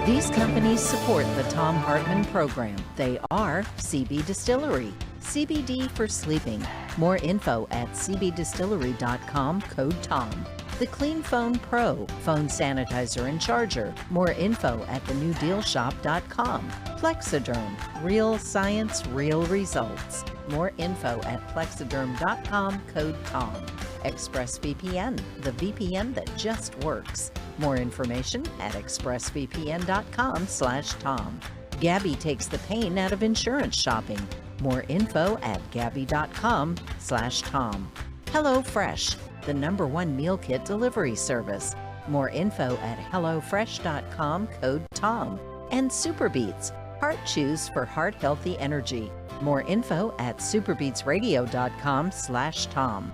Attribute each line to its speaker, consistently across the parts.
Speaker 1: These companies support the Thom Hartmann Program. They are CB Distillery, CBD for sleeping. More info at cbdistillery.com, code TOM. The Clean Phone Pro, phone sanitizer and charger. More info at thenewdealshop.com. Plexiderm, real science, real results. More info at plexiderm.com, code TOM. ExpressVPN, the VPN that just works. More information at expressvpn.com/Tom. Gabby takes the pain out of insurance shopping. More info at gabby.com/Tom. HelloFresh, the #1 meal kit delivery service. More info at hellofresh.com, code TOM. And Superbeats, heart chews for heart healthy energy. More info at superbeatsradio.com/Tom.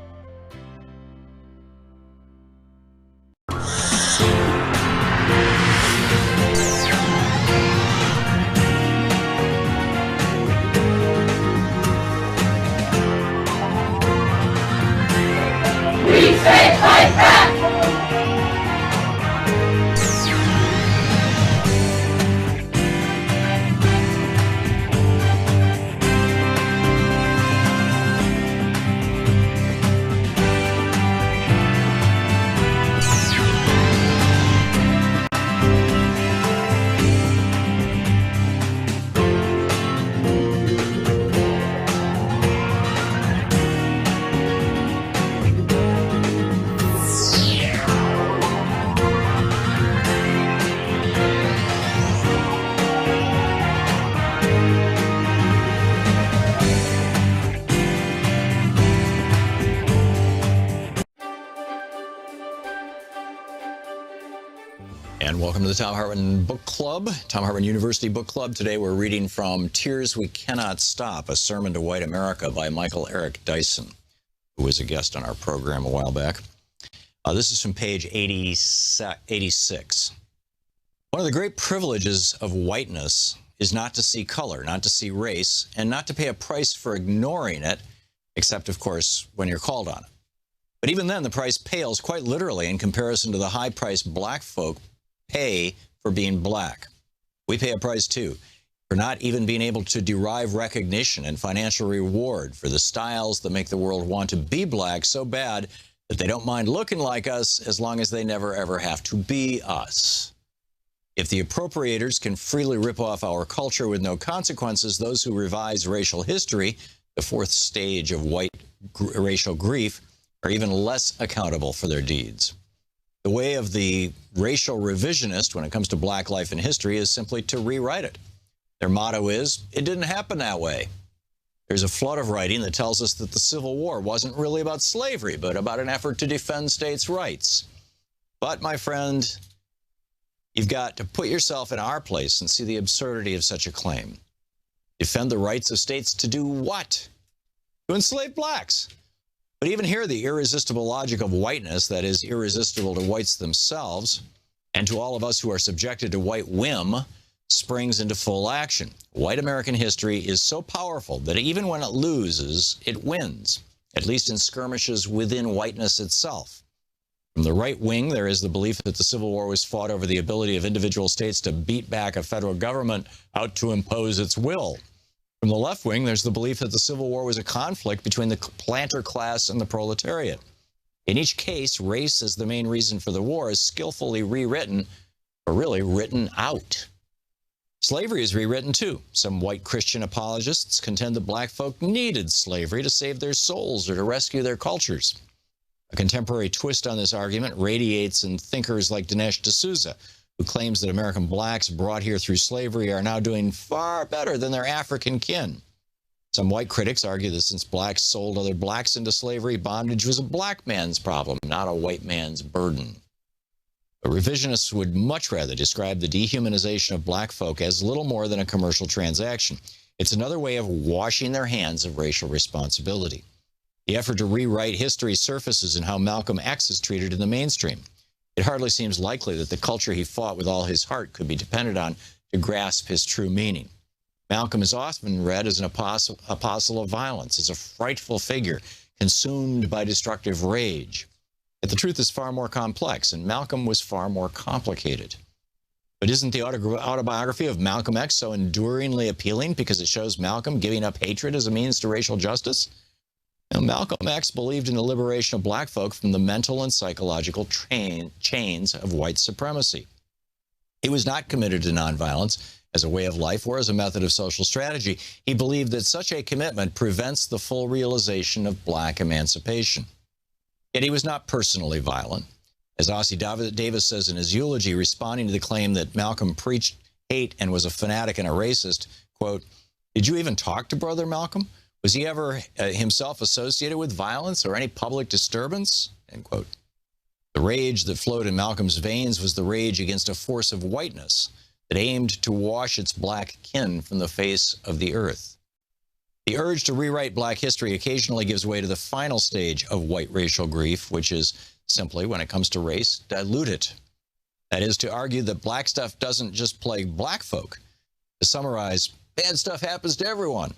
Speaker 2: And welcome to the Thom Hartmann Book Club, Thom Hartmann University Book Club. Today we're reading from Tears We Cannot Stop, A Sermon to White America by Michael Eric Dyson, who was a guest on our program a while back. This is from page 86. One of the great privileges of whiteness is not to see color, not to see race, and not to pay a price for ignoring it except, of course, when you're called on it. But even then, the price pales quite literally in comparison to the high price black folk pay for being black. We pay a price, too, for not even being able to derive recognition and financial reward for the styles that make the world want to be black so bad that they don't mind looking like us as long as they never, ever have to be us. If the appropriators can freely rip off our culture with no consequences, those who revise racial history, the fourth stage of white racial grief, are even less accountable for their deeds. The way of the racial revisionist when it comes to black life and history is simply to rewrite it. Their motto is, it didn't happen that way. There's a flood of writing that tells us that the Civil War wasn't really about slavery, but about an effort to defend states' rights. But, my friend, you've got to put yourself in our place and see the absurdity of such a claim. Defend the rights of states to do what? To enslave blacks. But even here, the irresistible logic of whiteness, that is irresistible to whites themselves, and to all of us who are subjected to white whim, springs into full action. White American history is so powerful that even when it loses, it wins, at least in skirmishes within whiteness itself. From the right wing, there is the belief that the Civil War was fought over the ability of individual states to beat back a federal government out to impose its will. From the left wing, there's the belief that the Civil War was a conflict between the planter class and the proletariat. In each case, race as the main reason for the war is skillfully rewritten, or really written out. Slavery is rewritten too. Some white Christian apologists contend that black folk needed slavery to save their souls or to rescue their cultures. A contemporary twist on this argument radiates in thinkers like Dinesh D'Souza, who claims that American blacks brought here through slavery are now doing far better than their African kin. Some white critics argue that since blacks sold other blacks into slavery, bondage was a black man's problem, not a white man's burden. But revisionists would much rather describe the dehumanization of black folk as little more than a commercial transaction. It's another way of washing their hands of racial responsibility. The effort to rewrite history surfaces in how Malcolm X is treated in the mainstream. It hardly seems likely that the culture he fought with all his heart could be depended on to grasp his true meaning. Malcolm is often read as an apostle of violence, as a frightful figure consumed by destructive rage. Yet the truth is far more complex, and Malcolm was far more complicated. But isn't the autobiography of Malcolm X so enduringly appealing because it shows Malcolm giving up hatred as a means to racial justice? Now, Malcolm X believed in the liberation of black folk from the mental and psychological chains of white supremacy. He was not committed to nonviolence as a way of life or as a method of social strategy. He believed that such a commitment prevents the full realization of black emancipation. Yet he was not personally violent. As Ossie Davis says in his eulogy, responding to the claim that Malcolm preached hate and was a fanatic and a racist, quote, "Did you even talk to Brother Malcolm? Was he ever himself associated with violence or any public disturbance?" End quote. The rage that flowed in Malcolm's veins was the rage against a force of whiteness that aimed to wash its black kin from the face of the earth. The urge to rewrite black history occasionally gives way to the final stage of white racial grief, which is simply, when it comes to race, dilute it. That is, to argue that black stuff doesn't just plague black folk. To summarize, bad stuff happens to everyone.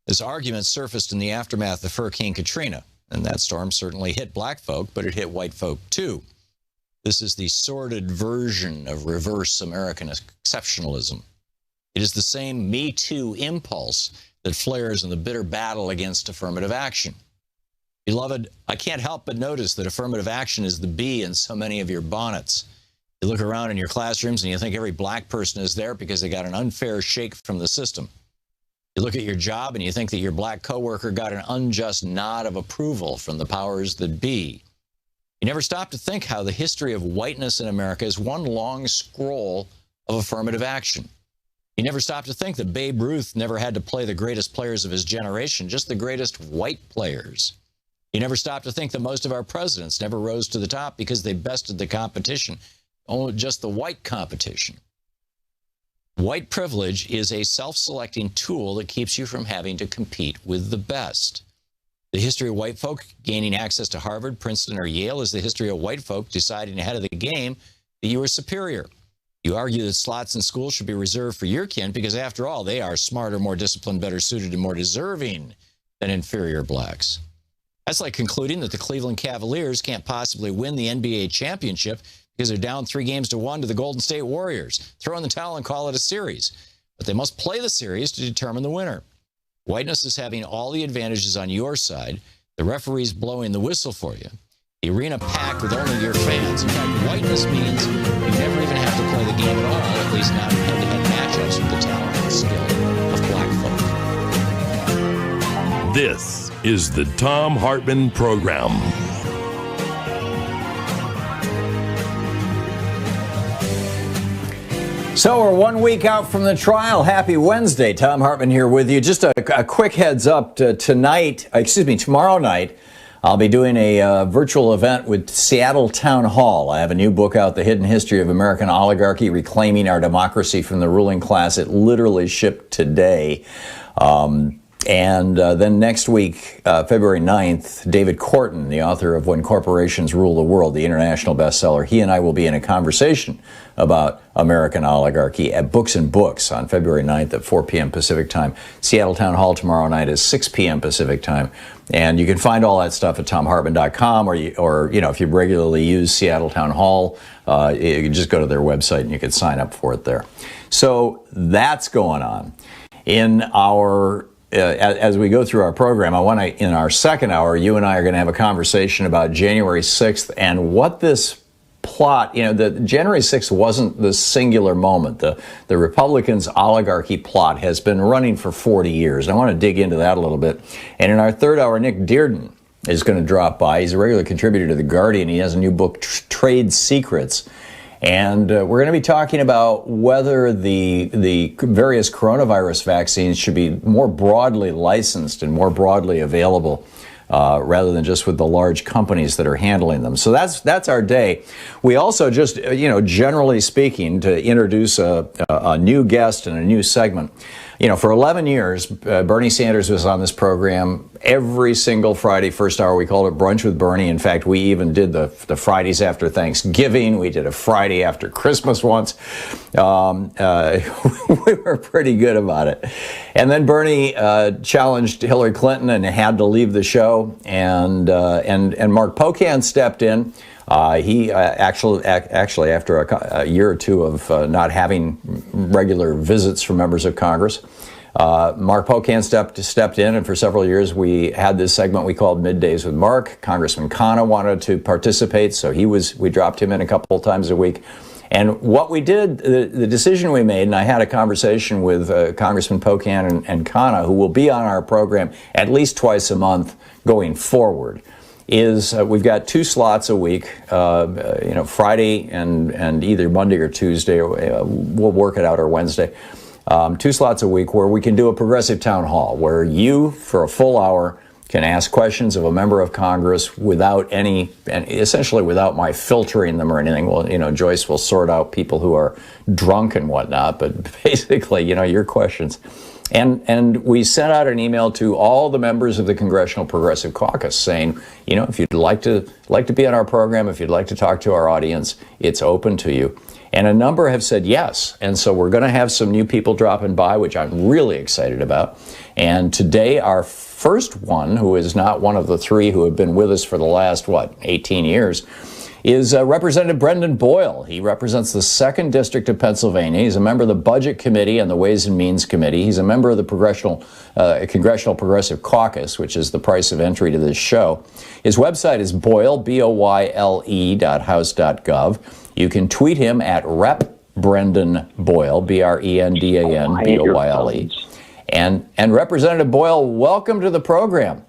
Speaker 2: This argument surfaced in the aftermath of Hurricane Katrina, and that storm certainly hit black folk, but it hit white folk too. This is the sordid version of reverse American exceptionalism. It is the same Me Too impulse that flares in the bitter battle against affirmative action. Beloved, I can't help but notice that affirmative action is the bee in so many of your bonnets. You look around in your classrooms and you think every black person is there because they got an unfair shake from the system. You look at your job and you think that your black coworker got an unjust nod of approval from the powers that be. You never stop to think how the history of whiteness in America is one long scroll of affirmative action. You never stop to think that Babe Ruth never had to play the greatest players of his generation, just the greatest white players. You never stop to think that most of our presidents never rose to the top because they bested the competition, only just the white competition. White privilege is a self-selecting tool that keeps you from having to compete with the best. The history of white folk gaining access to Harvard, Princeton, or Yale is the history of white folk deciding ahead of the game that you are superior. You argue that slots in school should be reserved for your kin because, after all, they are smarter, more disciplined, better suited, and more deserving than inferior blacks. That's like concluding that the Cleveland Cavaliers can't possibly win the NBA championship because they're down 3-1 to the Golden State Warriors. Throw in the towel and call it a series. But they must play the series to determine the winner. Whiteness is having all the advantages on your side. The referee's blowing the whistle for you. The arena packed with only your fans. In fact, whiteness means you never even have to play the game at all, at least not head-to-head matchups with the talent and skill of black folk.
Speaker 3: This is the Thom Hartmann Program.
Speaker 2: So we're 1 week out from the trial. Happy Wednesday. Thom Hartmann here with you. Just a quick heads up to tomorrow night, I'll be doing a virtual event with Seattle Town Hall. I have a new book out, The Hidden History of American Oligarchy, Reclaiming Our Democracy from the Ruling Class. It literally shipped today. And then next week, February 9th, David Korten, the author of When Corporations Rule the World, the international bestseller, he and I will be in a conversation about American oligarchy at Books and Books on February 9th at 4 p.m. Pacific time. Seattle Town Hall tomorrow night is 6 p.m. Pacific time. And you can find all that stuff at thomhartmann.com, or if you regularly use Seattle Town Hall, you can just go to their website and you can sign up for it there. So that's going on. In our as we go through our program, in our second hour, you and I are going to have a conversation about January 6th and what this plot, the January 6th wasn't the singular moment. The Republicans' oligarchy plot has been running for 40 years. I want to dig into that a little bit. And in our third hour, Nick Dearden is going to drop by. He's a regular contributor to The Guardian. He has a new book, Trade Secrets. And we're going to be talking about whether the various coronavirus vaccines should be more broadly licensed and more broadly available rather than just with the large companies that are handling them. So that's our day. We also just, generally speaking, to introduce a new guest and a new segment. For 11 years, Bernie Sanders was on this program every single Friday, first hour. We called it Brunch with Bernie. In fact, we even did the Fridays after Thanksgiving. We did a Friday after Christmas once. We were pretty good about it. And then Bernie challenged Hillary Clinton and had to leave the show. And Mark Pocan stepped in. He actually, after a year or two of not having regular visits from members of Congress, Mark Pocan stepped in, and for several years we had this segment we called Middays with Mark. Congressman Khanna wanted to participate, so we dropped him in a couple of times a week. And what we did, the decision we made, and I had a conversation with Congressman Pocan and Khanna, who will be on our program at least twice a month going forward, is we've got 2 slots a week, Friday and either Monday or Tuesday, or we'll work it out, or Wednesday. 2 slots a week where we can do a progressive town hall, where you, for a full hour, can ask questions of a member of Congress essentially without my filtering them or anything. Well, Joyce will sort out people who are drunk and whatnot, but basically, your questions. And we sent out an email to all the members of the Congressional Progressive Caucus saying, if you'd like to be on our program, if you'd like to talk to our audience, it's open to you. And a number have said yes. And so we're going to have some new people dropping by, which I'm really excited about. And today, our first one, who is not one of the 3 who have been with us for the last, 18 years, is Representative Brendan Boyle. He represents the 2nd District of Pennsylvania. He's a member of the Budget Committee and the Ways and Means Committee. He's a member of the Congressional Progressive Caucus, which is the price of entry to this show. His website is Boyle, BOYLE.house.gov. You can tweet him at Rep. Brendan Boyle, BRENDAN BOYLE. And Representative Boyle, welcome to the program.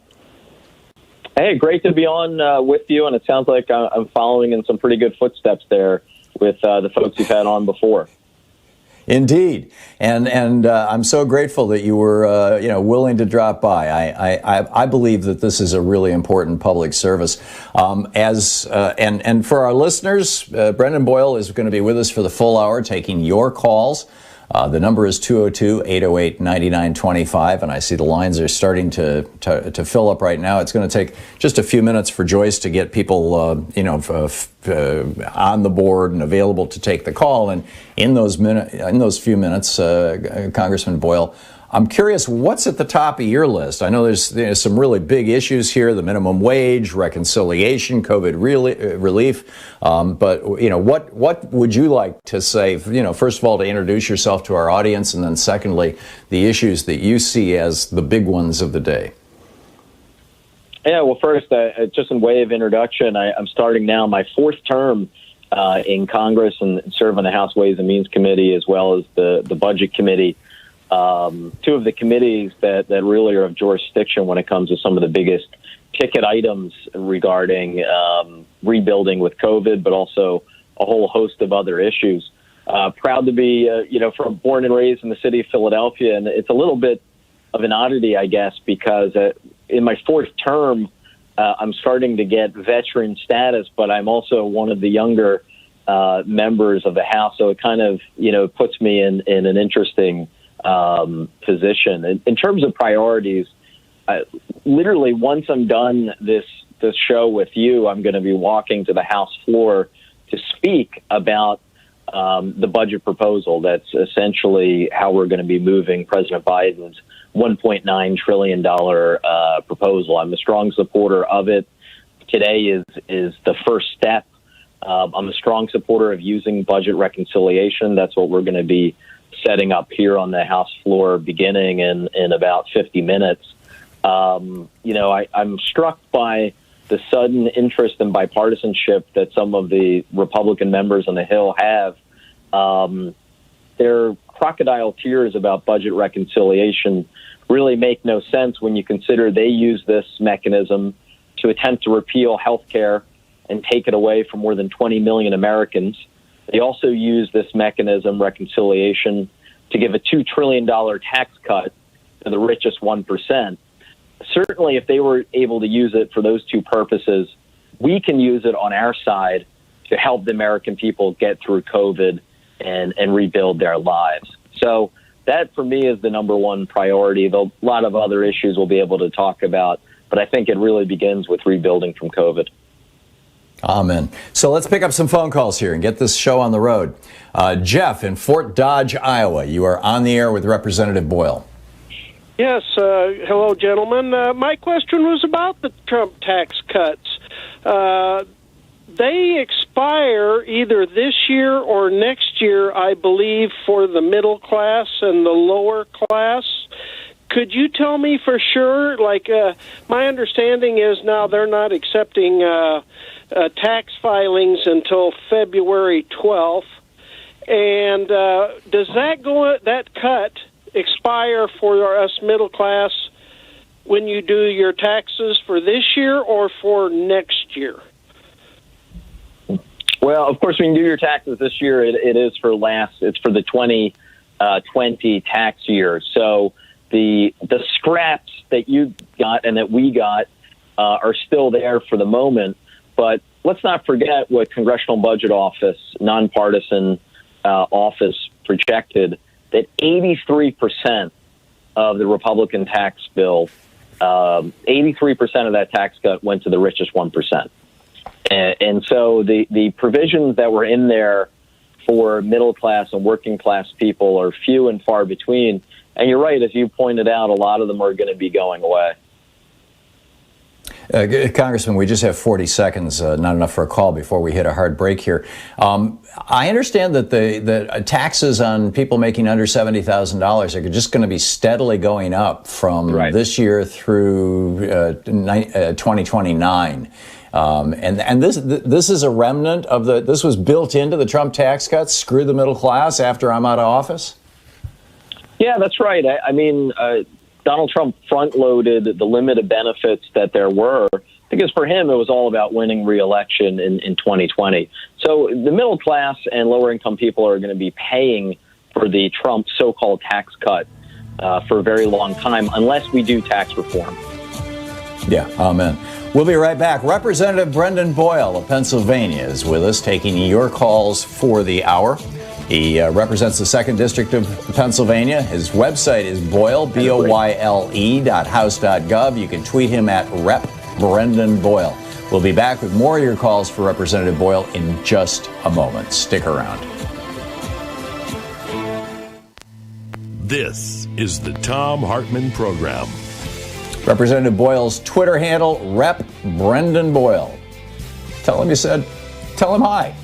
Speaker 4: Hey, great to be on with you, and it sounds like I'm following in some pretty good footsteps there with the folks you've had on before.
Speaker 2: Indeed, and I'm so grateful that you were willing to drop by. I believe that this is a really important public service. And for our listeners, Brendan Boyle is going to be with us for the full hour, taking your calls. The number is 202-808-9925, and I see the lines are starting to fill up right now. It's going to take just a few minutes for Joyce to get people, on the board and available to take the call. And in those few minutes, Congressman Boyle, I'm curious, what's at the top of your list? I know there's some really big issues here: the minimum wage, reconciliation, COVID relief. But what would you like to say? First of all, to introduce yourself to our audience, and then secondly, the issues that you see as the big ones of the day.
Speaker 4: Yeah, well, first, just in way of introduction, I'm starting now my fourth term in Congress and serve on the House Ways and Means Committee as well as the Budget Committee. Two of the committees that really are of jurisdiction when it comes to some of the biggest ticket items regarding rebuilding with COVID, but also a whole host of other issues. Proud to be, born and raised in the city of Philadelphia, and it's a little bit of an oddity, I guess, because in my fourth term, I'm starting to get veteran status, but I'm also one of the younger members of the House. So it kind of, puts me in an interesting position. In terms of priorities, literally once I'm done this show with you, I'm going to be walking to the House floor to speak about the budget proposal. That's essentially how we're going to be moving President Biden's $1.9 trillion proposal. I'm a strong supporter of it. Today is the first step. I'm a strong supporter of using budget reconciliation. That's what we're going to be setting up here on the House floor beginning in about 50 minutes. I'm struck by the sudden interest and bipartisanship that some of the Republican members on the Hill have. Their crocodile tears about budget reconciliation really make no sense when you consider they use this mechanism to attempt to repeal health care and take it away from more than 20 million Americans. They also use this mechanism, reconciliation, to give a $2 trillion tax cut to the richest 1%. Certainly, if they were able to use it for those two purposes, we can use it on our side to help the American people get through COVID and rebuild their lives. So that, for me, is the number one priority. A lot of other issues we'll be able to talk about, but I think it really begins with rebuilding from COVID.
Speaker 2: Amen. So let's pick up some phone calls here and get this show on the road. Jeff in Fort Dodge, Iowa, you are on the air with Representative Boyle.
Speaker 5: Yes. Hello, gentlemen. My question was about the Trump tax cuts. They expire either this year or next year, I believe, for the middle class and the lower class. Could you tell me for sure? My understanding is now they're not accepting tax filings until February 12th. And does that cut expire for us middle class when you do your taxes for this year or for next year?
Speaker 4: Well, of course, when you do your taxes this year, it is for it's for the 2020 tax year. So the scraps that you got and that we got are still there for the moment. But let's not forget what Congressional Budget Office, nonpartisan office, projected, that 83% of the Republican tax bill, 83% of that tax cut went to the richest 1%. And so the provisions that were in there for middle class and working class people are few and far between. And you're right, as you pointed out, a lot of them are going to be going away.
Speaker 2: Congressman, we just have 40 seconds, not enough for a call before we hit a hard break here. I understand that the taxes on people making under $70,000 are just going to be steadily going up from this year through 2029. And this is a remnant of this was built into the Trump tax cuts, screw the middle class after I'm out of office?
Speaker 4: Yeah, that's right. I mean, Donald Trump front-loaded the limited benefits that there were, because for him it was all about winning re-election in 2020. So the middle class and lower-income people are going to be paying for the Trump so-called tax cut for a very long time, unless we do tax reform.
Speaker 2: Yeah, amen. We'll be right back. Representative Brendan Boyle of Pennsylvania is with us, taking your calls for the hour. He represents the 2nd District of Pennsylvania. His website is Boyle, BOYLE.house.gov. You can tweet him at Rep. Brendan Boyle. We'll be back with more of your calls for Representative Boyle in just a moment. Stick around.
Speaker 3: This is the Thom Hartmann Program.
Speaker 2: Representative Boyle's Twitter handle, Rep. Brendan Boyle. Tell him you said, tell him hi.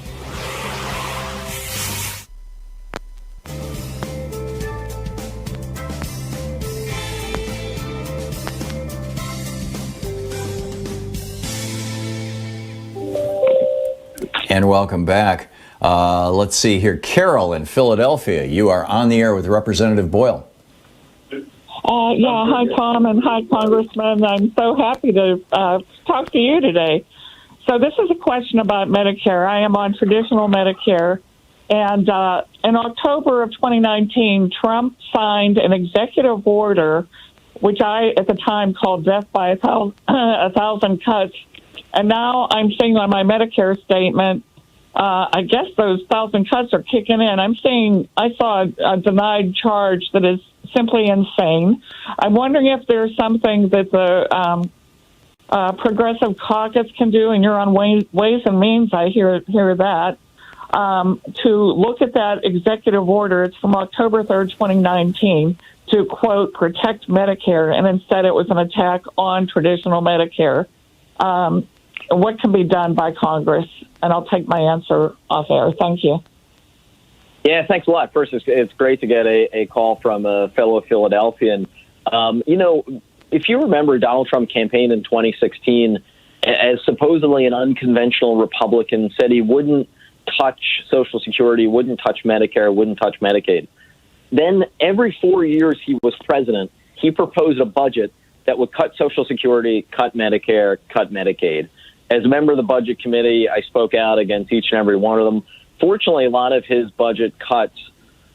Speaker 2: And welcome back. Let's see here. Carol in Philadelphia, you are on the air with Representative Boyle.
Speaker 6: Yeah, hi, Tom, and hi, Congressman. I'm so happy to talk to you today. So this is a question about Medicare. I am on traditional Medicare, and in October of 2019, Trump signed an executive order, which I, at the time, called death by a thousand cuts. And now I'm seeing on my Medicare statement, I guess those 1,000 cuts are kicking in. I saw a denied charge that is simply insane. I'm wondering if there's something that the Progressive Caucus can do, and you're on Ways and Means, I hear that, to look at that executive order. It's from October 3rd, 2019, to, quote, protect Medicare, and instead it was an attack on traditional Medicare. What can be done by Congress? And I'll take my answer off air. Thank you.
Speaker 4: Yeah, thanks a lot. First, it's great to get a call from a fellow Philadelphian. If you remember, Donald Trump campaigned in 2016 as supposedly an unconventional Republican, said he wouldn't touch Social Security, wouldn't touch Medicare, wouldn't touch Medicaid. Then every 4 years he was president, he proposed a budget that would cut Social Security, cut Medicare, cut Medicaid. As a member of the Budget Committee, I spoke out against each and every one of them. Fortunately, a lot of his budget cuts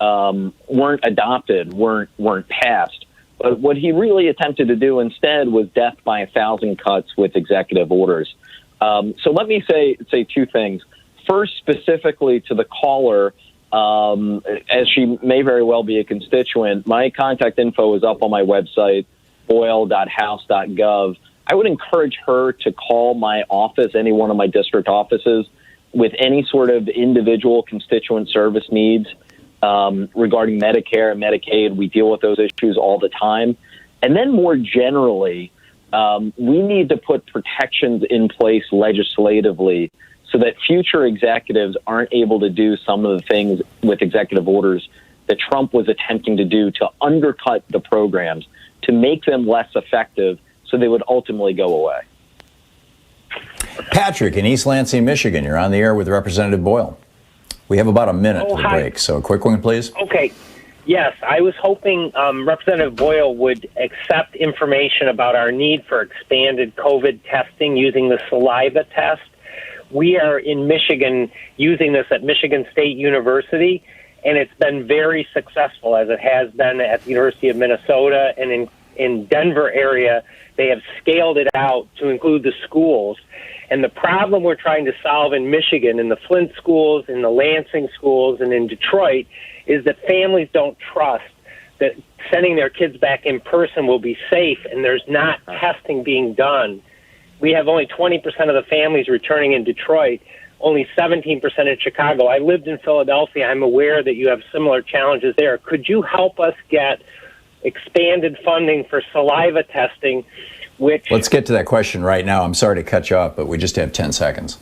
Speaker 4: weren't adopted, weren't passed. But what he really attempted to do instead was death by 1,000 cuts with executive orders. So let me say two things. First, specifically to the caller, as she may very well be a constituent, my contact info is up on my website, boyle.house.gov. I would encourage her to call my office, any one of my district offices, with any sort of individual constituent service needs regarding Medicare and Medicaid. We deal with those issues all the time. And then more generally, we need to put protections in place legislatively so that future executives aren't able to do some of the things with executive orders that Trump was attempting to do to undercut the programs, to make them less effective so they would ultimately go away.
Speaker 2: Patrick in East Lansing, Michigan, you're on the air with Representative Boyle. We have about a minute to the break, so a quick one, please.
Speaker 7: Okay. Yes, I was hoping Representative Boyle would accept information about our need for expanded COVID testing using the saliva test. We are in Michigan using this at Michigan State University, and it's been very successful, as it has been at the University of Minnesota, and in Denver area, they have scaled it out to include the schools. And the problem we're trying to solve in Michigan, in the Flint schools, in the Lansing schools, and in Detroit, is that families don't trust that sending their kids back in person will be safe, and there's not testing being done. We have only 20% of the families returning in Detroit, only 17% in Chicago. I lived in Philadelphia. I'm aware that you have similar challenges there. Could you help us get expanded funding for saliva testing, which...
Speaker 2: Let's get to that question right now. I'm sorry to cut you off, but we just have 10 seconds.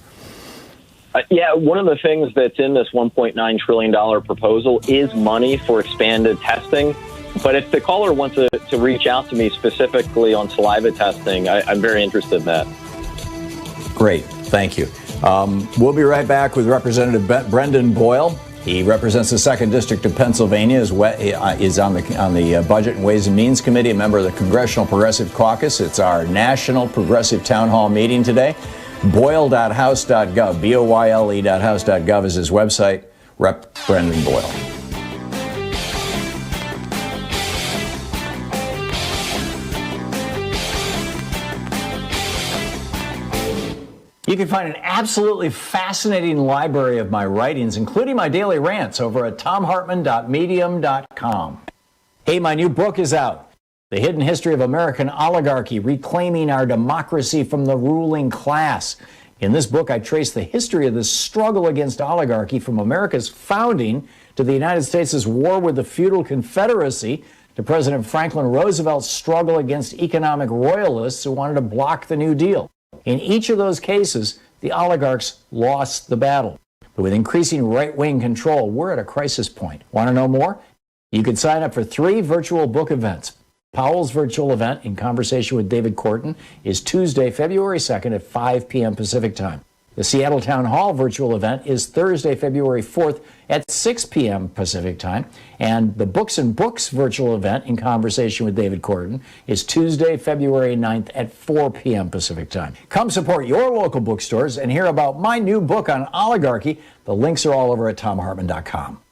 Speaker 4: Yeah, one of the things that's in this $1.9 trillion proposal is money for expanded testing. But if the caller wants to reach out to me specifically on saliva testing, I'm very interested in that.
Speaker 2: Great. Thank you. We'll be right back with Representative Brendan Boyle. He represents the 2nd District of Pennsylvania, is on the Budget and Ways and Means Committee, a member of the Congressional Progressive Caucus. It's our National Progressive Town Hall meeting today. Boyle.house.gov, Boyle.house.gov is his website. Rep. Brendan Boyle. You can find an absolutely fascinating library of my writings, including my daily rants, over at thomhartmann.medium.com. Hey, my new book is out. The Hidden History of American Oligarchy, Reclaiming Our Democracy from the Ruling Class. In this book, I trace the history of the struggle against oligarchy from America's founding to the United States' war with the feudal Confederacy to President Franklin Roosevelt's struggle against economic royalists who wanted to block the New Deal. In each of those cases, the oligarchs lost the battle. But with increasing right-wing control, we're at a crisis point. Want to know more? You can sign up for 3 virtual book events. Powell's virtual event, In Conversation with David Corton, is Tuesday, February 2nd at 5 p.m. Pacific Time. The Seattle Town Hall virtual event is Thursday, February 4th at 6 p.m. Pacific Time. And the Books and Books virtual event, In Conversation with David Corton, is Tuesday, February 9th at 4 p.m. Pacific Time. Come support your local bookstores and hear about my new book on oligarchy. The links are all over at thomhartmann.com.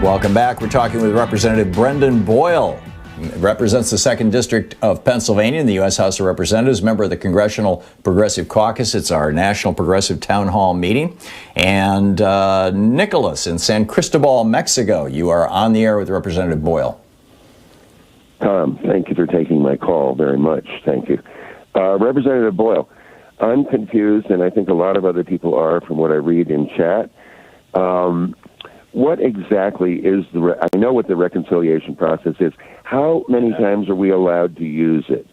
Speaker 2: Welcome back. We're talking with Representative Brendan Boyle. He represents the 2nd District of Pennsylvania in the U.S. House of Representatives, member of the Congressional Progressive Caucus. It's our National Progressive Town Hall meeting. And Nicholas in San Cristobal, Mexico, you are on the air with Representative Boyle.
Speaker 8: Tom, thank you for taking my call very much. Thank you. Representative Boyle, I'm confused, and I think a lot of other people are from what I read in chat. What exactly is I know what the reconciliation process is. How many times are we allowed to use it?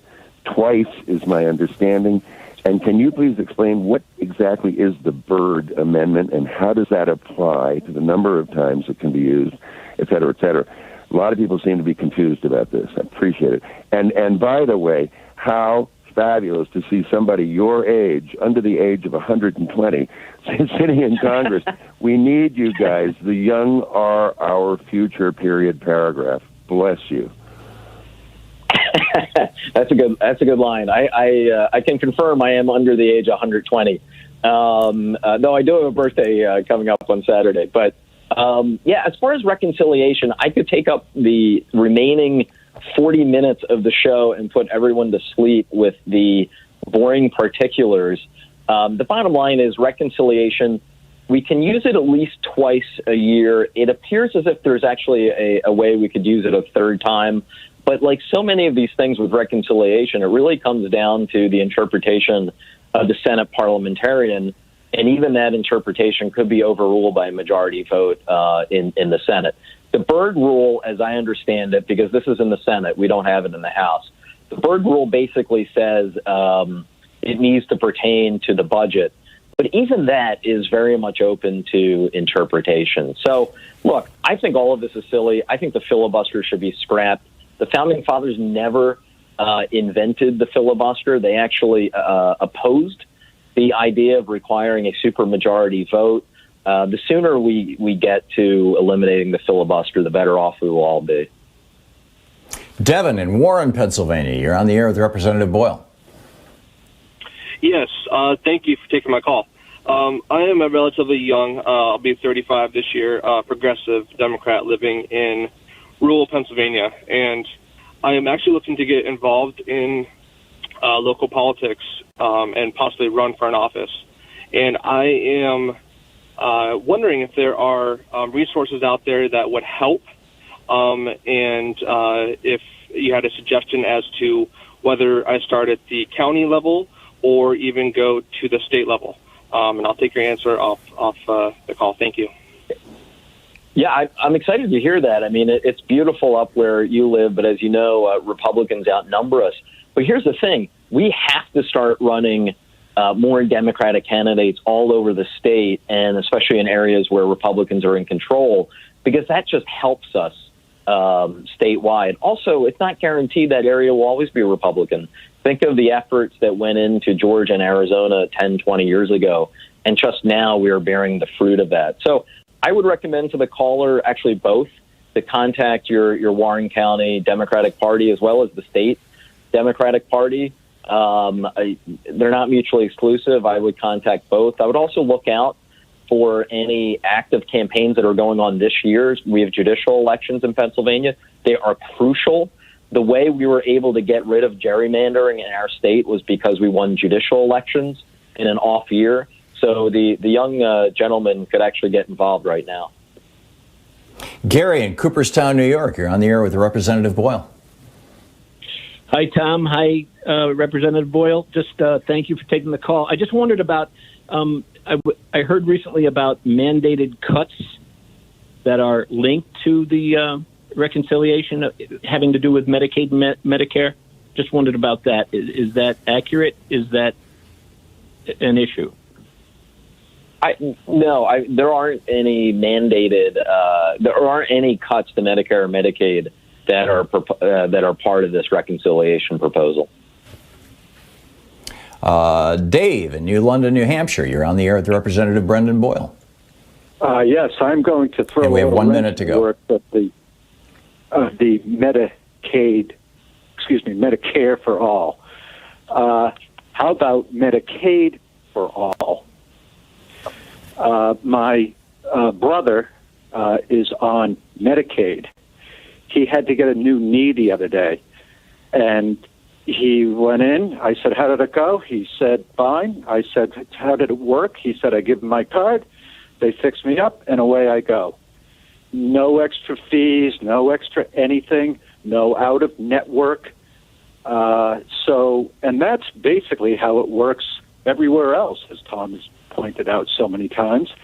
Speaker 8: Twice is my understanding. And can you please explain what exactly is the Byrd Amendment and how does that apply to the number of times it can be used, et cetera, et cetera? A lot of people seem to be confused about this. I appreciate it. And by the way, how fabulous to see somebody your age, under the age of 120, sitting in Congress. We need you guys. The young are our future, period, paragraph. Bless you.
Speaker 4: That's a good line. I can confirm I am under the age of 120. Though I do have a birthday coming up on Saturday. But yeah, as far as reconciliation, I could take up the remaining 40 minutes of the show and put everyone to sleep with the boring particulars. The bottom line is reconciliation. We can use it at least twice a year. It appears as if there's actually a way we could use it a third time. But like so many of these things with reconciliation, it really comes down to the interpretation of the Senate parliamentarian. And even that interpretation could be overruled by a majority vote in the Senate. The Byrd rule, as I understand it, because this is in the Senate, we don't have it in the House. The Byrd rule basically says it needs to pertain to the budget. But even that is very much open to interpretation. So, look, I think all of this is silly. I think the filibuster should be scrapped. The Founding Fathers never invented the filibuster. They actually opposed the idea of requiring a supermajority vote. The sooner we get to eliminating the filibuster, the better off we will all be.
Speaker 2: Devin in Warren, Pennsylvania, you're on the air with Representative Boyle.
Speaker 9: Yes, thank you for taking my call. I am a relatively young, I'll be 35 this year, progressive Democrat living in rural Pennsylvania, and I am actually looking to get involved in local politics and possibly run for an office. And I am wondering if there are resources out there that would help, and if you had a suggestion as to whether I start at the county level or even go to the state level. And I'll take your answer off the call. Thank you.
Speaker 4: Yeah, I'm excited to hear that. I mean, it's beautiful up where you live, but as you know, Republicans outnumber us. But here's the thing. We have to start running more Democratic candidates all over the state, and especially in areas where Republicans are in control, because that just helps us statewide. Also, it's not guaranteed that area will always be Republican. Think of the efforts that went into Georgia and Arizona 10, 20 years ago, and just now we are bearing the fruit of that. So I would recommend to the caller, actually both, to contact your Warren County Democratic Party as well as the state Democratic Party. They're not mutually exclusive. I would contact both. I would also look out for any active campaigns that are going on this year. We have judicial elections in Pennsylvania. They are crucial. The way we were able to get rid of gerrymandering in our state was because we won judicial elections in an off year. So the young gentleman could actually get involved right now.
Speaker 2: Gary in Cooperstown, New York, you're on the air with Representative Boyle.
Speaker 10: Hi, Tom. Hi, Representative Boyle. Just thank you for taking the call. I just wondered about, I heard recently about mandated cuts that are linked to the reconciliation having to do with Medicaid and Medicare. Just wondered about that. Is that accurate? Is that an issue?
Speaker 4: No, there aren't any mandated. There aren't any cuts to Medicare or Medicaid that are part of this reconciliation proposal.
Speaker 2: Dave in New London, New Hampshire. You're on the air with Representative Brendan Boyle.
Speaker 11: Yes, I'm going to throw.
Speaker 2: And we have 1 minute to go.
Speaker 11: The Medicare for all. How about Medicaid for all? My brother is on Medicaid. He had to get a new knee the other day, and he went in. I said, "How did it go?" He said, "Fine." I said, "How did it work?" He said, "I give him my card. They fix me up, and away I go. No extra fees, no extra anything, no out-of-network. And that's basically how it works everywhere else, as Tom has pointed out so many times.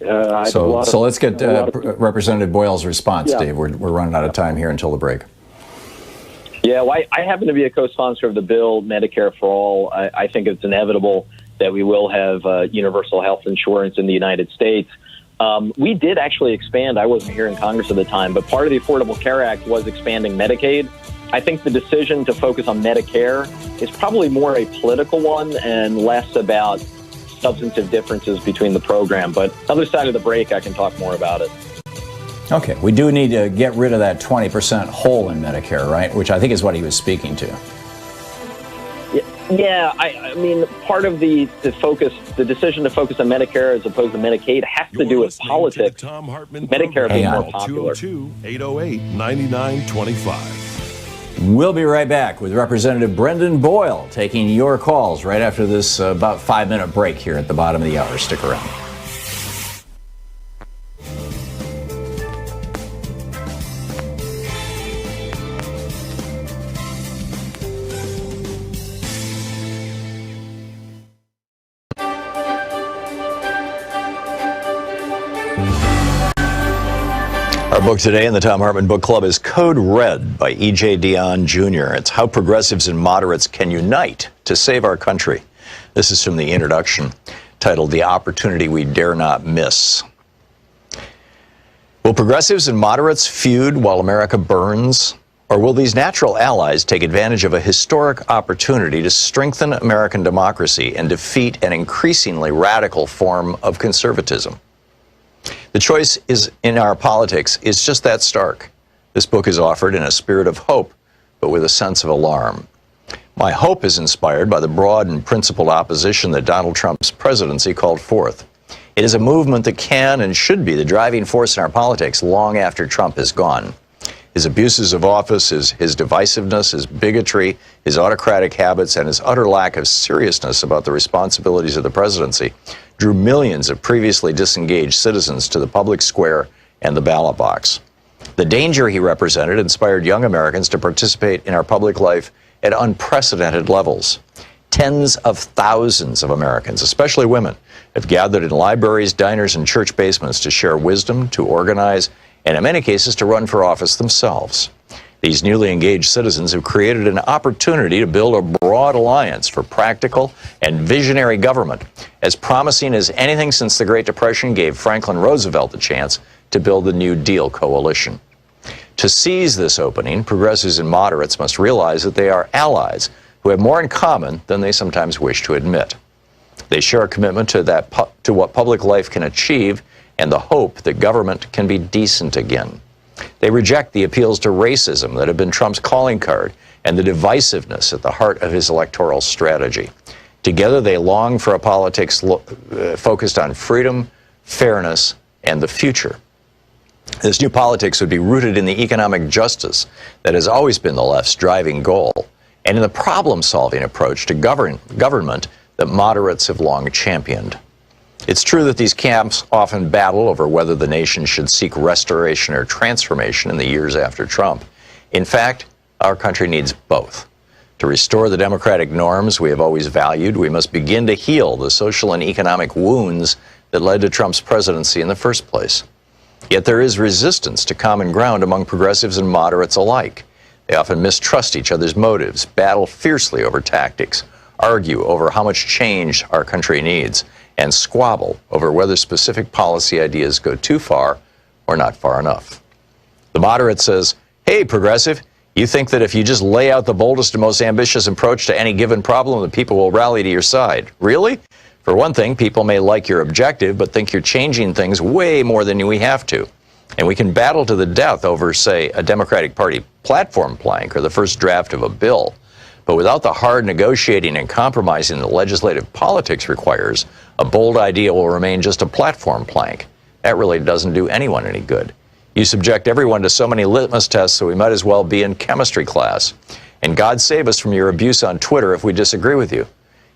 Speaker 2: So let's get Representative Boyle's response, Dave. We're running out of time here until the break.
Speaker 4: Yeah, well, I happen to be a co-sponsor of the bill, Medicare for All. I think it's inevitable that we will have universal health insurance in the United States. We did actually expand. I wasn't here in Congress at the time, but part of the Affordable Care Act was expanding Medicaid. I think the decision to focus on Medicare is probably more a political one and less about substantive differences between the program. But other side of the break, I can talk more about it.
Speaker 2: Okay, we do need to get rid of that 20% hole in Medicare, right? Which I think is what he was speaking to.
Speaker 4: Yeah, I mean, part of the decision to focus on Medicare as opposed to Medicaid has to do with politics.
Speaker 3: Thom Hartmann
Speaker 4: Medicare being more
Speaker 3: Program.
Speaker 4: popular.
Speaker 3: 202-808-9925.
Speaker 2: We'll be right back with Representative Brendan Boyle taking your calls right after this about 5-minute break here at the bottom of the hour. Stick around. Our book today in the Thom Hartmann Book Club is Code Red by E.J. Dionne Jr. It's how progressives and moderates can unite to save our country. This is from the introduction, titled The Opportunity We Dare Not Miss. Will progressives and moderates feud while America burns? Or will these natural allies take advantage of a historic opportunity to strengthen American democracy and defeat an increasingly radical form of conservatism? The choice in our politics is just that stark. This book is offered in a spirit of hope, but with a sense of alarm. My hope is inspired by the broad and principled opposition that Donald Trump's presidency called forth. It is a movement that can and should be the driving force in our politics long after Trump is gone. His abuses of office, his divisiveness, his bigotry, his autocratic habits, and his utter lack of seriousness about the responsibilities of the presidency drew millions of previously disengaged citizens to the public square and the ballot box. The danger he represented inspired young Americans to participate in our public life at unprecedented levels. Tens of thousands of Americans, especially women, have gathered in libraries, diners, and church basements to share wisdom, to organize, and in many cases to run for office themselves. These newly engaged citizens have created an opportunity to build a broad alliance for practical and visionary government, as promising as anything since the Great Depression gave Franklin Roosevelt the chance to build the New Deal coalition. To seize this opening, progressives and moderates must realize that they are allies who have more in common than they sometimes wish to admit. They share a commitment to what public life can achieve and the hope that government can be decent again. They reject the appeals to racism that have been Trump's calling card and the divisiveness at the heart of his electoral strategy. Together, they long for a politics focused on freedom, fairness, and the future. This new politics would be rooted in the economic justice that has always been the left's driving goal, and in the problem-solving approach to government that moderates have long championed. It's true that these camps often battle over whether the nation should seek restoration or transformation in the years after Trump. In fact, our country needs both. To restore the democratic norms we have always valued, we must begin to heal the social and economic wounds that led to Trump's presidency in the first place. Yet there is resistance to common ground among progressives and moderates alike. They often mistrust each other's motives, battle fiercely over tactics, argue over how much change our country needs, and squabble over whether specific policy ideas go too far or not far enough. The moderate says, "Hey, progressive, you think that if you just lay out the boldest and most ambitious approach to any given problem, the people will rally to your side. Really? For one thing, people may like your objective, but think you're changing things way more than we have to. And we can battle to the death over, say, a Democratic Party platform plank or the first draft of a bill. But without the hard negotiating and compromising that legislative politics requires, a bold idea will remain just a platform plank. That really doesn't do anyone any good. You subject everyone to so many litmus tests, so we might as well be in chemistry class. And God save us from your abuse on Twitter if we disagree with you.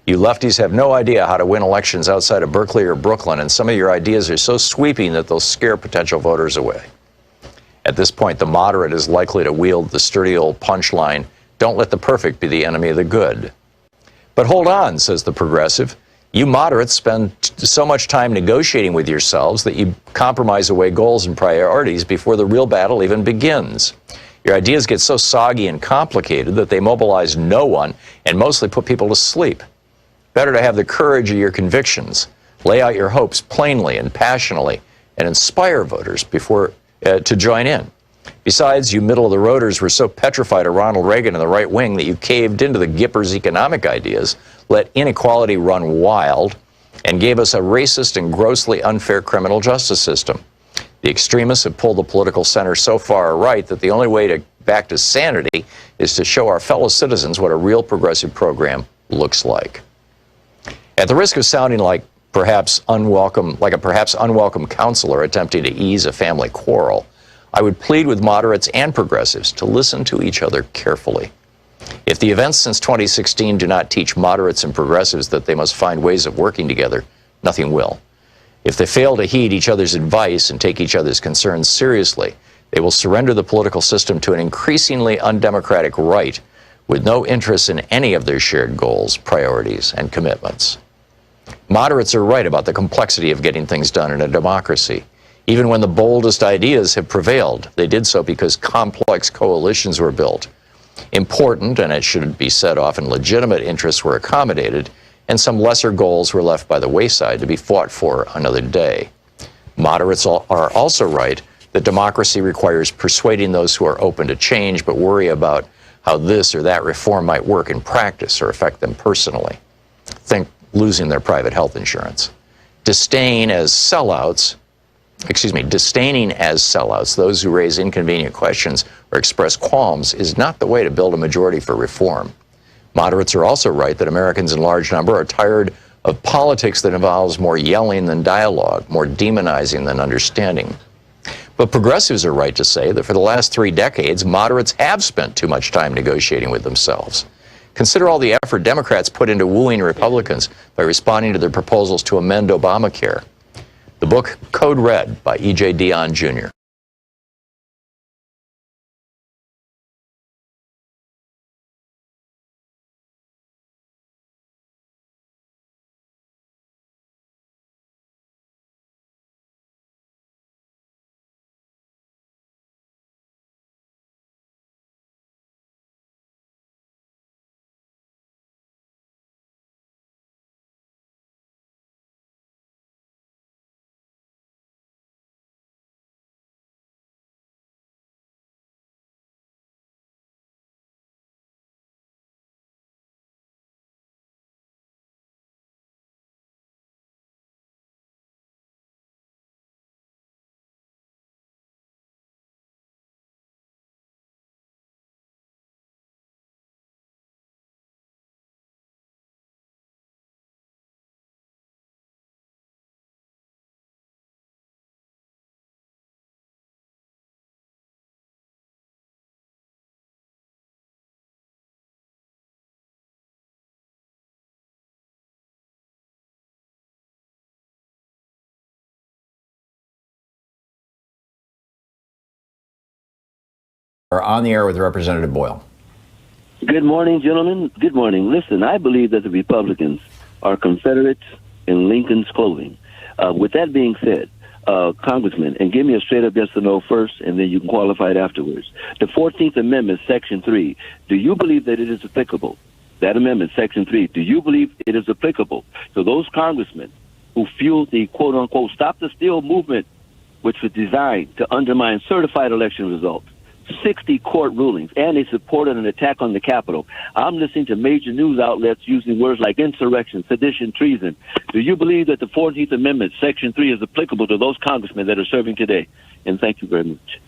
Speaker 2: You lefties have no idea how to win elections outside of Berkeley or Brooklyn, and some of your ideas are so sweeping that they'll scare potential voters away." At this point, the moderate is likely to wield the sturdy old punchline, "Don't let the perfect be the enemy of the good." But hold on, says the progressive. You moderates spend so much time negotiating with yourselves that you compromise away goals and priorities before the real battle even begins. Your ideas get so soggy and complicated that they mobilize no one and mostly put people to sleep. Better to have the courage of your convictions, lay out your hopes plainly and passionately, and inspire voters before to join in. Besides, you middle-of-the-roaders were so petrified of Ronald Reagan and the right wing that you caved into the Gipper's economic ideas, let inequality run wild, and gave us a racist and grossly unfair criminal justice system. The extremists have pulled the political center so far right that the only way back to sanity is to show our fellow citizens what a real progressive program looks like. At the risk of sounding like a perhaps unwelcome counselor attempting to ease a family quarrel, I would plead with moderates and progressives to listen to each other carefully. If the events since 2016 do not teach moderates and progressives that they must find ways of working together, nothing will. If they fail to heed each other's advice and take each other's concerns seriously, they will surrender the political system to an increasingly undemocratic right with no interest in any of their shared goals, priorities, and commitments. Moderates are right about the complexity of getting things done in a democracy. Even when the boldest ideas have prevailed, they did so because complex coalitions were built. Important, and it should be said often legitimate interests were accommodated, and some lesser goals were left by the wayside to be fought for another day. Moderates are also right that democracy requires persuading those who are open to change but worry about how this or that reform might work in practice or affect them personally. Think losing their private health insurance. Disdaining as sellouts, those who raise inconvenient questions or express qualms, is not the way to build a majority for reform. Moderates are also right that Americans in large number are tired of politics that involves more yelling than dialogue, more demonizing than understanding. But progressives are right to say that for the last 3 decades, moderates have spent too much time negotiating with themselves. Consider all the effort Democrats put into wooing Republicans by responding to their proposals to amend Obamacare. The book Code Red by E.J. Dionne Jr. Are on the air with Representative Boyle.
Speaker 12: Good morning, gentlemen. Good morning. Listen, I believe that the Republicans are Confederates in Lincoln's clothing. With that being said, Congressman, and give me a straight-up yes or no first, and then you can qualify it afterwards. The 14th Amendment, Section 3, do you believe that it is applicable? That amendment, Section 3, do you believe it is applicable to those congressmen who fueled the quote-unquote Stop the Steal movement, which was designed to undermine certified election results? 60 court rulings, and they supported an attack on the Capitol. I'm listening to major news outlets using words like insurrection, sedition, treason. Do you believe that the 14th Amendment, Section 3, is applicable to those congressmen that are serving today? And thank you very much.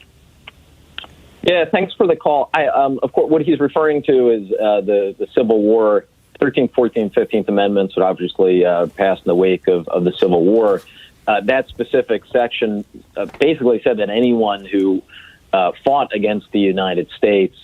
Speaker 4: Yeah, thanks for the call. Of course, what he's referring to is the Civil War. 13th, 14th, 15th Amendments would obviously pass in the wake of the Civil War. That specific section basically said that anyone who fought against the United States,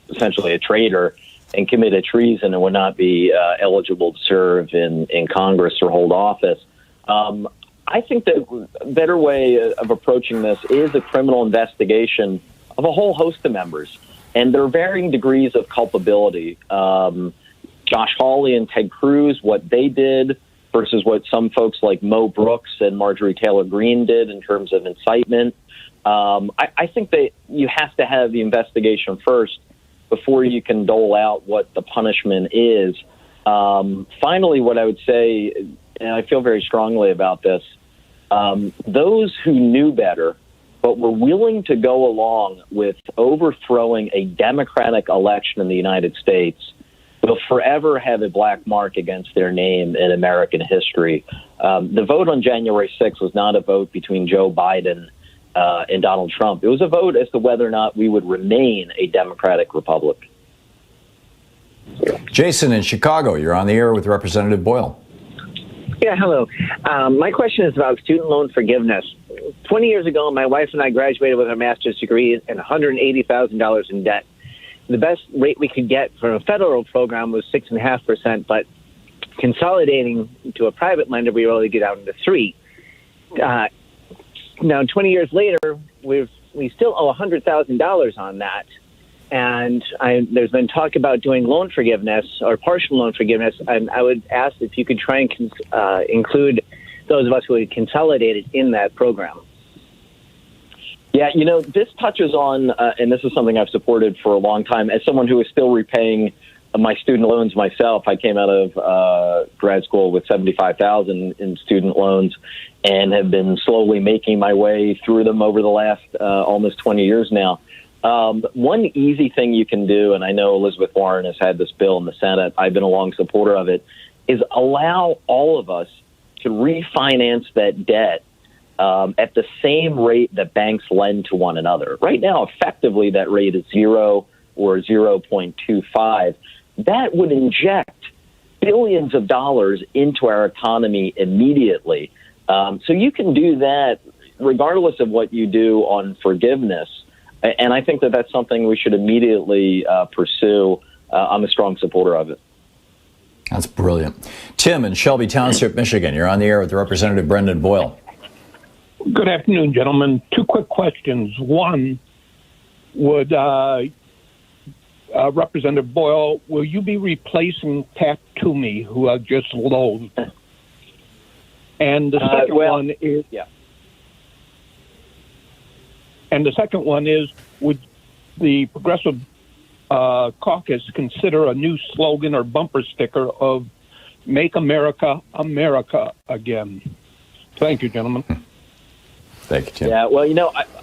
Speaker 4: essentially a traitor, and committed treason and would not be eligible to serve in Congress or hold office. I think that a better way of approaching this is a criminal investigation of a whole host of members. And there are varying degrees of culpability. Josh Hawley and Ted Cruz, what they did versus what some folks like Mo Brooks and Marjorie Taylor Greene did in terms of incitement. I think that you have to have the investigation first before you can dole out what the punishment is. Finally, what I would say, and I feel very strongly about this, those who knew better but were willing to go along with overthrowing a democratic election in the United States will forever have a black mark against their name in American history. The vote on January 6th was not a vote between Joe Biden and Donald Trump. It was a vote as to whether or not we would remain a democratic republic.
Speaker 2: Jason in Chicago, you're on the air with Representative Boyle.
Speaker 13: Yeah, hello. My question is about student loan forgiveness. 20 years ago, my wife and I graduated with our master's degree and $180,000 in debt. The best rate we could get from a federal program was 6.5%, but consolidating to a private lender, we were able to get out into 3%. Now, 20 years later, we still owe $100,000 on that. And there's been talk about doing loan forgiveness or partial loan forgiveness. And I would ask if you could try and include those of us who had consolidated in that program.
Speaker 4: Yeah, this touches on, and this is something I've supported for a long time, as someone who is still repaying my student loans myself. I came out of grad school with $75,000 in student loans and have been slowly making my way through them over the last almost 20 years now. One easy thing you can do, and I know Elizabeth Warren has had this bill in the Senate, I've been a long supporter of it, is allow all of us to refinance that debt at the same rate that banks lend to one another. Right now, effectively, that rate is 0 or 0.25. That would inject billions of dollars into our economy immediately. So you can do that regardless of what you do on forgiveness. And I think that that's something we should immediately pursue. I'm a strong supporter of it.
Speaker 2: That's brilliant. Tim in Shelby Township, Michigan, you're on the air with Representative Brendan Boyle.
Speaker 14: Good afternoon, gentlemen. Two quick questions. One, would Representative Boyle, will you be replacing Pat Toomey, who I just loathed? And the second one is... Yeah. And the second one is, would the Progressive Caucus consider a new slogan or bumper sticker of Make America, America Again? Thank you, gentlemen.
Speaker 2: Thank you, Tim.
Speaker 4: Yeah, well,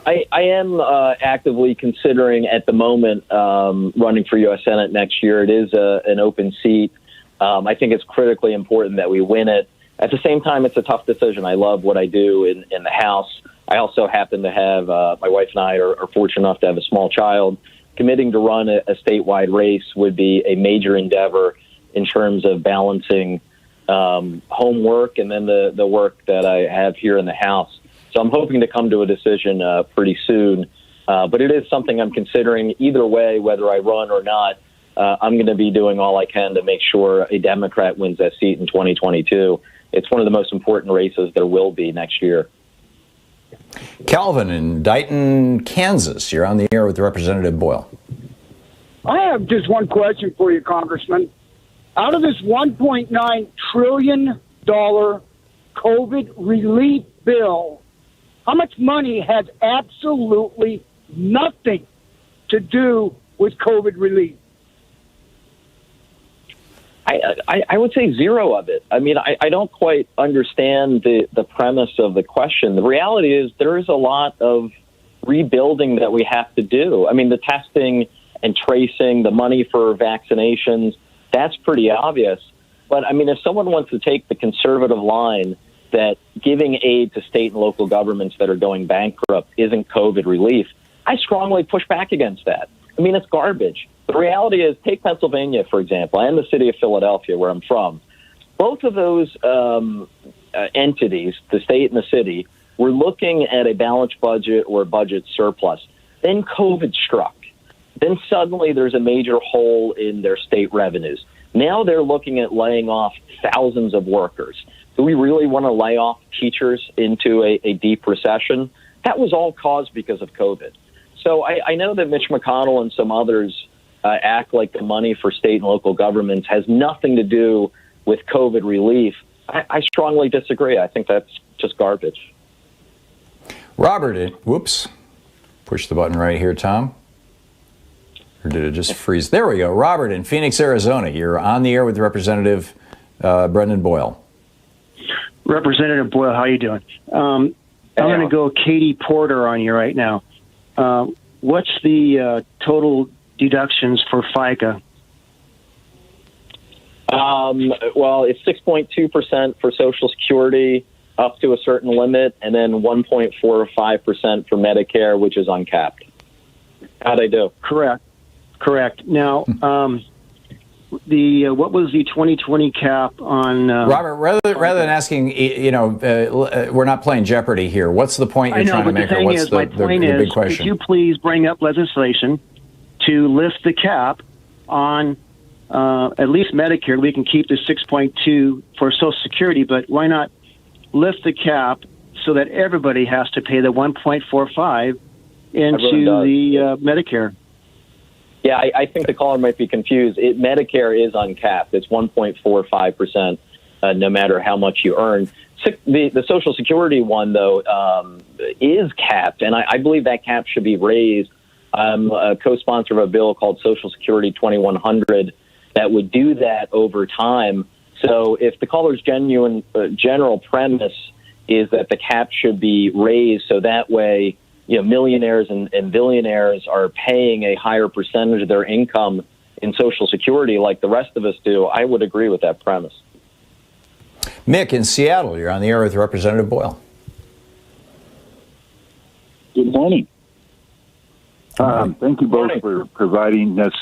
Speaker 4: I am actively considering at the moment running for U.S. Senate next year. It is an open seat. I think it's critically important that we win it. At the same time, it's a tough decision. I love what I do in the House. I also happen to have, my wife and I are fortunate enough to have a small child. Committing to run a statewide race would be a major endeavor in terms of balancing homework and then the work that I have here in the House. So I'm hoping to come to a decision pretty soon. But it is something I'm considering. Either way, whether I run or not, I'm going to be doing all I can to make sure a Democrat wins that seat in 2022. It's one of the most important races there will be next year.
Speaker 2: Calvin in Dighton, Kansas. You're on the air with Representative Boyle.
Speaker 15: I have just one question for you, Congressman. Out of this $1.9 trillion COVID relief bill, how much money has absolutely nothing to do with COVID relief?
Speaker 4: I would say zero of it. I mean, I don't quite understand the premise of the question. The reality is there is a lot of rebuilding that we have to do. I mean, the testing and tracing, the money for vaccinations, that's pretty obvious. But, I mean, if someone wants to take the conservative line that giving aid to state and local governments that are going bankrupt isn't COVID relief, I strongly push back against that. I mean, it's garbage. The reality is, take Pennsylvania, for example, and the city of Philadelphia, where I'm from. Both of those entities, the state and the city, were looking at a balanced budget or a budget surplus. Then COVID struck. Then suddenly there's a major hole in their state revenues. Now they're looking at laying off thousands of workers. Do we really want to lay off teachers into a deep recession? That was all caused because of COVID. So I know that Mitch McConnell and some others act like the money for state and local governments has nothing to do with COVID relief. I strongly disagree. I think that's just garbage.
Speaker 2: Robert, whoops, push the button right here, Tom. Or did it just freeze? There we go. Robert in Phoenix, Arizona. You're on the air with Representative Brendan Boyle.
Speaker 16: Representative Boyle, how you doing? I'm going to go Katie Porter on you right now. What's the total deductions for FICA?
Speaker 4: Well, it's 6.2% for Social Security up to a certain limit, and then 1.45% for Medicare, which is uncapped. How'd I do?
Speaker 16: Correct. Now, what was the 2020 cap on?
Speaker 2: Robert, rather than asking, we're not playing Jeopardy here. What's the point you're trying to make, or what's the big question?
Speaker 16: Could you please bring up legislation to lift the cap on at least Medicare? We can keep the 6.2 for Social Security, but why not lift the cap so that everybody has to pay the 1.45 into the Medicare?
Speaker 4: Yeah, I think the caller might be confused. Medicare is uncapped. It's 1.45%, no matter how much you earn. The Social Security one, though, is capped, and I believe that cap should be raised. I'm a co-sponsor of a bill called Social Security 2100 that would do that over time. So if the caller's general premise is that the cap should be raised so that way, millionaires and billionaires are paying a higher percentage of their income in Social Security like the rest of us do, I would agree with that premise.
Speaker 2: Mick in Seattle, you're on the air with Representative Boyle.
Speaker 17: Good morning. Thank you both for providing us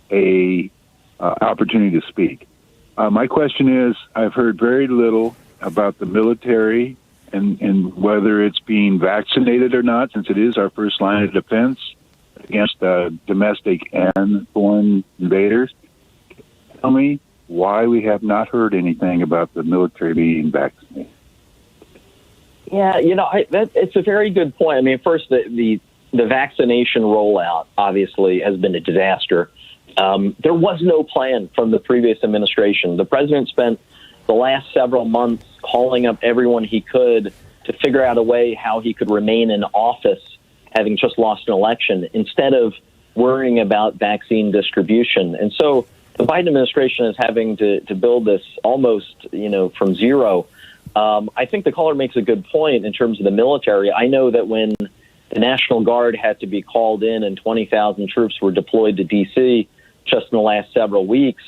Speaker 17: a opportunity to speak. My question is, I've heard very little about the military and whether it's being vaccinated or not, since it is our first line of defense against domestic and foreign invaders. Tell me why we have not heard anything about the military being vaccinated.
Speaker 4: Yeah, it's a very good point. I mean, first, the vaccination rollout obviously has been a disaster. There was no plan from the previous administration. The president spent the last several months calling up everyone he could to figure out a way how he could remain in office, having just lost an election, instead of worrying about vaccine distribution. And so the Biden administration is having to build this almost, from zero. I think the caller makes a good point in terms of the military. I know that when the National Guard had to be called in and 20,000 troops were deployed to D.C. just in the last several weeks,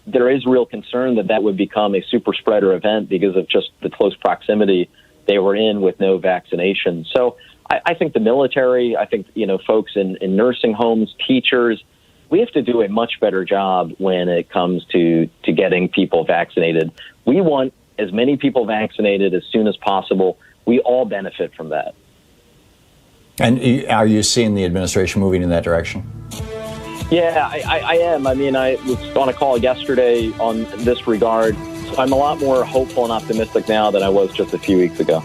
Speaker 4: there is real concern that would become a super spreader event because of just the close proximity they were in with no vaccination. So I think the military, I think, folks in nursing homes, teachers, we have to do a much better job when it comes to getting people vaccinated. We want as many people vaccinated as soon as possible. We all benefit from that.
Speaker 2: And are you seeing the administration moving in that direction?
Speaker 4: Yeah, I am. I mean, I was on a call yesterday on this regard, so I'm a lot more hopeful and optimistic now than I was just a few weeks ago.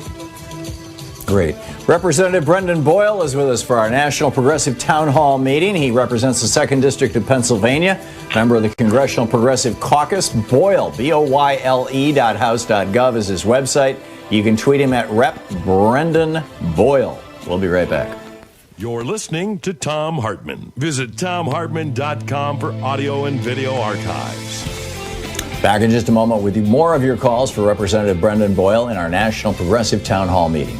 Speaker 2: Great. Representative Brendan Boyle is with us for our National Progressive Town Hall meeting. He represents the 2nd District of Pennsylvania, member of the Congressional Progressive Caucus. Boyle, BOYLE.house.gov is his website. You can tweet him at Rep. Brendan Boyle. We'll be right back.
Speaker 3: You're listening to Thom Hartmann. Visit thomhartmann.com for audio and video archives.
Speaker 2: Back in just a moment with more of your calls for Representative Brendan Boyle in our National Progressive Town Hall meeting.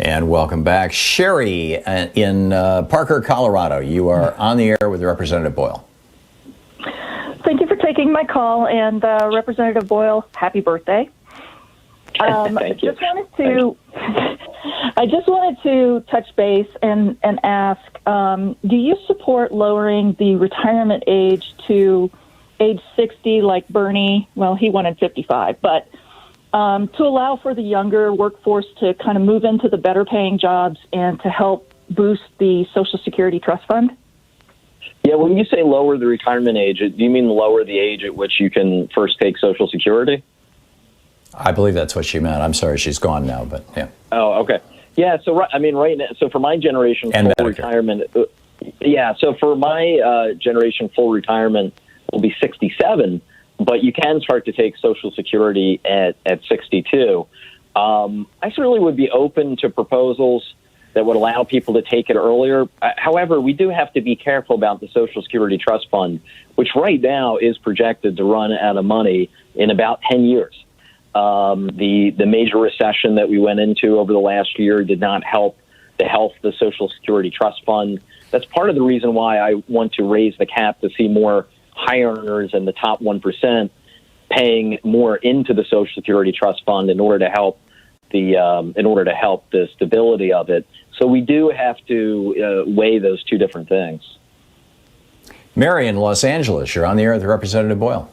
Speaker 2: And welcome back. Sherry in Parker, Colorado. You are on the air with Representative Boyle.
Speaker 18: Thank you for taking my call, and Representative Boyle, happy birthday.
Speaker 4: Thank you.
Speaker 18: I just wanted to touch base and ask, do you support lowering the retirement age to age 60 like Bernie? Well, he wanted 55, but to allow for the younger workforce to kind of move into the better paying jobs and to help boost the Social Security Trust Fund?
Speaker 4: Yeah, when you say lower the retirement age, do you mean lower the age at which you can first take Social Security?
Speaker 2: I believe that's what she meant. I'm sorry, she's gone now, but yeah.
Speaker 4: Oh, okay. Yeah, so right now, so for my generation,
Speaker 2: and
Speaker 4: full
Speaker 2: Medicare.
Speaker 4: retirement. So for my generation, full retirement will be 67. But you can start to take Social Security at 62. I certainly would be open to proposals that would allow people to take it earlier. However, we do have to be careful about the Social Security Trust Fund, which right now is projected to run out of money in about 10 years. The major recession that we went into over the last year did not help the health of the Social Security Trust Fund. That's part of the reason why I want to raise the cap to see more high earners and the top 1% paying more into the Social Security Trust Fund in order to help the stability of it. So we do have to weigh those two different things.
Speaker 2: Mary in Los Angeles, you're on the air with Representative Boyle.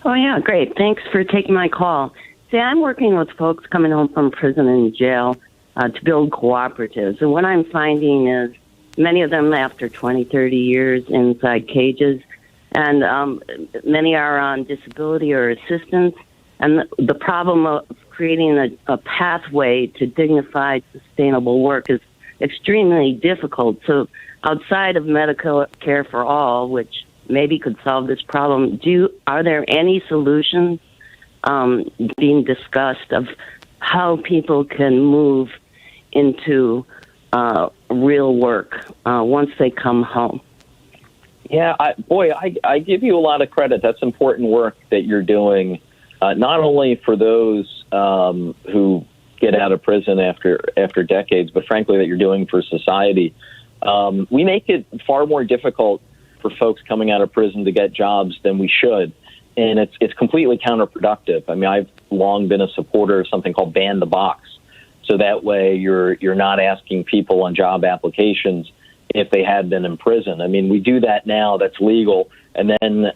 Speaker 19: Oh, yeah, great. Thanks for taking my call. See, I'm working with folks coming home from prison and jail to build cooperatives. And what I'm finding is many of them after 20, 30 years inside cages, and many are on disability or assistance. And the problem of creating a pathway to dignified, sustainable work is extremely difficult. So outside of medical care for all, which maybe could solve this problem, are there any solutions being discussed of how people can move into real work once they come home?
Speaker 4: Yeah, I give you a lot of credit. That's important work that you're doing, not only for those who get out of prison after decades, but frankly that you're doing for society. We make it far more difficult for folks coming out of prison to get jobs than we should, and it's completely counterproductive. I mean, I've long been a supporter of something called ban the box, so that way you're not asking people on job applications if they had been in prison. I mean, we do that now, that's legal, and then,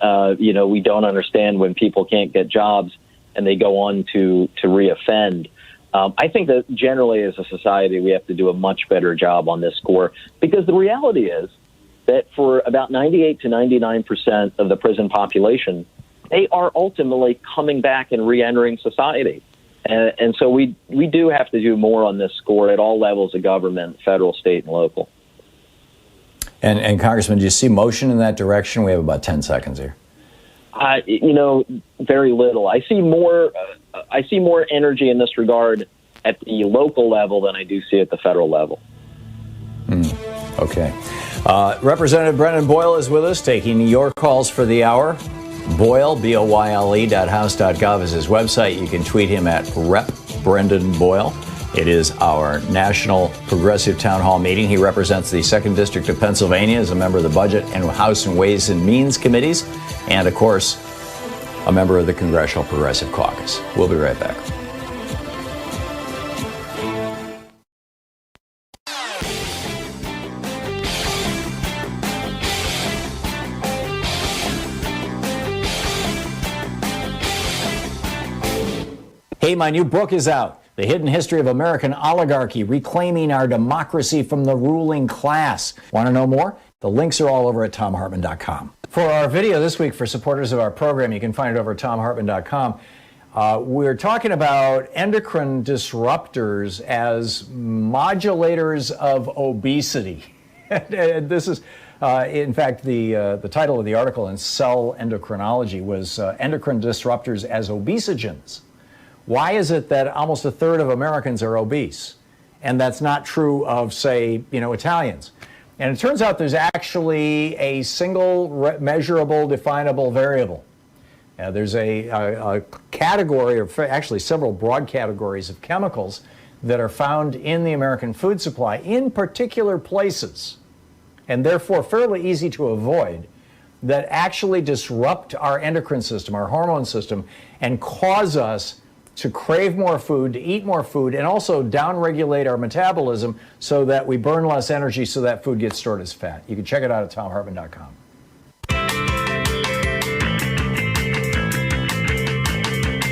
Speaker 4: we don't understand when people can't get jobs and they go on to reoffend. I think that generally as a society, we have to do a much better job on this score, because the reality is that for about 98 to 99% of the prison population, they are ultimately coming back and reentering society. And so we do have to do more on this score at all levels of government, federal, state, and local.
Speaker 2: And Congressman, do you see motion in that direction? We have about 10 seconds here.
Speaker 4: Very little. I see more energy in this regard at the local level than I do see at the federal level.
Speaker 2: Okay. Representative Brendan Boyle is with us, taking your calls for the hour. Boyle, BOYLE.house.gov is his website. You can tweet him at Rep. Brendan Boyle. It is our National Progressive Town Hall meeting. He represents the 2nd District of Pennsylvania as a member of the Budget and House and Ways and Means Committees, and, of course, a member of the Congressional Progressive Caucus. We'll be right back. Hey, my new book is out. The hidden history of American oligarchy, reclaiming our democracy from the ruling class. Want to know more? The links are all over at thomhartmann.com. For our video this week for supporters of our program, you can find it over at thomhartmann.com. We're talking about endocrine disruptors as modulators of obesity. This is, in fact, the title of the article in Cell Endocrinology was Endocrine Disruptors as Obesogens. Why is it that almost a third of Americans are obese? And that's not true of, say, Italians. And it turns out there's actually a single measurable, definable variable. There's a category, or actually several broad categories of chemicals that are found in the American food supply in particular places, and therefore fairly easy to avoid, that actually disrupt our endocrine system, our hormone system, and cause us to crave more food, to eat more food, and also downregulate our metabolism so that we burn less energy so that food gets stored as fat. You can check it out at thomhartmann.com.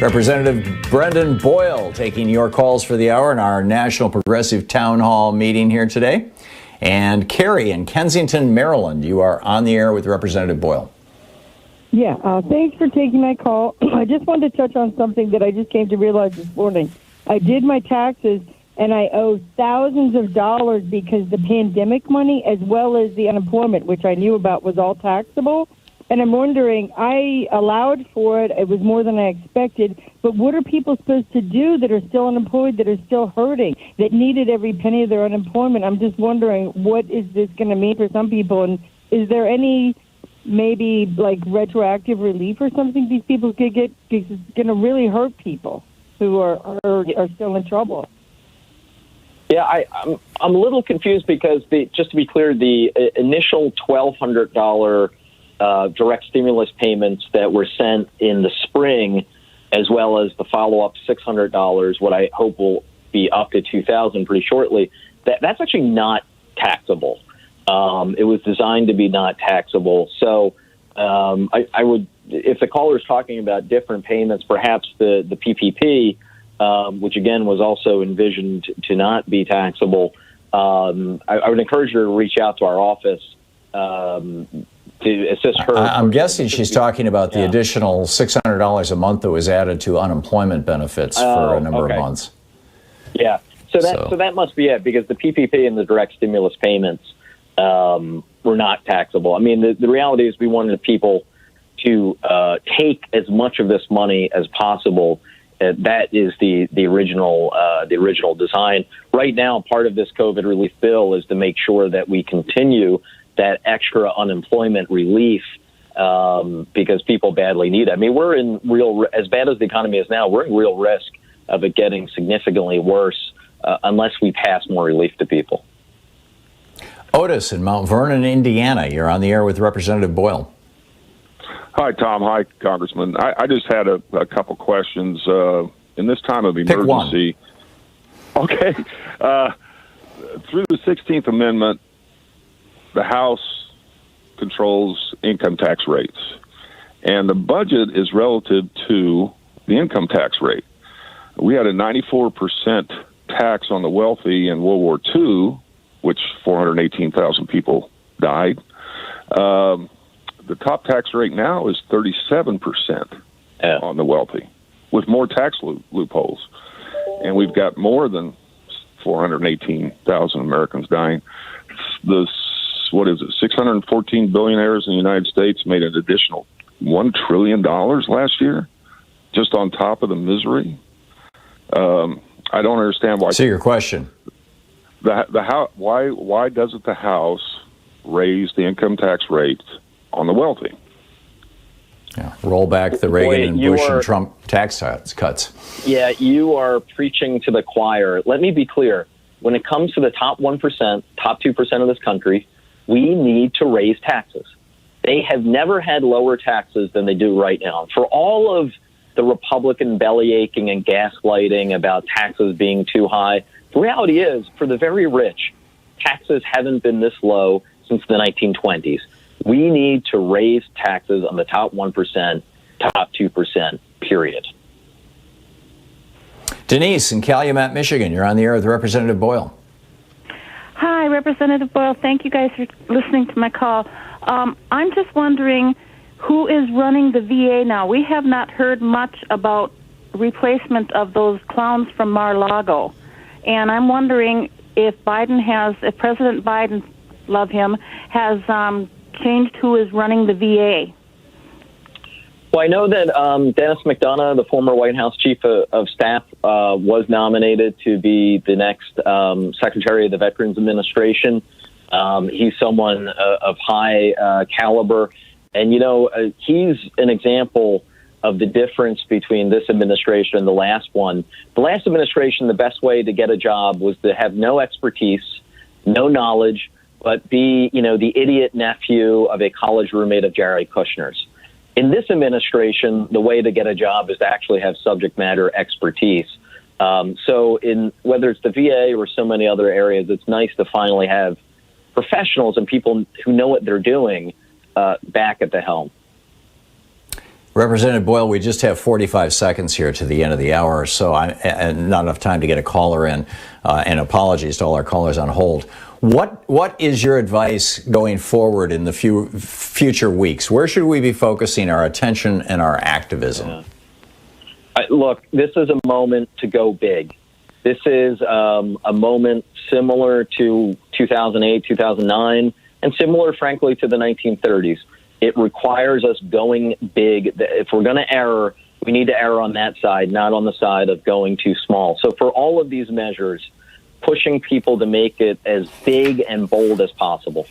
Speaker 2: Representative Brendan Boyle taking your calls for the hour in our National Progressive Town Hall meeting here today. And Carrie in Kensington, Maryland, you are on the air with Representative Boyle.
Speaker 20: Yeah, thanks for taking my call. I just wanted to touch on something that I just came to realize this morning. I did my taxes, and I owe thousands of dollars because the pandemic money, as well as the unemployment, which I knew about, was all taxable. And I'm wondering, I allowed for it. It was more than I expected. But what are people supposed to do that are still unemployed, that are still hurting, that needed every penny of their unemployment? I'm just wondering, what is this going to mean for some people? And is there any maybe like retroactive relief or something these people could get? Because it's going to really hurt people who are still in trouble.
Speaker 4: Yeah, I'm a little confused because just to be clear, the initial $1,200 direct stimulus payments that were sent in the spring, as well as the follow-up $600, what I hope will be up to $2,000 pretty shortly, that's actually not taxable. It was designed to be not taxable. So I would, if the caller is talking about different payments, perhaps the PPP, which again was also envisioned to not be taxable, I would encourage her to reach out to our office to assist her.
Speaker 2: I'm guessing she's talking about the additional $600 a month that was added to unemployment benefits for a number of months.
Speaker 4: Yeah, so that must be it, because the PPP and the direct stimulus payments were not taxable. I mean, the reality is we wanted people to take as much of this money as possible. That is the original design. Right now, part of this COVID relief bill is to make sure that we continue that extra unemployment relief because people badly need it. I mean, we're in as bad as the economy is now, we're in real risk of it getting significantly worse unless we pass more relief to people.
Speaker 2: Otis in Mount Vernon, Indiana, you're on the air with Representative Boyle.
Speaker 21: Hi, Tom. Hi, Congressman. I just had a couple questions. In this time of emergency, okay, through the 16th Amendment, the House controls income tax rates, and the budget is relative to the income tax rate. We had a 94% tax on the wealthy in World War II, which 418,000 people died. The top tax rate now is 37% on the wealthy, with more tax loopholes. And we've got more than 418,000 Americans dying. 614 billionaires in the United States made an additional $1 trillion last year, just on top of the misery. I don't understand why.
Speaker 2: So your question.
Speaker 21: Why doesn't the House raise the income tax rates on the wealthy?
Speaker 2: Yeah, roll back the Reagan and Bush and Trump tax cuts.
Speaker 4: Yeah, you are preaching to the choir. Let me be clear. When it comes to the top 1%, top 2% of this country, we need to raise taxes. They have never had lower taxes than they do right now. For all of the Republican bellyaching and gaslighting about taxes being too high, the reality is, for the very rich, taxes haven't been this low since the 1920s. We need to raise taxes on the top 1%, top 2%, period.
Speaker 2: Denise in Calumet, Michigan, you're on the air with Representative Boyle.
Speaker 1: Hi, Representative Boyle. Thank you guys for listening to my call. I'm just wondering who is running the VA now. We have not heard much about replacement of those clowns from Mar-a-Lago. And I'm wondering if President Biden, love him, has changed who is running the VA.
Speaker 4: Well, I know that Dennis McDonough, the former White House chief of staff, was nominated to be the next Secretary of the Veterans Administration. He's someone of high caliber. And, he's an example of the difference between this administration and the last one. The last administration, the best way to get a job was to have no expertise, no knowledge, but be, the idiot nephew of a college roommate of Jared Kushner's. In this administration, the way to get a job is to actually have subject matter expertise. So whether it's the VA or so many other areas, it's nice to finally have professionals and people who know what they're doing back at the helm.
Speaker 2: Representative Boyle, we just have 45 seconds here to the end of the hour or so, and not enough time to get a caller in, and apologies to all our callers on hold. What is your advice going forward in the future weeks? Where should we be focusing our attention and our activism?
Speaker 4: Look, this is a moment to go big. This is a moment similar to 2008, 2009, and similar, frankly, to the 1930s. It requires us going big. If we're going to err, we need to err on that side, not on the side of going too small. So for all of these measures, pushing people to make it as big and bold as possible.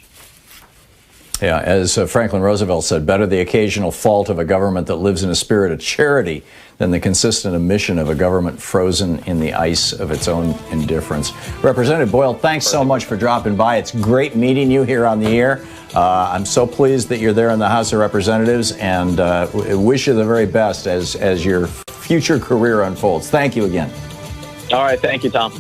Speaker 2: Yeah, as Franklin Roosevelt said, better the occasional fault of a government that lives in a spirit of charity than the consistent omission of a government frozen in the ice of its own indifference. Representative Boyle, thanks so much for dropping by. It's great meeting you here on the air. I'm so pleased that you're there in the House of Representatives, and wish you the very best as your future career unfolds. Thank you again.
Speaker 4: All right, thank you, Tom.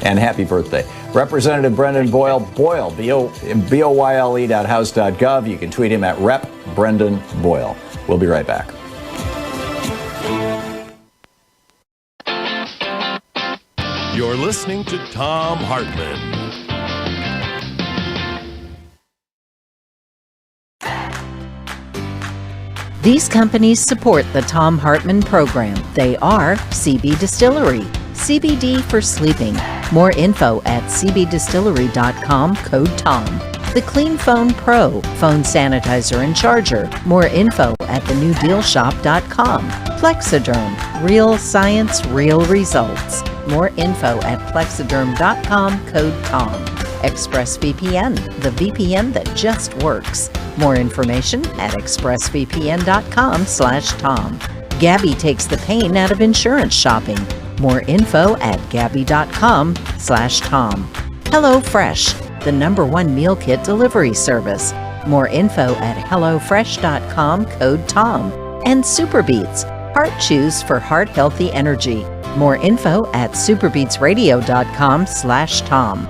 Speaker 2: And happy birthday. Representative Brendan Boyle, BOYLE.house.gov. You can tweet him at Rep. Brendan Boyle. We'll be right back.
Speaker 3: You're listening to Thom Hartmann.
Speaker 22: These companies support the Thom Hartmann Program. They are CB Distillery, CBD for sleeping. More info at cbdistillery.com, code TOM. The Clean Phone Pro, phone sanitizer and charger. More info at thenewdealshop.com. Plexiderm, real science, real results. More info at plexiderm.com, code TOM. ExpressVPN, the VPN that just works. More information at expressvpn.com/Tom. Gabby takes the pain out of insurance shopping. More info at gabby.com/Tom. HelloFresh, the #1 meal kit delivery service. More info at hellofresh.com, code TOM. And Superbeats, heart chews for heart healthy energy. More info at superbeatsradio.com/Tom.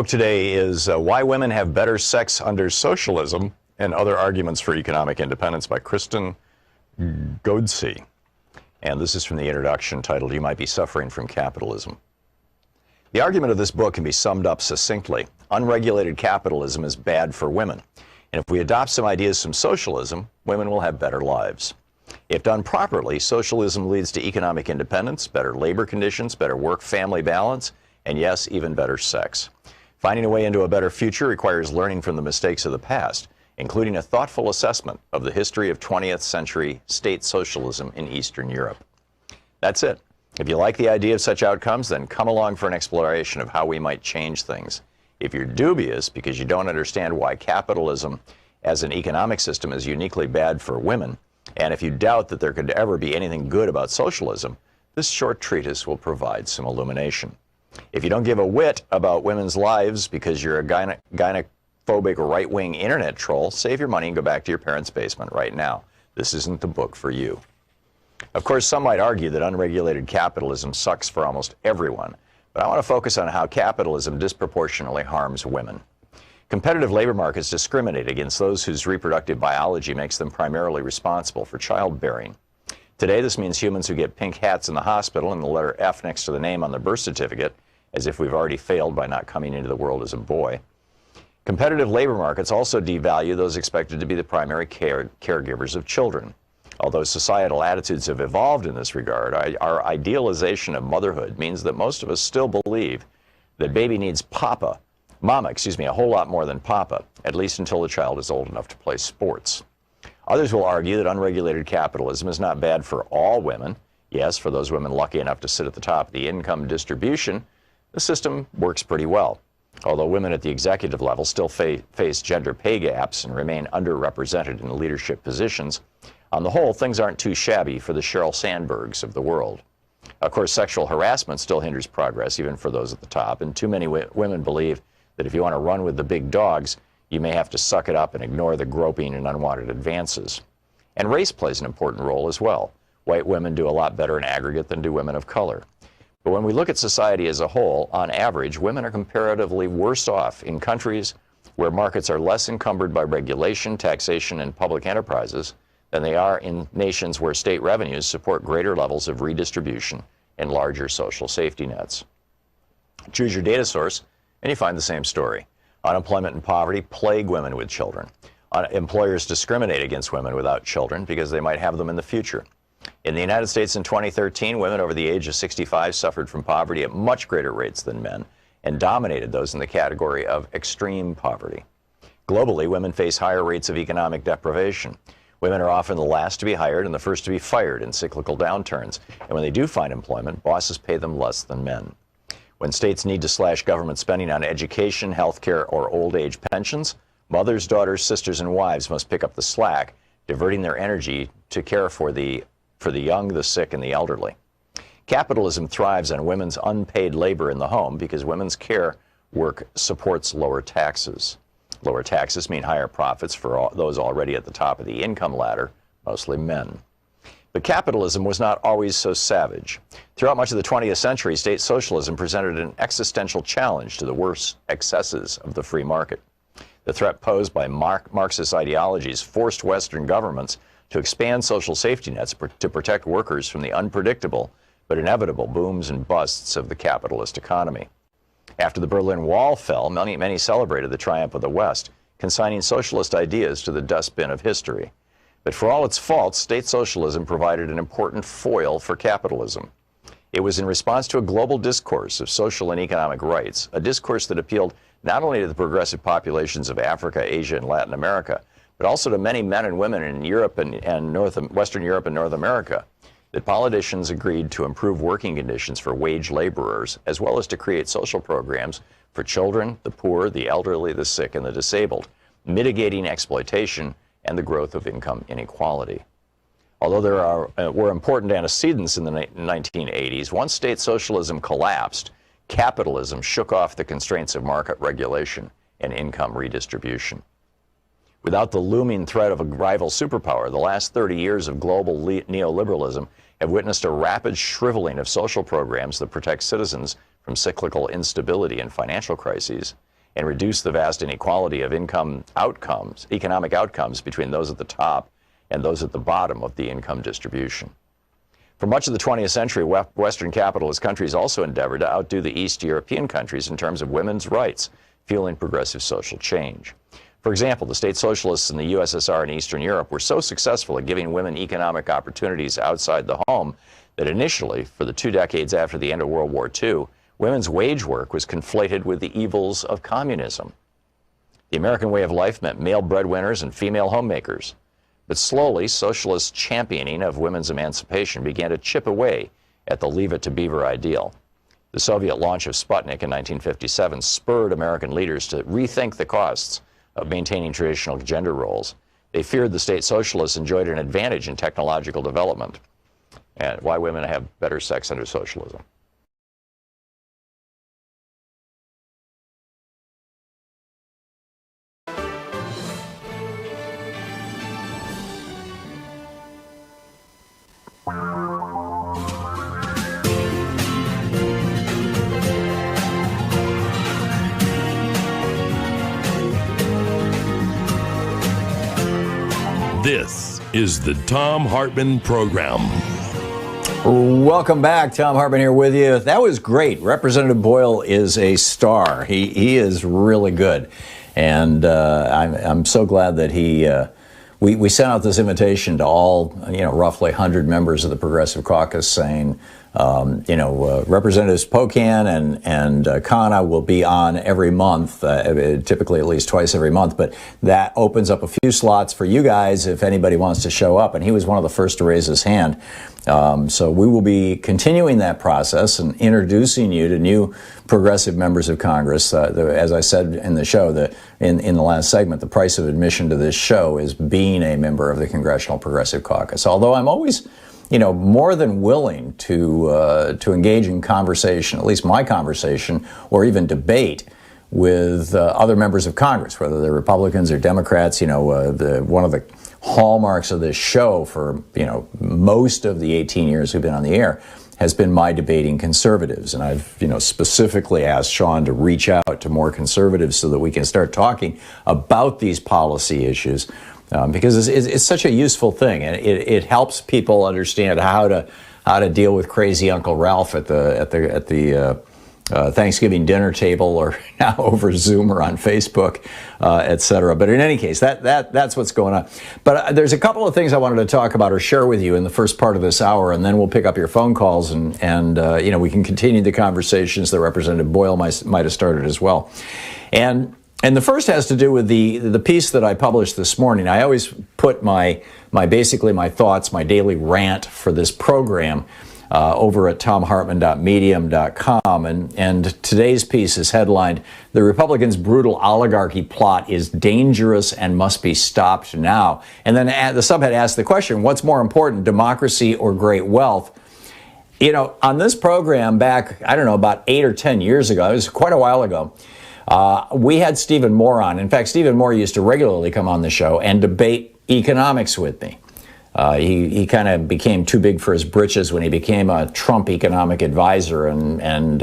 Speaker 2: Today is Why Women Have Better Sex Under Socialism and Other Arguments for Economic Independence by Kristen Godsey. And this is from the introduction titled, You Might Be Suffering from Capitalism. The argument of this book can be summed up succinctly. Unregulated capitalism is bad for women. And if we adopt some ideas from socialism, women will have better lives. If done properly, socialism leads to economic independence, better labor conditions, better work-family balance, and yes, even better sex. Finding a way into a better future requires learning from the mistakes of the past, including a thoughtful assessment of the history of 20th century state socialism in Eastern Europe. That's it. If you like the idea of such outcomes, then come along for an exploration of how we might change things. If you're dubious because you don't understand why capitalism as an economic system is uniquely bad for women, and if you doubt that there could ever be anything good about socialism, this short treatise will provide some illumination. If you don't give a whit about women's lives because you're a gynophobic right-wing internet troll, save your money and go back to your parents' basement right now. This isn't the book for you. Of course, some might argue that unregulated capitalism sucks for almost everyone, but I want to focus on how capitalism disproportionately harms women. Competitive labor markets discriminate against those whose reproductive biology makes them primarily responsible for childbearing. Today, this means humans who get pink hats in the hospital and the letter F next to the name on the birth certificate, as if we've already failed by not coming into the world as a boy. Competitive labor markets also devalue those expected to be the primary caregivers of children. Although societal attitudes have evolved in this regard, our idealization of motherhood means that most of us still believe that baby needs mama, a whole lot more than papa, at least until the child is old enough to play sports. Others will argue that unregulated capitalism is not bad for all women. Yes, for those women lucky enough to sit at the top of the income distribution, the system works pretty well. Although women at the executive level still face gender pay gaps and remain underrepresented in leadership positions, on the whole, things aren't too shabby for the Sheryl Sandbergs of the world. Of course, sexual harassment still hinders progress, even for those at the top, and too many women believe that if you want to run with the big dogs, you may have to suck it up and ignore the groping and unwanted advances. And race plays an important role as well. White women do a lot better in aggregate than do women of color. But when we look at society as a whole, on average, women are comparatively worse off in countries where markets are less encumbered by regulation, taxation, and public enterprises than they are in nations where state revenues support greater levels of redistribution and larger social safety nets. Choose your data source, and you find the same story. Unemployment and poverty plague women with children. Employers discriminate against women without children because they might have them in the future. In the United States in 2013, women over the age of 65 suffered from poverty at much greater rates than men and dominated those in the category of extreme poverty. Globally, women face higher rates of economic deprivation. Women are often the last to be hired and the first to be fired in cyclical downturns. And when they do find employment, bosses pay them less than men. When states need to slash government spending on education, health care, or old age pensions, mothers, daughters, sisters, and wives must pick up the slack, diverting their energy to care for the young, the sick, and the elderly. Capitalism thrives on women's unpaid labor in the home because women's care work supports lower taxes. Lower taxes mean higher profits for those already at the top of the income ladder, mostly men. But capitalism was not always so savage. Throughout much of the 20th century, state socialism presented an existential challenge to the worst excesses of the free market. The threat posed by Marxist ideologies forced Western governments to expand social safety nets to protect workers from the unpredictable but inevitable booms and busts of the capitalist economy. After the Berlin Wall fell, many celebrated the triumph of the West, consigning socialist ideas to the dustbin of history. But for all its faults, state socialism provided an important foil for capitalism. It was in response to a global discourse of social and economic rights, a discourse that appealed not only to the progressive populations of Africa, Asia, and Latin America, but also to many men and women in Europe and Western Europe and North America, that politicians agreed to improve working conditions for wage laborers, as well as to create social programs for children, the poor, the elderly, the sick, and the disabled, mitigating exploitation and the growth of income inequality. Although there were important antecedents in the 1980s, once state socialism collapsed, capitalism shook off the constraints of market regulation and income redistribution. Without the looming threat of a rival superpower, the last 30 years of global neoliberalism have witnessed a rapid shriveling of social programs that protect citizens from cyclical instability and financial crises, and reduce the vast inequality of economic outcomes between those at the top and those at the bottom of the income distribution. For much of the 20th century, Western capitalist countries also endeavored to outdo the East European countries in terms of women's rights, fueling progressive social change. For example, the state socialists in the USSR and Eastern Europe were so successful at giving women economic opportunities outside the home that initially, for the 2 decades after the end of World War II, women's wage work was conflated with the evils of communism. The American way of life meant male breadwinners and female homemakers. But slowly, socialist championing of women's emancipation began to chip away at the Leave It to Beaver ideal. The Soviet launch of Sputnik in 1957 spurred American leaders to rethink the costs of maintaining traditional gender roles. They feared the state socialists enjoyed an advantage in technological development, and why women have better sex under socialism.
Speaker 3: This is the Thom Hartmann Program.
Speaker 2: Welcome back. Thom Hartmann here with you. That was great. Representative Boyle is a star. He is really good. And I'm so glad that we sent out this invitation to all, roughly 100 members of the Progressive Caucus saying, Representatives Pocan and Khanna will be on every month, typically at least twice every month, but that opens up a few slots for you guys if anybody wants to show up. And he was one of the first to raise his hand. So we will be continuing that process and introducing you to new progressive members of Congress. As I said in the show, in the last segment, the price of admission to this show is being a member of the Congressional Progressive Caucus. Although I'm always more than willing to engage in conversation, at least my conversation, or even debate with other members of Congress, whether they're Republicans or Democrats. One of the hallmarks of this show for most of the 18 years we've been on the air has been my debating conservatives, and I've specifically asked Sean to reach out to more conservatives so that we can start talking about these policy issues. Because it's such a useful thing, and it helps people understand how to deal with crazy Uncle Ralph at the Thanksgiving dinner table, or now over Zoom or on Facebook, etc. But in any case, that's what's going on. But there's a couple of things I wanted to talk about or share with you in the first part of this hour, and then we'll pick up your phone calls and we can continue the conversations that Representative Boyle might have started as well. And the first has to do with the piece that I published this morning. I always put my thoughts, my daily rant for this program over at thomhartmann.medium.com. And today's piece is headlined, "The Republicans' Brutal Oligarchy Plot is Dangerous and Must Be Stopped Now." And then the subhead asks the question, what's more important, democracy or great wealth? On this program back, about 8 or 10 years ago, it was quite a while ago, we had Stephen Moore on. In fact, Stephen Moore used to regularly come on the show and debate economics with me. He kind of became too big for his britches when he became a Trump economic advisor and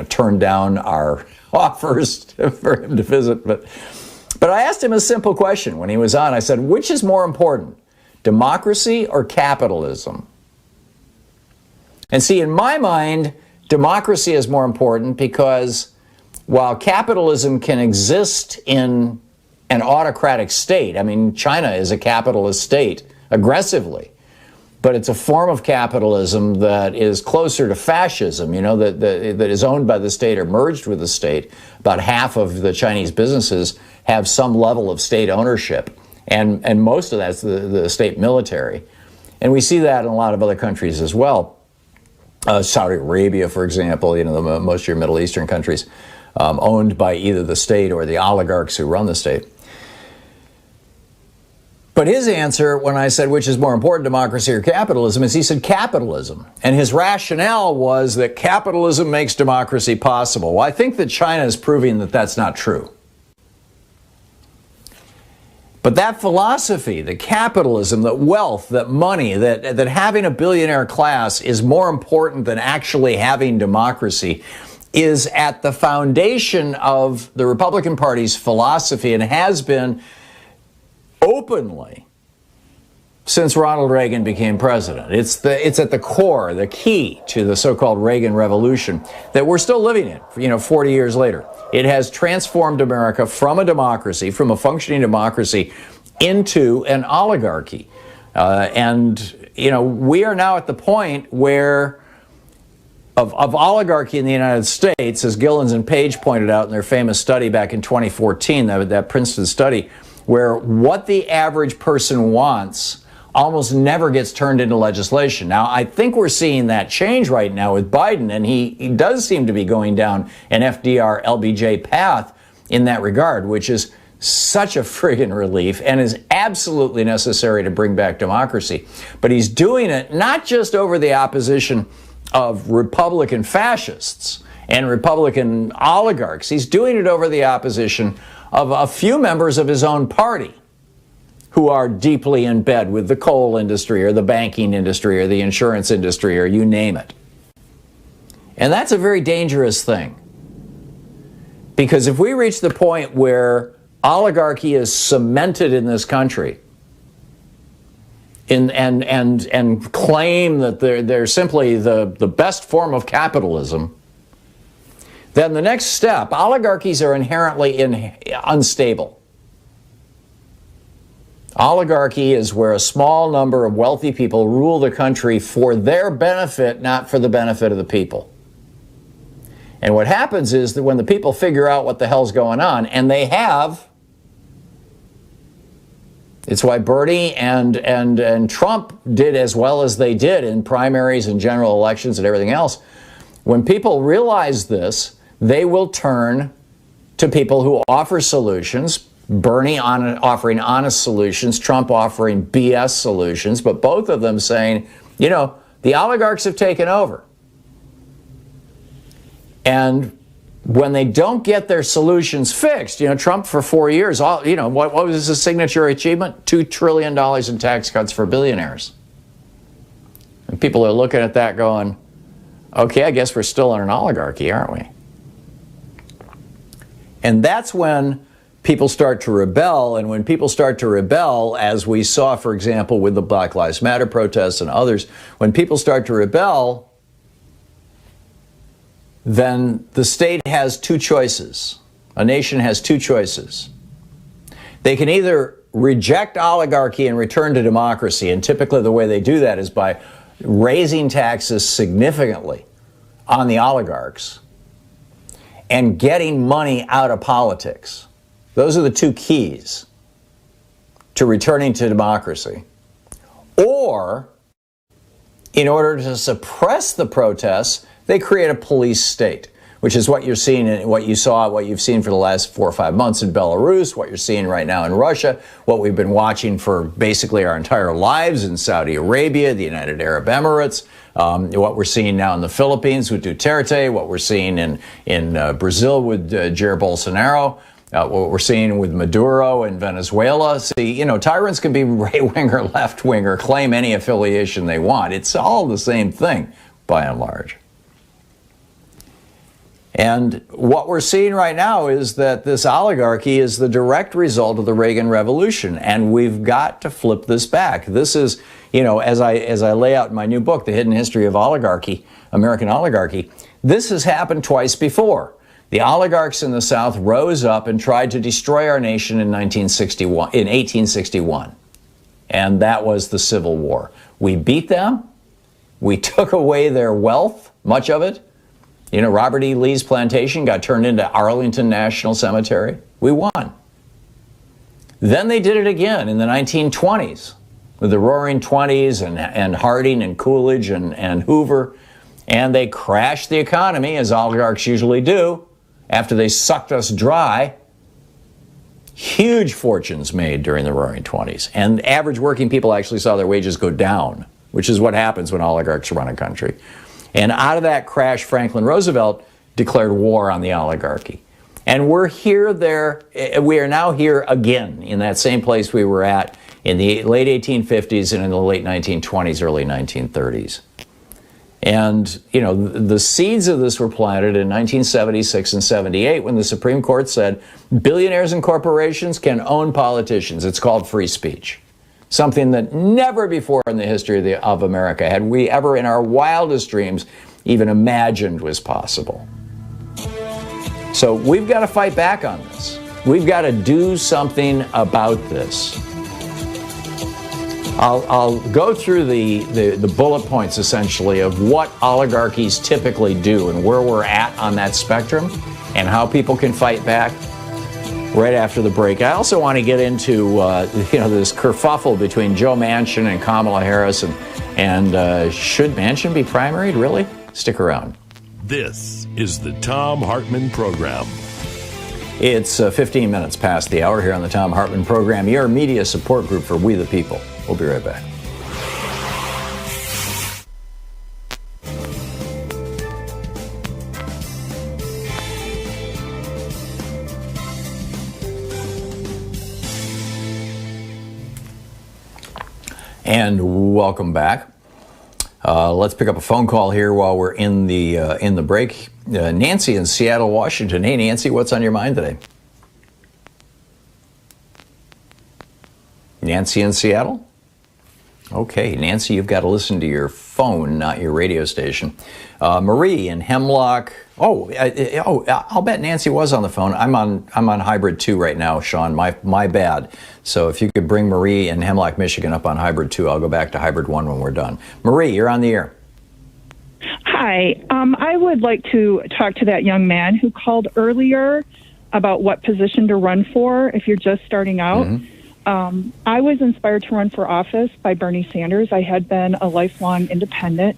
Speaker 2: turned down our offers for him to visit. But I asked him a simple question when he was on. I said, which is more important, democracy or capitalism? And see, in my mind, democracy is more important because while capitalism can exist in an autocratic state, China is a capitalist state aggressively, but it's a form of capitalism that is closer to fascism, that is owned by the state or merged with the state. About half of the Chinese businesses have some level of state ownership, and most of that's the state military. And we see that in a lot of other countries as well. Saudi Arabia, for example, most of your Middle Eastern countries, owned by either the state or the oligarchs who run the state. But his answer, when I said which is more important, democracy or capitalism, is he said capitalism. And his rationale was that capitalism makes democracy possible. Well, I think that China is proving that that's not true. But that philosophy, that capitalism, that wealth, that money, that having a billionaire class is more important than actually having democracy, is at the foundation of the Republican Party's philosophy and has been openly since Ronald Reagan became president. It's at the core, the key to the so-called Reagan Revolution that we're still living in, 40 years later. It has transformed America from a democracy, from a functioning democracy, into an oligarchy. And, you know, we are now at the point where of oligarchy in the United States, as Gillens and Page pointed out in their famous study back in 2014, that Princeton study, where what the average person wants almost never gets turned into legislation. Now, I think we're seeing that change right now with Biden, and he does seem to be going down an FDR LBJ path in that regard, which is such a friggin' relief and is absolutely necessary to bring back democracy. But he's doing it not just over the opposition of Republican fascists and Republican oligarchs. He's doing it over the opposition of a few members of his own party who are deeply in bed with the coal industry or the banking industry or the insurance industry or you name it. And that's a very dangerous thing. Because if we reach the point where oligarchy is cemented in this country and claim that they're simply the best form of capitalism, then the next step, oligarchies are inherently unstable. Oligarchy is where a small number of wealthy people rule the country for their benefit, not for the benefit of the people. And what happens is that when the people figure out what the hell's going on, and they have, it's why Bernie and Trump did as well as they did in primaries and general elections and everything else. When people realize this, they will turn to people who offer solutions. Bernie offering honest solutions, Trump offering BS solutions, but both of them saying, you know, the oligarchs have taken over. And when they don't get their solutions fixed, you know, Trump for 4 years, what was his signature achievement? $2 trillion in tax cuts for billionaires. And people are looking at that going, okay, I guess we're still in an oligarchy, aren't we? And that's when people start to rebel, and when people start to rebel, as we saw, for example, with the Black Lives Matter protests and others, when people start to rebel, then the state has two choices. A nation has two choices. They can either reject oligarchy and return to democracy, and typically the way they do that is by raising taxes significantly on the oligarchs and getting money out of politics. Those are the two keys to returning to democracy. Or, in order to suppress the protests, they create a police state, which is what you're seeing and what you've seen for the last 4 or 5 months in Belarus, what you're seeing right now in Russia, what we've been watching for basically our entire lives in Saudi Arabia, the United Arab Emirates, what we're seeing now in the Philippines with Duterte, what we're seeing in Brazil with Jair Bolsonaro, what we're seeing with Maduro in Venezuela. See, you know, tyrants can be right-wing or left-wing or claim any affiliation they want. It's all the same thing, by and large. And what we're seeing right now is that this oligarchy is the direct result of the Reagan Revolution, and we've got to flip this back. This is, you know, as I lay out in my new book, The Hidden History of Oligarchy, American Oligarchy, this has happened twice before. The oligarchs in the South rose up and tried to destroy our nation in 1861. And that was the Civil War. We beat them. We took away their wealth, much of it. You know, Robert E. Lee's plantation got turned into Arlington National Cemetery. We won. Then they did it again in the 1920s with the Roaring Twenties and Harding and Coolidge and Hoover. And they crashed the economy, as oligarchs usually do, after they sucked us dry. Huge fortunes made during the Roaring Twenties. And average working people actually saw their wages go down, which is what happens when oligarchs run a country. And out of that crash, Franklin Roosevelt declared war on the oligarchy. And we are now here again in that same place we were at in the late 1850s and in the late 1920s, early 1930s. And, you know, the seeds of this were planted in 1976 and 78 when the Supreme Court said billionaires and corporations can own politicians. It's called free speech. Something that never before in the history of America had we ever in our wildest dreams even imagined was possible. So we've got to fight back on this. We've got to do something about this. I'll go through the bullet points, essentially, of what oligarchies typically do and where we're at on that spectrum and how people can fight back right after the break. I also want to get into this kerfuffle between Joe Manchin and Kamala Harris, and should Manchin be primaried, really? Stick around.
Speaker 3: This is the Thom Hartmann Program.
Speaker 2: It's 15 minutes past the hour here on the Thom Hartmann Program, your media support group for We the People. We'll be right back. And welcome back. Let's pick up a phone call here while we're in the break. Nancy in Seattle, Washington. Hey, Nancy, what's on your mind today? Nancy in Seattle? Okay, Nancy, you've got to listen to your phone, not your radio station. Marie in Hemlock. I'll bet Nancy was on the phone. I'm on hybrid 2 right now, Sean. My bad. So if you could bring Marie in Hemlock, Michigan up on hybrid 2, I'll go back to hybrid 1 when we're done. Marie, you're on the air.
Speaker 5: Hi. I would like to talk to that young man who called earlier about what position to run for if you're just starting out. Mm-hmm. I was inspired to run for office by Bernie Sanders. I had been a lifelong independent,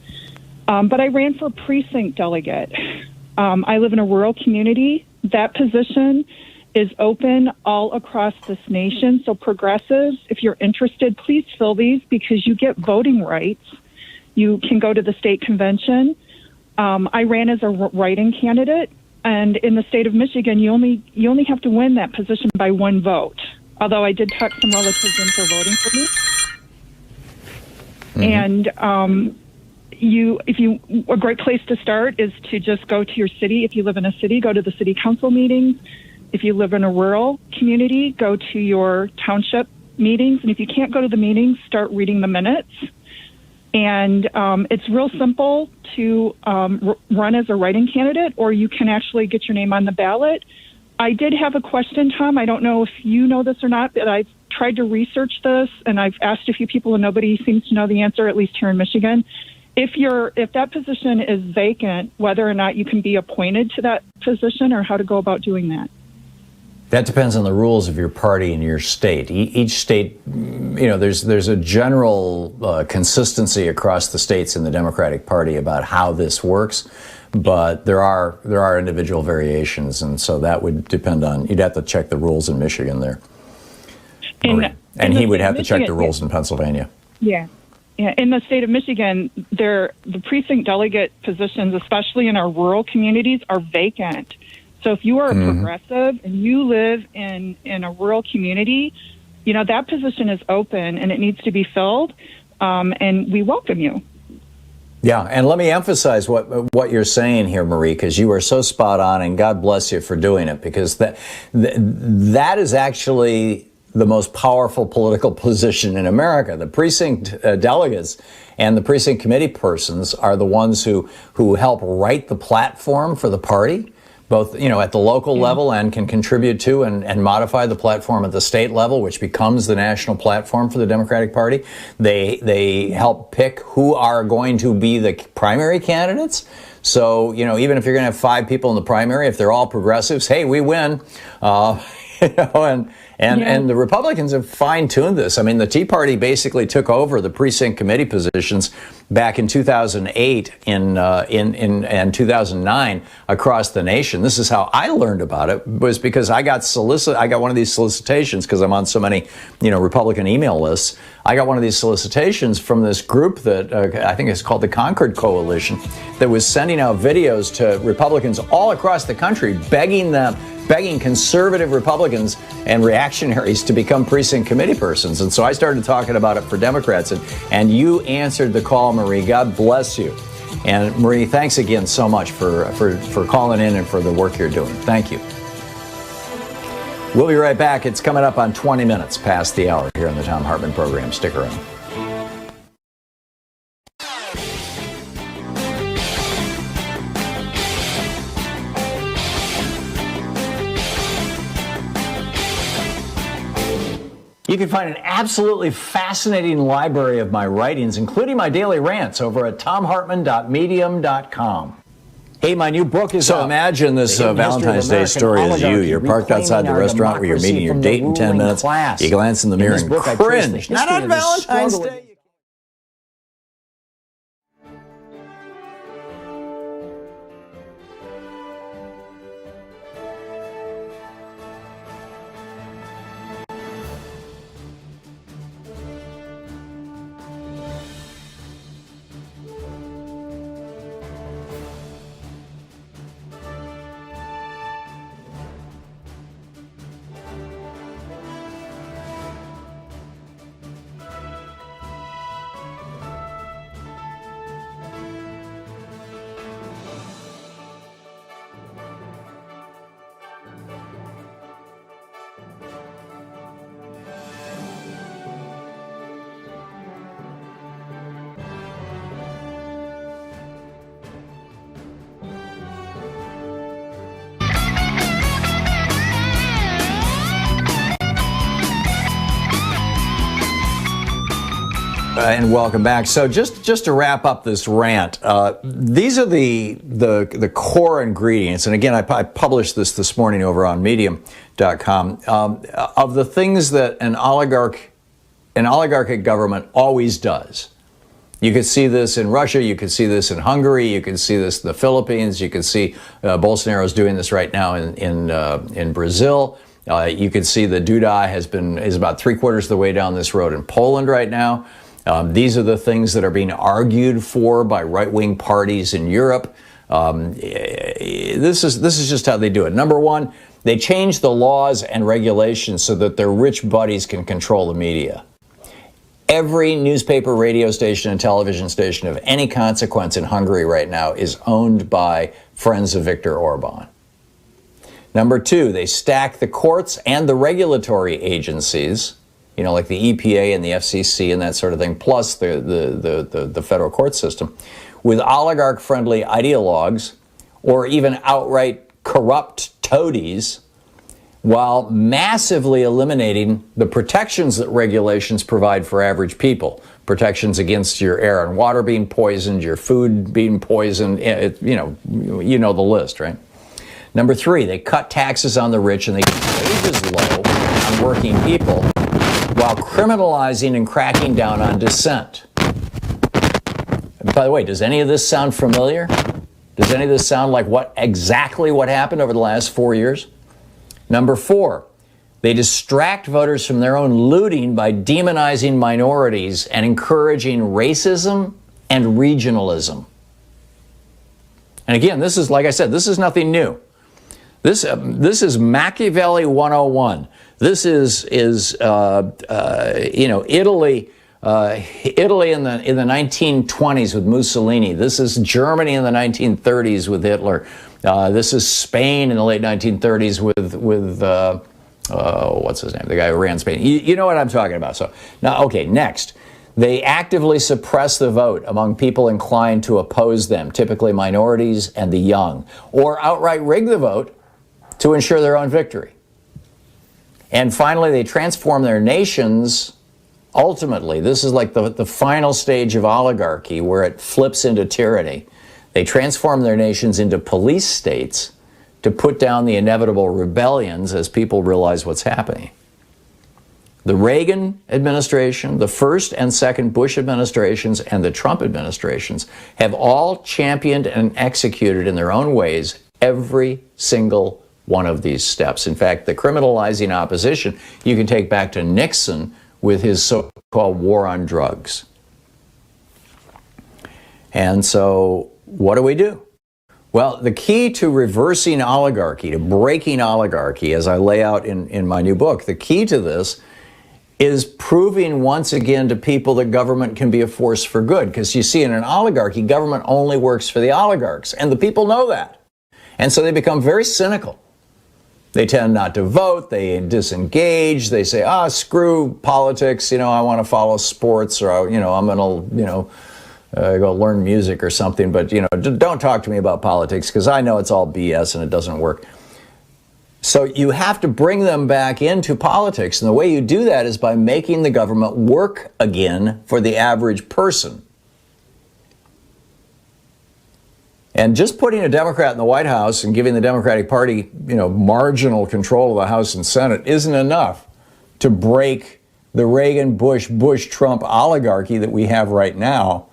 Speaker 5: but I ran for precinct delegate. I live in a rural community. That position is open all across this nation. So progressives, if you're interested, please fill these because you get voting rights. You can go to the state convention. I ran as a write-in candidate, and in the state of Michigan, you only have to win that position by 1 vote. Although I did talk some relatives in for voting for me. Mm-hmm. And a great place to start is to just go to your city. If you live in a city, go to the city council meetings. If you live in a rural community, go to your township meetings. And if you can't go to the meetings, start reading the minutes. And it's real simple to run as a write-in candidate, or you can actually get your name on the ballot. I did have a question, Tom. I don't know if you know this or not, but I've tried to research this, and I've asked a few people, and nobody seems to know the answer, at least here in Michigan. If that position is vacant, whether or not you can be appointed to that position, or how to go about doing that.
Speaker 2: That depends on the rules of your party and your state. Each state, there's a general consistency across the states in the Democratic Party about how this works. But there are individual variations, and so that would depend on. You'd have to check the rules in Michigan there, and he would have to check the rules in Pennsylvania.
Speaker 5: Yeah. In the state of Michigan, the precinct delegate positions, especially in our rural communities, are vacant. So if you are a progressive and you live in a rural community, that position is open and it needs to be filled, and we welcome you.
Speaker 2: Yeah, and let me emphasize what you're saying here, Marie, because you are so spot on, and God bless you for doing it, because that is actually the most powerful political position in America. The precinct delegates and the precinct committee persons are the ones who help write the platform for the party, both at the local level, and can contribute to and modify the platform at the state level, which becomes the national platform for the Democratic Party. They help pick who are going to be the primary candidates. So, even if you're going to have 5 people in the primary, if they're all progressives, hey, we win. And the Republicans have fine-tuned this. I mean, the Tea Party basically took over the precinct committee positions back in 2008 and 2009 across the nation. This is how I learned about it, was because I got one of these solicitations, because I'm on so many, Republican email lists. I got one of these solicitations from this group that I think is called the Concord Coalition, that was sending out videos to Republicans all across the country, begging conservative Republicans and reactionaries to become precinct committee persons. And so I started talking about it for Democrats, and you answered the call, Marie. God bless you. And Marie, thanks again so much for calling in and for the work you're doing. Thank you. We'll be right back. It's coming up on 20 minutes past the hour here on the Thom Hartmann Program. Stick around. You can find an absolutely fascinating library of my writings, including my daily rants, over at thomhartmann.medium.com. Hey, my new book is out. So imagine this Valentine's Day story as you. You're parked outside the restaurant where you're meeting your date in 10 minutes. You glance in the mirror and cringe. Not on Valentine's Day. And welcome back. So just to wrap up this rant, these are the core ingredients. And again, I published this morning over on Medium.com of the things that an oligarchic government always does. You could see this in Russia. You could see this in Hungary. You could see this in the Philippines. You could see Bolsonaro's doing this right now in Brazil. You could see the Duda is about 3/4 of the way down this road in Poland right now. These are the things that are being argued for by right-wing parties in Europe. This is just how they do it. Number one, they change the laws and regulations so that their rich buddies can control the media. Every newspaper, radio station, and television station of any consequence in Hungary right now is owned by friends of Viktor Orban. Number two, they stack the courts and the regulatory agencies, like the EPA and the FCC and that sort of thing, plus the federal court system, with oligarch-friendly ideologues or even outright corrupt toadies, while massively eliminating the protections that regulations provide for average people. Protections against your air and water being poisoned, your food being poisoned, you know the list, right? Number three, they cut taxes on the rich and they keep wages low on working people, while criminalizing and cracking down on dissent. And by the way, does any of this sound familiar? Does any of this sound like exactly what happened over the last 4 years? Number four, they distract voters from their own looting by demonizing minorities and encouraging racism and regionalism. And again, this is, like I said, this is nothing new. This is Machiavelli 101. This is Italy. Italy in the 1920s with Mussolini. This is Germany in the 1930s with Hitler. This is Spain in the late 1930s with what's his name? The guy who ran Spain. You know what I'm talking about. So now, okay, next. They actively suppress the vote among people inclined to oppose them, typically minorities and the young, or outright rig the vote to ensure their own victory. And finally, they transform their nations. Ultimately, this is like the final stage of oligarchy where it flips into tyranny. They transform their nations into police states to put down the inevitable rebellions as people realize what's happening. The Reagan administration, the first and second Bush administrations, and the Trump administrations have all championed and executed in their own ways every single one of these steps. In fact, the criminalizing opposition you can take back to Nixon with his so-called war on drugs. And so what do? Well, the key to reversing oligarchy, to breaking oligarchy, as I lay out in my new book, the key to this is proving once again to people that government can be a force for good. Because you see, in an oligarchy, government only works for the oligarchs, and the people know that. And so they become very cynical. They tend not to vote, they disengage, they say, screw politics, I want to follow sports, or, I'm going to, go learn music or something, but, don't talk to me about politics because I know it's all BS and it doesn't work. So you have to bring them back into politics. And the way you do that is by making the government work again for the average person. And just putting a Democrat in the White House and giving the Democratic Party, marginal control of the House and Senate isn't enough to break the Reagan, Bush, Trump oligarchy that we have right now.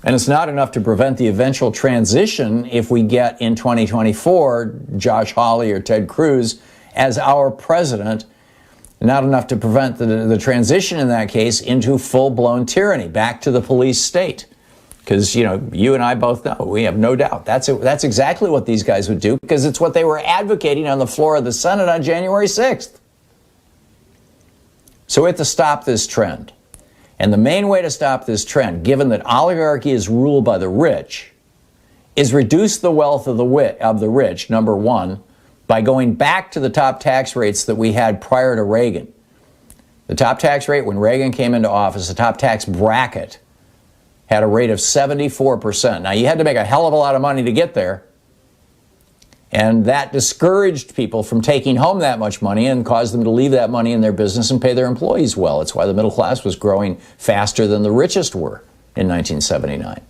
Speaker 2: And it's not enough to prevent the eventual transition if we get in 2024 Josh Hawley or Ted Cruz as our president. Not enough to prevent the transition in that case into full-blown tyranny, back to the police state. Because, you and I both know, we have no doubt. That's exactly what these guys would do, because it's what they were advocating on the floor of the Senate on January 6th. So we have to stop this trend. And the main way to stop this trend, given that oligarchy is ruled by the rich, is reduce the wealth of the rich, number one, by going back to the top tax rates that we had prior to Reagan. The top tax rate when Reagan came into office, the top tax bracket, had a rate of 74%. Now, you had to make a hell of a lot of money to get there. And that discouraged people from taking home that much money and caused them to leave that money in their business and pay their employees well. It's why the middle class was growing faster than the richest were in 1979.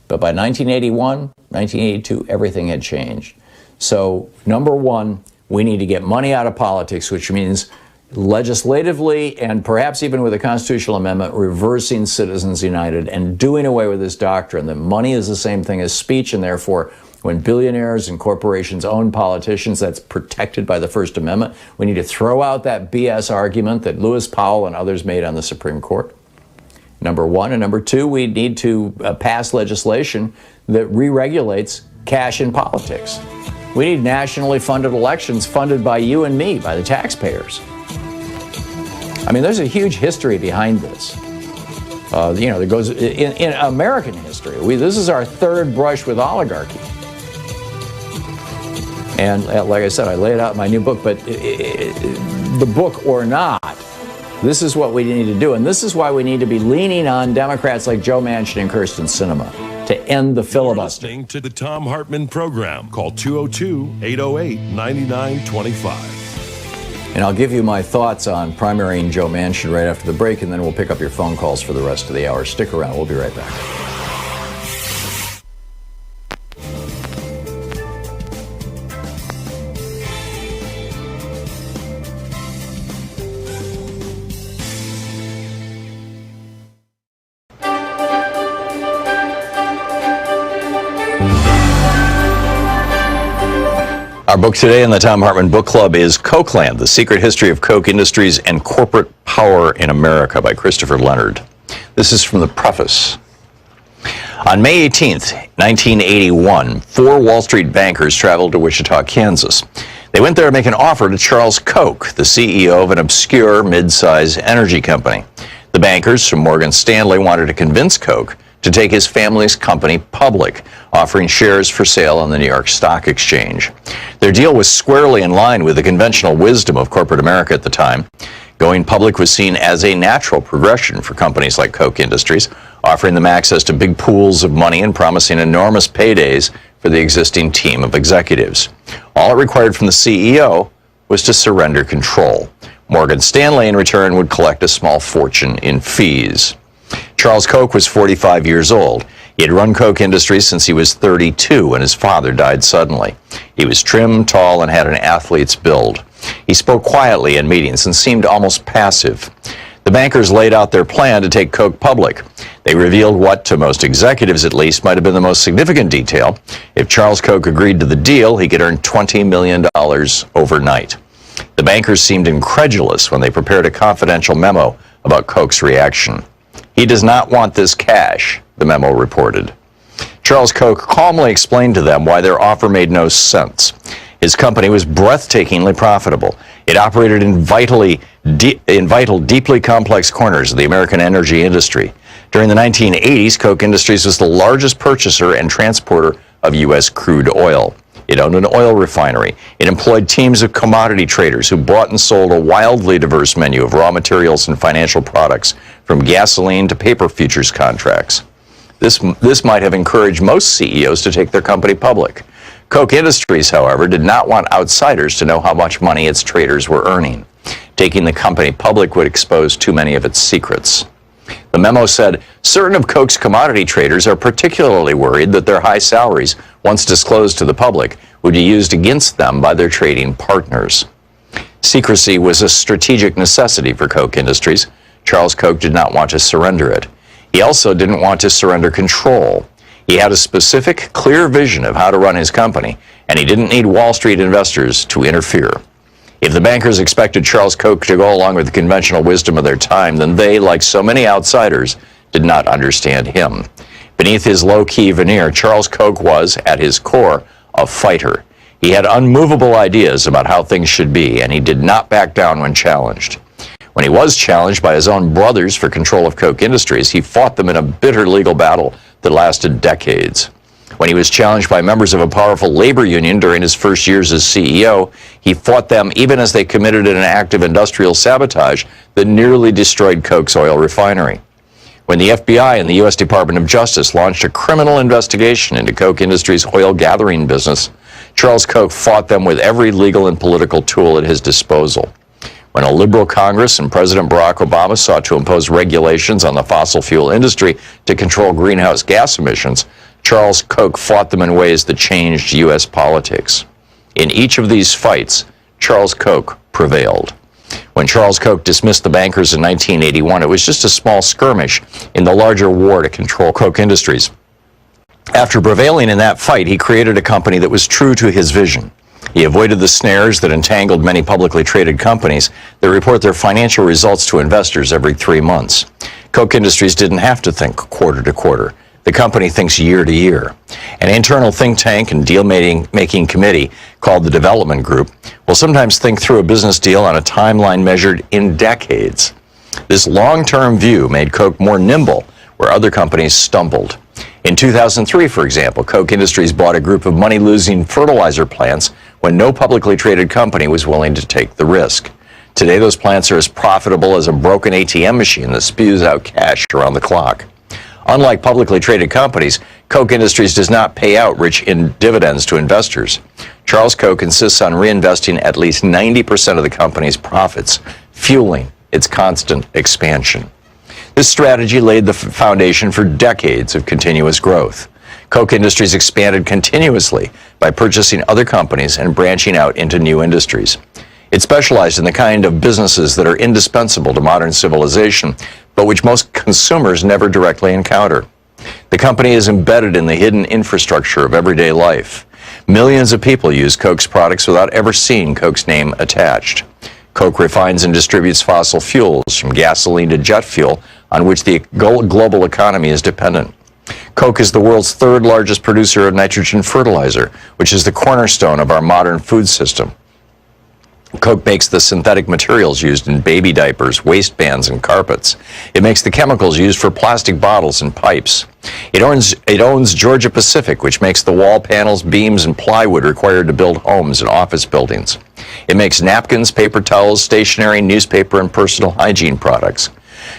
Speaker 2: But by 1981, 1982, everything had changed. So, number one, we need to get money out of politics, which means legislatively and perhaps even with a constitutional amendment, reversing Citizens United and doing away with this doctrine that money is the same thing as speech, and therefore when billionaires and corporations own politicians, that's protected by the First Amendment. We need to throw out that BS argument that Lewis Powell and others made on the Supreme Court. Number one. And number two, we need to pass legislation that re-regulates cash in politics. We need nationally funded elections funded by you and me, by the taxpayers. I mean, there's a huge history behind this. That goes in American history. This is our third brush with oligarchy. And like I said, I lay it out in my new book, but the book or not, this is what we need to do. And this is why we need to be leaning on Democrats like Joe Manchin and Kirsten Sinema to end the filibuster.
Speaker 3: You're listening to the Thom Hartmann Program. Call 202-808-9925.
Speaker 2: And I'll give you my thoughts on primarying Joe Manchin right after the break, and then we'll pick up your phone calls for the rest of the hour. Stick around. We'll be right back. Our book today in the Thom Hartmann Book Club is Cokeland, The Secret History of Coke Industries and Corporate Power in America by Christopher Leonard. This is from the preface. On May 18th, 1981, 4 Wall Street bankers traveled to Wichita, Kansas. They went there to make an offer to Charles Koch, the CEO of an obscure mid-size energy company. The bankers from Morgan Stanley wanted to convince Koch to take his family's company public, offering shares for sale on the New York Stock Exchange. Their deal was squarely in line with the conventional wisdom of corporate America at the time. Going public was seen as a natural progression for companies like Koch Industries, offering them access to big pools of money and promising enormous paydays for the existing team of executives. All it required from the CEO was to surrender control. Morgan Stanley, in return, would collect a small fortune in fees. Charles Koch was 45 years old. He had run Koch Industries since he was 32 when his father died suddenly. He was trim, tall, and had an athlete's build. He spoke quietly in meetings and seemed almost passive. The bankers laid out their plan to take Koch public. They revealed what, to most executives at least, might have been the most significant detail. If Charles Koch agreed to the deal, he could earn $20 million overnight. The bankers seemed incredulous when they prepared a confidential memo about Koch's reaction. He does not want this cash, the memo reported. Charles Koch calmly explained to them why their offer made no sense. His company was breathtakingly profitable. It operated in vital, deeply complex corners of the American energy industry. During the 1980s, Koch Industries was the largest purchaser and transporter of U.S. crude oil. It owned an oil refinery. It employed teams of commodity traders who bought and sold a wildly diverse menu of raw materials and financial products, from gasoline to paper futures contracts. This might have encouraged most CEOs to take their company public. Koch Industries, however, did not want outsiders to know how much money its traders were earning. Taking the company public would expose too many of its secrets. The memo said, certain of Koch's commodity traders are particularly worried that their high salaries, once disclosed to the public, would be used against them by their trading partners. Secrecy was a strategic necessity for Koch Industries. Charles Koch did not want to surrender it. He also didn't want to surrender control. He had a specific, clear vision of how to run his company, and he didn't need Wall Street investors to interfere. If the bankers expected Charles Koch to go along with the conventional wisdom of their time, then they, like so many outsiders, did not understand him. Beneath his low-key veneer, Charles Koch was, at his core, a fighter. He had unmovable ideas about how things should be, and he did not back down when challenged. When he was challenged by his own brothers for control of Koch Industries, he fought them in a bitter legal battle that lasted decades. When he was challenged by members of a powerful labor union during his first years as CEO, he fought them even as they committed an act of industrial sabotage that nearly destroyed Koch's oil refinery. When the FBI and the U.S. Department of Justice launched a criminal investigation into Koch Industries' oil gathering business, Charles Koch fought them with every legal and political tool at his disposal. When a liberal Congress and President Barack Obama sought to impose regulations on the fossil fuel industry to control greenhouse gas emissions, Charles Koch fought them in ways that changed U.S. politics. In each of these fights, Charles Koch prevailed. When Charles Koch dismissed the bankers in 1981, it was just a small skirmish in the larger war to control Koch Industries. After prevailing in that fight, he created a company that was true to his vision. He avoided the snares that entangled many publicly traded companies that report their financial results to investors every 3 months. Koch Industries didn't have to think quarter to quarter. The company thinks year to year. An internal think tank and deal-making committee called the Development Group will sometimes think through a business deal on a timeline measured in decades. This long-term view made Koch more nimble where other companies stumbled. In 2003, for example, Koch Industries bought a group of money-losing fertilizer plants when no publicly traded company was willing to take the risk. Today, those plants are as profitable as a broken ATM machine that spews out cash around the clock. Unlike publicly traded companies, Koch Industries does not pay out rich dividends to investors. Charles Koch insists on reinvesting at least 90% of the company's profits, fueling its constant expansion. This strategy laid the foundation for decades of continuous growth. Koch Industries expanded continuously by purchasing other companies and branching out into new industries. It specialized in the kind of businesses that are indispensable to modern civilization, but which most consumers never directly encounter. The company is embedded in the hidden infrastructure of everyday life. Millions of people use Koch's products without ever seeing Koch's name attached. Koch refines and distributes fossil fuels, from gasoline to jet fuel, on which the global economy is dependent. Koch is the world's third largest producer of nitrogen fertilizer, which is the cornerstone of our modern food system. Koch makes the synthetic materials used in baby diapers, waistbands, and carpets. It makes the chemicals used for plastic bottles and pipes. It owns Georgia Pacific, which makes the wall panels, beams, and plywood required to build homes and office buildings. It makes napkins, paper towels, stationery, newspaper, and personal hygiene products.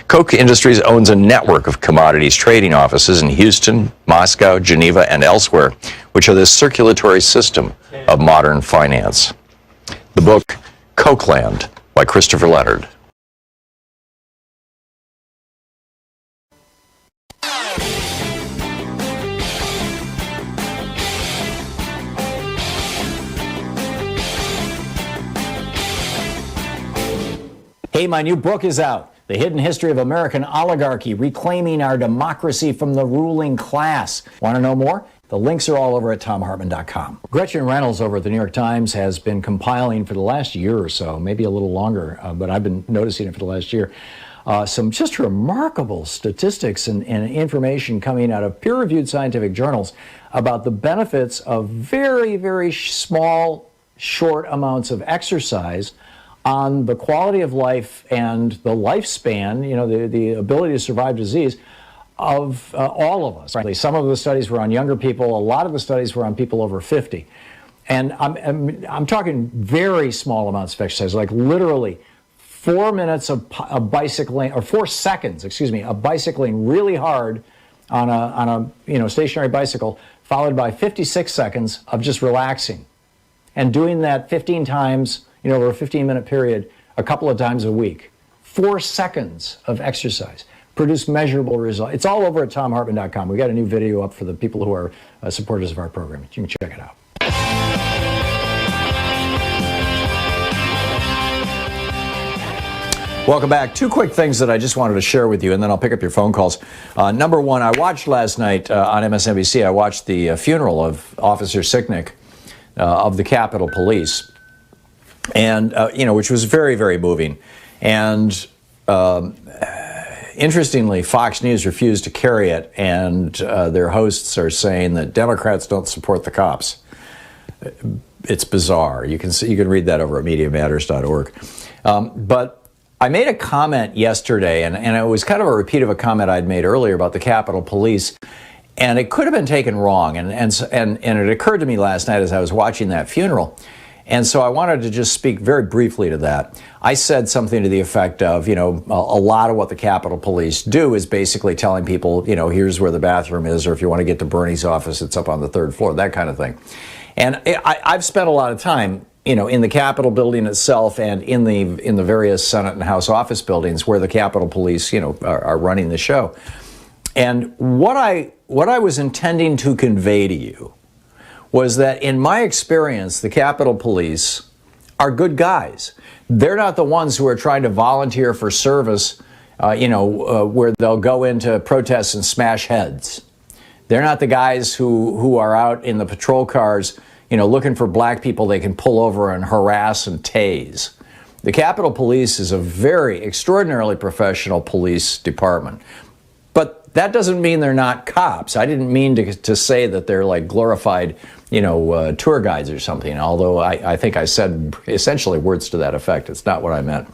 Speaker 2: Koch Industries owns a network of commodities trading offices in Houston, Moscow, Geneva, and elsewhere, which are the circulatory system of modern finance. The book, Kochland, by Christopher Leonard.
Speaker 6: Hey, my new book is out. The Hidden History of American Oligarchy, Reclaiming Our Democracy from the Ruling Class. Want to know more? The links are all over at thomhartmann.com. Gretchen Reynolds over at the New York Times has been compiling for the last year or so, maybe a little longer, but I've been noticing it for the last year, some just remarkable statistics and information coming out of peer-reviewed scientific journals about the benefits of very, very small, short amounts of exercise on the quality of life and the lifespan, you know, the ability to survive disease of all of us. Frankly, some of the studies were on younger people. A lot of the studies were on people over 50. And I'm talking very small amounts of exercise, like literally 4 minutes of bicycling, or 4 seconds, excuse me, of bicycling really hard on a stationary bicycle followed by 56 seconds of just relaxing. And doing that 15 times, over a 15-minute period, a couple of times a week. 4 seconds of exercise. Produce measurable results. It's all over at thomhartmann.com. We got a new video up for the people who are supporters of our program. You can check it out. Welcome back. 2 quick things that I just wanted to share with you, and then I'll pick up your phone calls. Number one, I watched last night on MSNBC, I watched the funeral of Officer Sicknick of the Capitol Police, and which was very, very moving. And interestingly, Fox News refused to carry it, and their hosts are saying that Democrats don't support the cops. It's bizarre. You can read that over at MediaMatters.org. But I made a comment yesterday, and it was kind of a repeat of a comment I'd made earlier about the Capitol Police, and it could have been taken wrong. And it occurred to me last night as I was watching that funeral. And so I wanted to just speak very briefly to that. I said something to the effect of, a lot of what the Capitol Police do is basically telling people, here's where the bathroom is, or if you want to get to Bernie's office, it's up on the 3rd floor, that kind of thing. And I've spent a lot of time, in the Capitol building itself and in the various Senate and House office buildings where the Capitol Police, are running the show. And what I was intending to convey to you was that in my experience, the Capitol Police are good guys. They're not the ones who are trying to volunteer for service, where they'll go into protests and smash heads. They're not the guys who are out in the patrol cars, looking for black people they can pull over and harass and tase. The Capitol Police is a very extraordinarily professional police department. But that doesn't mean they're not cops. I didn't mean to say that they're like glorified, tour guides or something, although I think I said essentially words to that effect. It's not what I meant.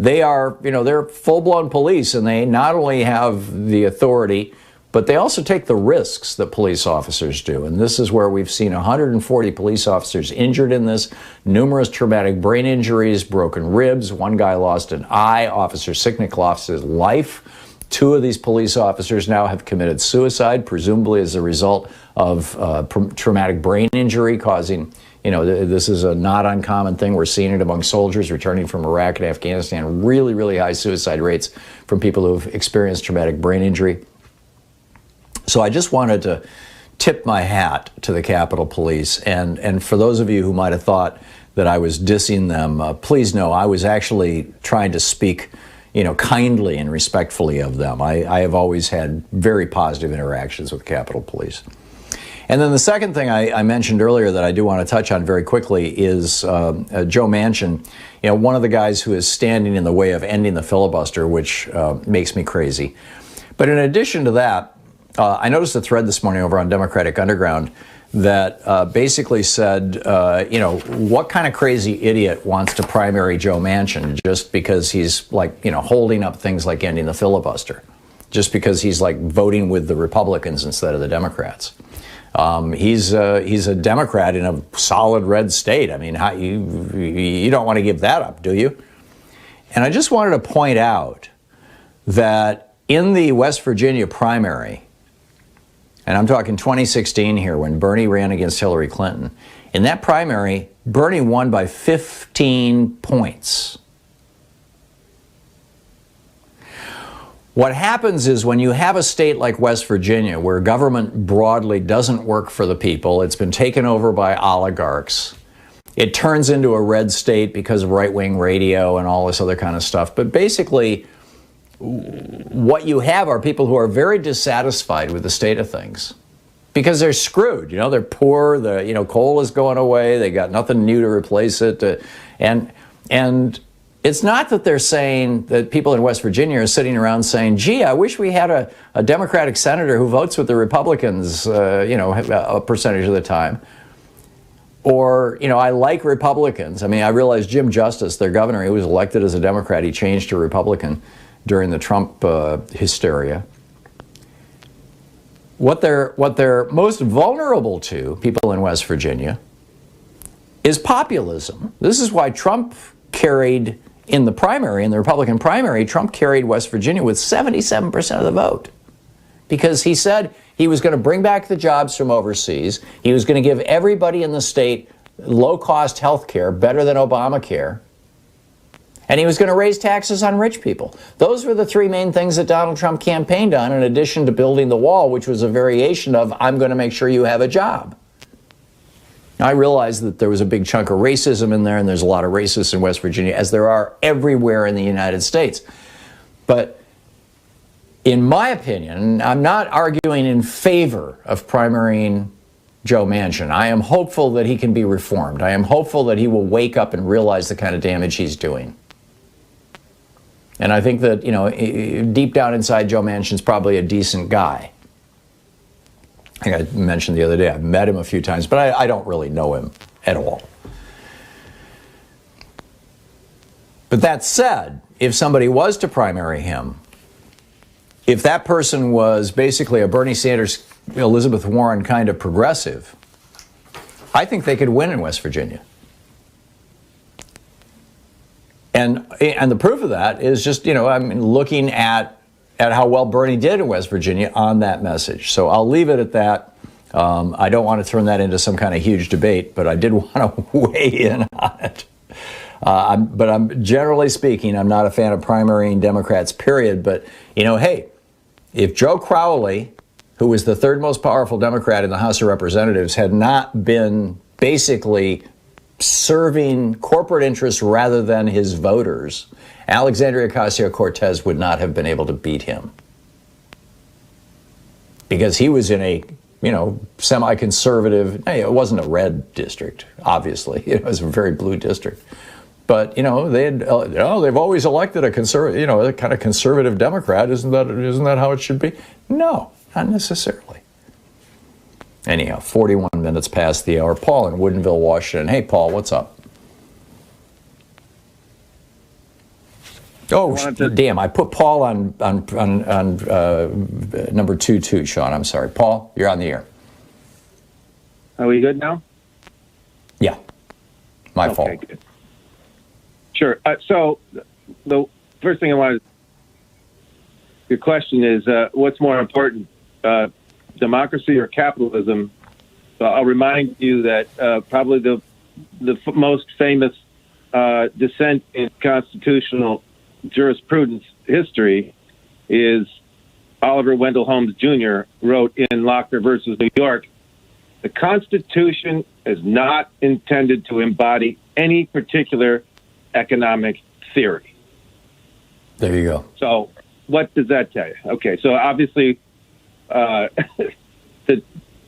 Speaker 6: They are, they're full-blown police, and they not only have the authority, but they also take the risks that police officers do. And this is where we've seen 140 police officers injured in this, numerous traumatic brain injuries, broken ribs. One guy lost an eye. Officer Sicknick lost his life. 2 of these police officers now have committed suicide, presumably as a result of traumatic brain injury causing, this is a not uncommon thing. We're seeing it among soldiers returning from Iraq and Afghanistan, really, really high suicide rates from people who've experienced traumatic brain injury. So I just wanted to tip my hat to the Capitol Police. And for those of you who might have thought that I was dissing them, please know I was actually trying to speak kindly and respectfully of them. I have always had very positive interactions with Capitol Police. And then the second thing I mentioned earlier that I do want to touch on very quickly is Joe Manchin, one of the guys who is standing in the way of ending the filibuster, which makes me crazy. But in addition to that, I noticed a thread this morning over on Democratic Underground that basically said, what kind of crazy idiot wants to primary Joe Manchin just because he's holding up things like ending the filibuster, just because he's voting with the Republicans instead of the Democrats. He's a Democrat in a solid red state. I mean, you don't want to give that up, do you? And I just wanted to point out that in the West Virginia primary, and I'm talking 2016 here when Bernie ran against Hillary Clinton. In that primary, Bernie won by 15 points. What happens is when you have a state like West Virginia where government broadly doesn't work for the people, it's been taken over by oligarchs. It turns into a red state because of right-wing radio and all this other kind of stuff. But basically, what you have are people who are very dissatisfied with the state of things because they're screwed. They're poor. Coal is going away. They got nothing new to replace it. And it's not that they're saying that people in West Virginia are sitting around saying, gee, I wish we had a Democratic senator who votes with the Republicans, a percentage of the time. Or, I like Republicans. I mean, I realize Jim Justice, their governor, he was elected as a Democrat. He changed to Republican during the Trump hysteria. What they're most vulnerable to, people in West Virginia, is populism. This is why Trump carried in the primary, in the Republican primary, Trump carried West Virginia with 77% of the vote. because he said he was going to bring back the jobs from overseas. He was going to give everybody in the state low-cost health care, better than Obamacare. And he was going to raise taxes on rich people. Those were the three main things that Donald Trump campaigned on, in addition to building the wall, which was a variation of, I'm going to make sure you have a job. Now, I realize that there was a big chunk of racism in there, and there's a lot of racists in West Virginia, as there are everywhere in the United States. But in my opinion, I'm not arguing in favor of primarying Joe Manchin. I am hopeful that he can be reformed. I am hopeful that he will wake up and realize the kind of damage he's doing. And I think that, deep down inside, Joe Manchin's probably a decent guy. I think I mentioned the other day, I've met him a few times, but I don't really know him at all. But that said, if somebody was to primary him, if that person was basically a Bernie Sanders, Elizabeth Warren kind of progressive, I think they could win in West Virginia. And the proof of that is just, I'm looking at how well Bernie did in West Virginia on that message. So I'll leave it at that. I don't want to turn that into some kind of huge debate, but I did want to weigh in on it. But I'm generally speaking, I'm not a fan of primarying Democrats, period. But, hey, if Joe Crowley, who was the third most powerful Democrat in the House of Representatives, had not been basically serving corporate interests rather than his voters, Alexandria Ocasio-Cortez would not have been able to beat him. Because he was in a, semi-conservative, it wasn't a red district, obviously. It was a very blue district. But, they've always elected a conservative, a kind of conservative Democrat. Isn't that how it should be? No, not necessarily. Anyhow, 41 minutes past the hour. Paul in Woodinville, Washington. Hey, Paul, what's up? Oh, damn, I put Paul on number 2 too, Sean. I'm sorry. Paul, you're on the air.
Speaker 7: Are we good now?
Speaker 6: Yeah. My fault.
Speaker 7: Good. Sure. So the first thing I wanted, your question is, what's more important, democracy or capitalism? So I'll remind you that probably the most famous dissent in constitutional jurisprudence history is Oliver Wendell Holmes Jr. wrote in Lochner versus New York, the Constitution is not intended to embody any particular economic theory.
Speaker 6: There you go.
Speaker 7: So what does that tell you? Okay, so obviously the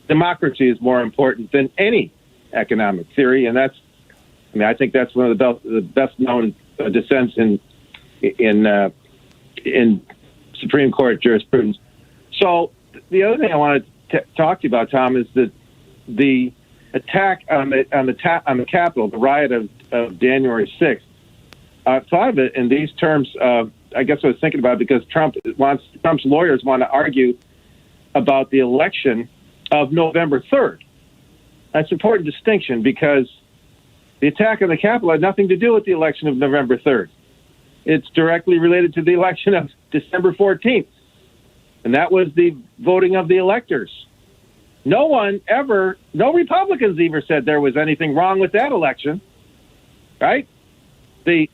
Speaker 7: democracy is more important than any economic theory, and I think that's one of the best known dissents in Supreme Court jurisprudence. So the other thing I wanted to talk to you about, Tom, is that the attack on the Capitol, the riot of January 6th. I thought of it in these terms. I guess I was thinking about it because Trump's lawyers want to argue about the election of November 3rd. That's an important distinction because the attack on the Capitol had nothing to do with the election of November 3rd. It's directly related to the election of December 14th. And that was the voting of the electors. No Republicans even said there was anything wrong with that election, right? The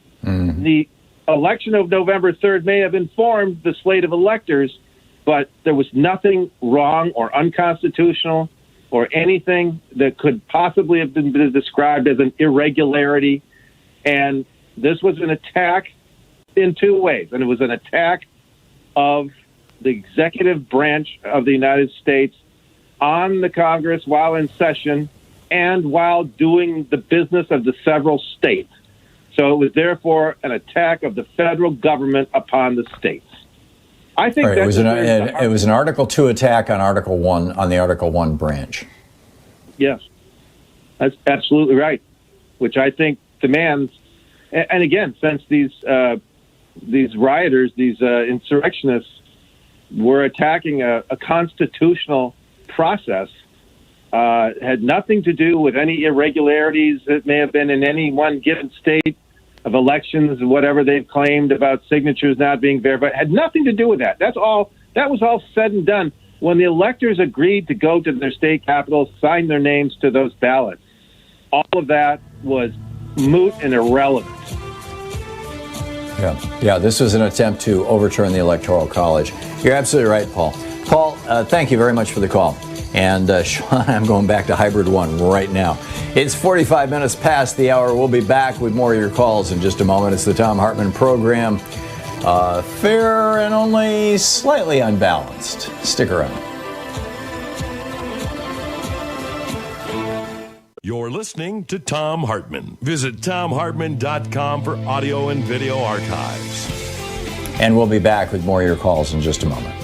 Speaker 7: election of November 3rd may have informed the slate of electors, but there was nothing wrong or unconstitutional or anything that could possibly have been described as an irregularity. And this was an attack in two ways. And it was an attack of the executive branch of the United States on the Congress while in session and while doing the business of the several states. So it was therefore an attack of the federal government upon the states. I think
Speaker 6: it was an Article 2 attack on Article 1 on the Article 1 branch.
Speaker 7: Yes, that's absolutely right. Which I think demands, and again, since these rioters, these insurrectionists, were attacking a constitutional process, had nothing to do with any irregularities that may have been in any one given state of elections, whatever they've claimed about signatures not being verified, had nothing to do with that. That's That was all said and done when the electors agreed to go to their state capitals, sign their names to those ballots. All of that was moot and irrelevant.
Speaker 6: Yeah, this was an attempt to overturn the Electoral College. You're absolutely right, Paul. Paul, thank you very much for the call. And Sean, I'm going back to Hybrid 1 right now. It's 45 minutes past the hour. We'll be back with more of your calls in just a moment. It's the Thom Hartmann Program. Fair and only slightly unbalanced. Stick around.
Speaker 3: You're listening to Thom Hartmann. Visit ThomHartmann.com for audio and video archives.
Speaker 6: And we'll be back with more of your calls in just a moment.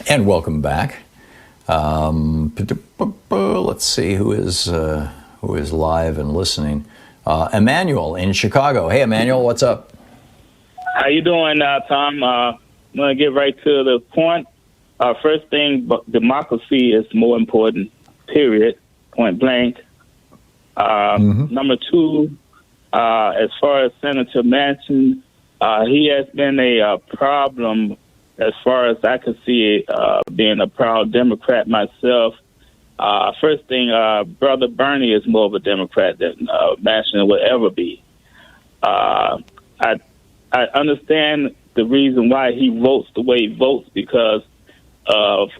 Speaker 6: And welcome back. Let's see who is live and listening. Emmanuel in Chicago. Hey, Emmanuel, what's up?
Speaker 8: How you doing, Tom? I'm going to get right to the point. First thing, democracy is more important, period, point blank. Number two, as far as Senator Manchin, he has been a problem as far as I can see, being a proud Democrat myself. First thing, Brother Bernie is more of a Democrat than Manchin will ever be. I understand the reason why he votes the way he votes because of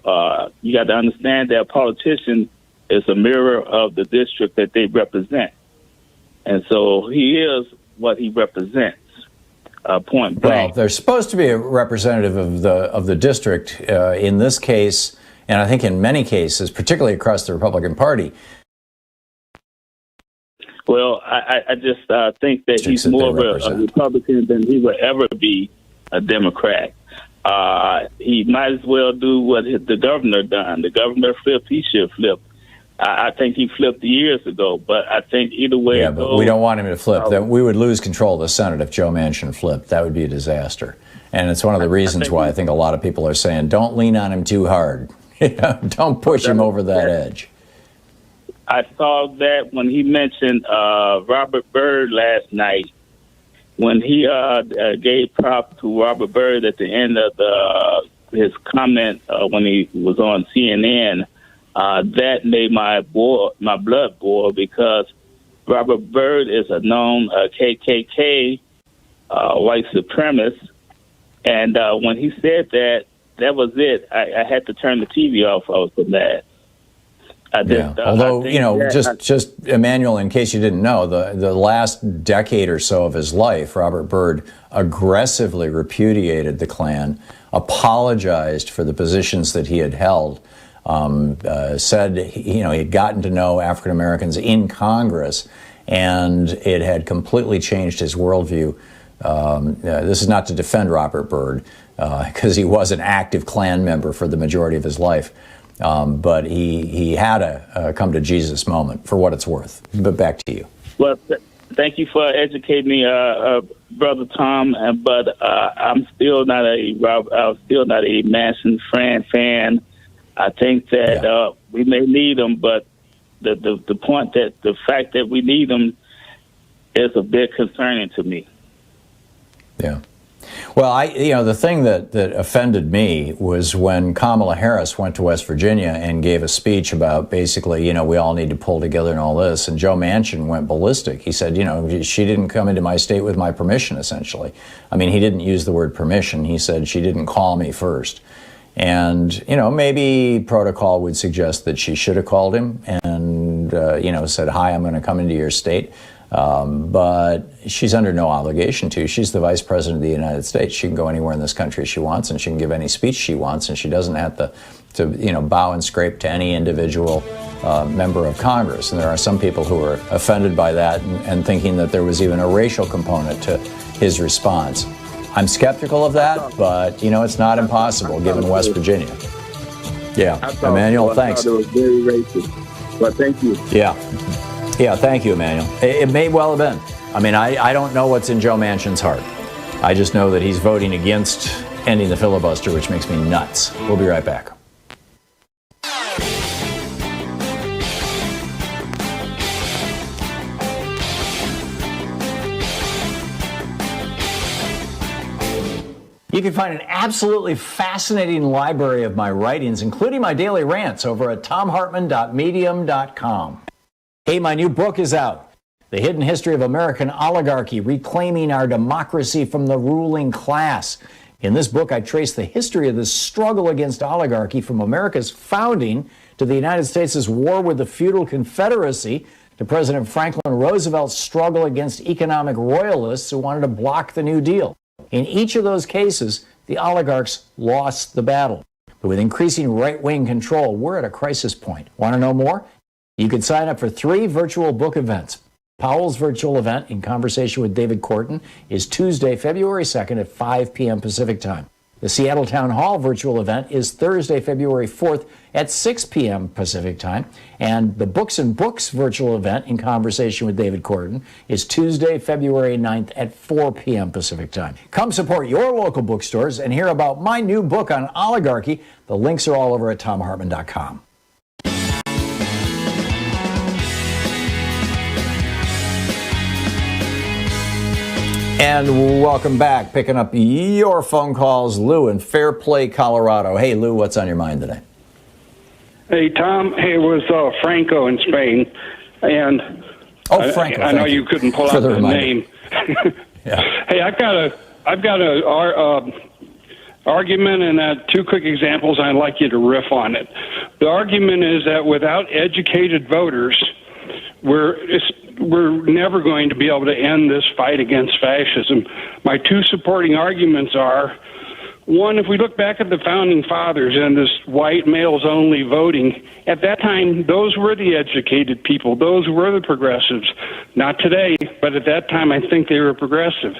Speaker 8: you got to understand that a politician is a mirror of the district that they represent, and so he is what he represents. Point blank.
Speaker 6: Well, they're supposed to be a representative of the district in this case, and I think in many cases, particularly across the Republican Party.
Speaker 8: Well, I just think that he's more of a Republican than he will ever be a Democrat. He might as well do what the governor done. The governor flipped, he should flip. I think he flipped years ago, but I think either way.
Speaker 6: Yeah, but we don't want him to flip. We would lose control of the Senate if Joe Manchin flipped. That would be a disaster. And it's one of the reasons why I think a lot of people are saying, don't lean on him too hard. Don't push him over that edge.
Speaker 8: I saw that when he mentioned Robert Byrd last night, when he gave props to Robert Byrd at the end of his comment when he was on CNN. That made my blood boil because Robert Byrd is a known KKK white supremacist, and when he said that was it. I had to turn the TV off. I was so mad.
Speaker 6: Although just Emmanuel, in case you didn't know, the last decade or so of his life, Robert Byrd aggressively repudiated the Klan, apologized for the positions that he had held. Said he'd gotten to know African Americans in Congress, and it had completely changed his worldview. This is not to defend Robert Byrd, because he was an active Klan member for the majority of his life, but he had a come to Jesus moment, for what it's worth. But back to you.
Speaker 8: Well, thank you for educating me, Brother Tom. But I'm still not a Manchin fan. I think that we may need them, but the point that the fact that we need them is a bit concerning to me.
Speaker 6: Yeah. Well, the thing that offended me was when Kamala Harris went to West Virginia and gave a speech about basically, we all need to pull together and all this. And Joe Manchin went ballistic. He said, she didn't come into my state with my permission, essentially. I mean, he didn't use the word permission. He said she didn't call me first. And, maybe protocol would suggest that she should have called him and, said, hi, I'm going to come into your state. But she's under no obligation to. She's the vice president of the United States. She can go anywhere in this country she wants, and she can give any speech she wants, and she doesn't have to bow and scrape to any individual member of Congress. And there are some people who are offended by that and thinking that there was even a racial component to his response. I'm skeptical of that, but, it's not impossible given West Virginia. Yeah. Emmanuel, thanks.
Speaker 8: I thought it was very racist, but thank you.
Speaker 6: Yeah, thank you, Emmanuel. It may well have been. I mean, I don't know what's in Joe Manchin's heart. I just know that he's voting against ending the filibuster, which makes me nuts. We'll be right back. You can find an absolutely fascinating library of my writings, including my daily rants, over at thomhartmann.medium.com. Hey, my new book is out. The Hidden History of American Oligarchy, Reclaiming Our Democracy from the Ruling Class. In this book, I trace the history of the struggle against oligarchy from America's founding to the United States' war with the feudal Confederacy to President Franklin Roosevelt's struggle against economic royalists who wanted to block the New Deal. In each of those cases, the oligarchs lost the battle. But with increasing right-wing control, we're at a crisis point. Want to know more? You can sign up for 3 virtual book events. Powell's virtual event, In Conversation with David Corton, is Tuesday, February 2nd at 5 p.m. Pacific Time. The Seattle Town Hall virtual event is Thursday, February 4th at 6 p.m. Pacific Time. And the Books and Books virtual event, In Conversation with David Corton, is Tuesday, February 9th at 4 p.m. Pacific Time. Come support your local bookstores and hear about my new book on oligarchy. The links are all over at thomhartmann.com. And welcome back. Picking up your phone calls, Lou in Fairplay, Colorado. Hey, Lou, what's on your mind today?
Speaker 9: Hey, Tom. Hey, it was Franco in Spain, and
Speaker 6: Franco.
Speaker 9: I know you couldn't pull out the name.
Speaker 6: Yeah.
Speaker 9: Hey, I've got a argument and 2 quick examples. I'd like you to riff on it. The argument is that without educated voters, we're never going to be able to end this fight against fascism. My 2 supporting arguments are, one, if we look back at the Founding Fathers and this white males-only voting, at that time, those were the educated people. Those were the progressives. Not today, but at that time, I think they were progressive.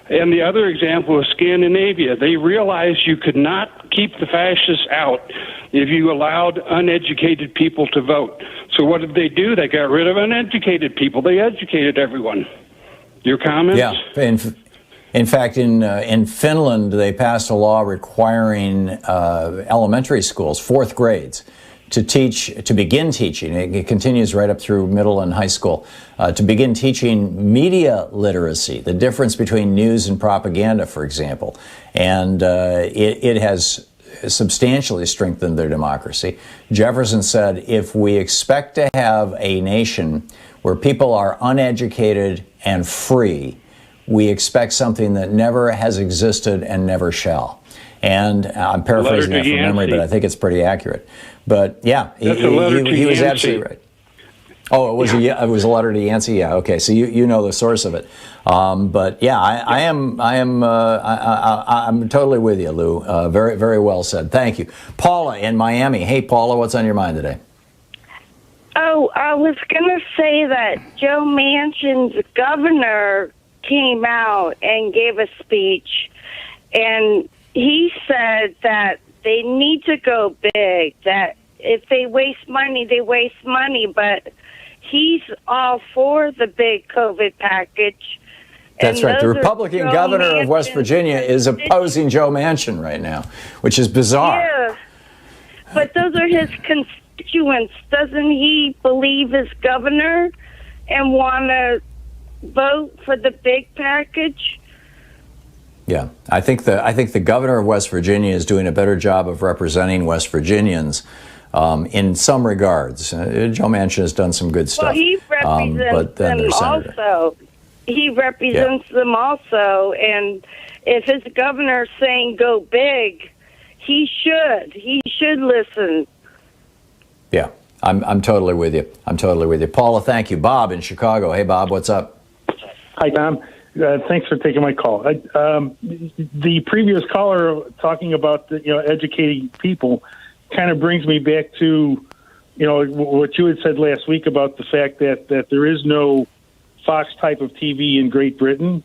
Speaker 9: And the other example is Scandinavia. They realized you could not keep the fascists out if you allowed uneducated people to vote. So what did they do? They got rid of uneducated people. They educated everyone. Your comments?
Speaker 6: Yeah. In fact, in Finland, they passed a law requiring elementary schools, 4th grades, to begin teaching. It continues right up through middle and high school, to begin teaching media literacy, the difference between news and propaganda, for example. And it has substantially strengthened their democracy. Jefferson said, if we expect to have a nation where people are uneducated and free, we expect something that never has existed and never shall. And I'm paraphrasing that from memory, but I think it's pretty accurate. But yeah, he was absolutely right. Oh, it was a letter to Yancey. Yeah, okay. So you know the source of it. But yeah, I'm totally with you, Lou. Very, very well said. Thank you, Paula in Miami. Hey, Paula, what's on your mind today?
Speaker 10: Oh, I was gonna say that Joe Manchin's governor came out and gave a speech, and he said that they need to go big, that if they waste money, they waste money, but he's all for the big COVID package.
Speaker 6: That's right. The Republican governor of West Virginia is opposing Joe Manchin right now, which is bizarre.
Speaker 10: Yeah, but those are his constituents. Doesn't he believe his governor and want to vote for the big package?
Speaker 6: Yeah, I think the governor of West Virginia is doing a better job of representing West Virginians in some regards. Joe Manchin has done some good stuff.
Speaker 10: Well, he represents them also. He represents them also, and if his governor's saying go big, he should listen.
Speaker 6: Yeah, I'm totally with you. Paula, thank you. Bob in Chicago. Hey, Bob, what's up?
Speaker 23: Hi, Tom. Thanks for taking my call. The previous caller talking about educating people kind of brings me back to what you had said last week about the fact that there is no Fox type of TV in Great Britain,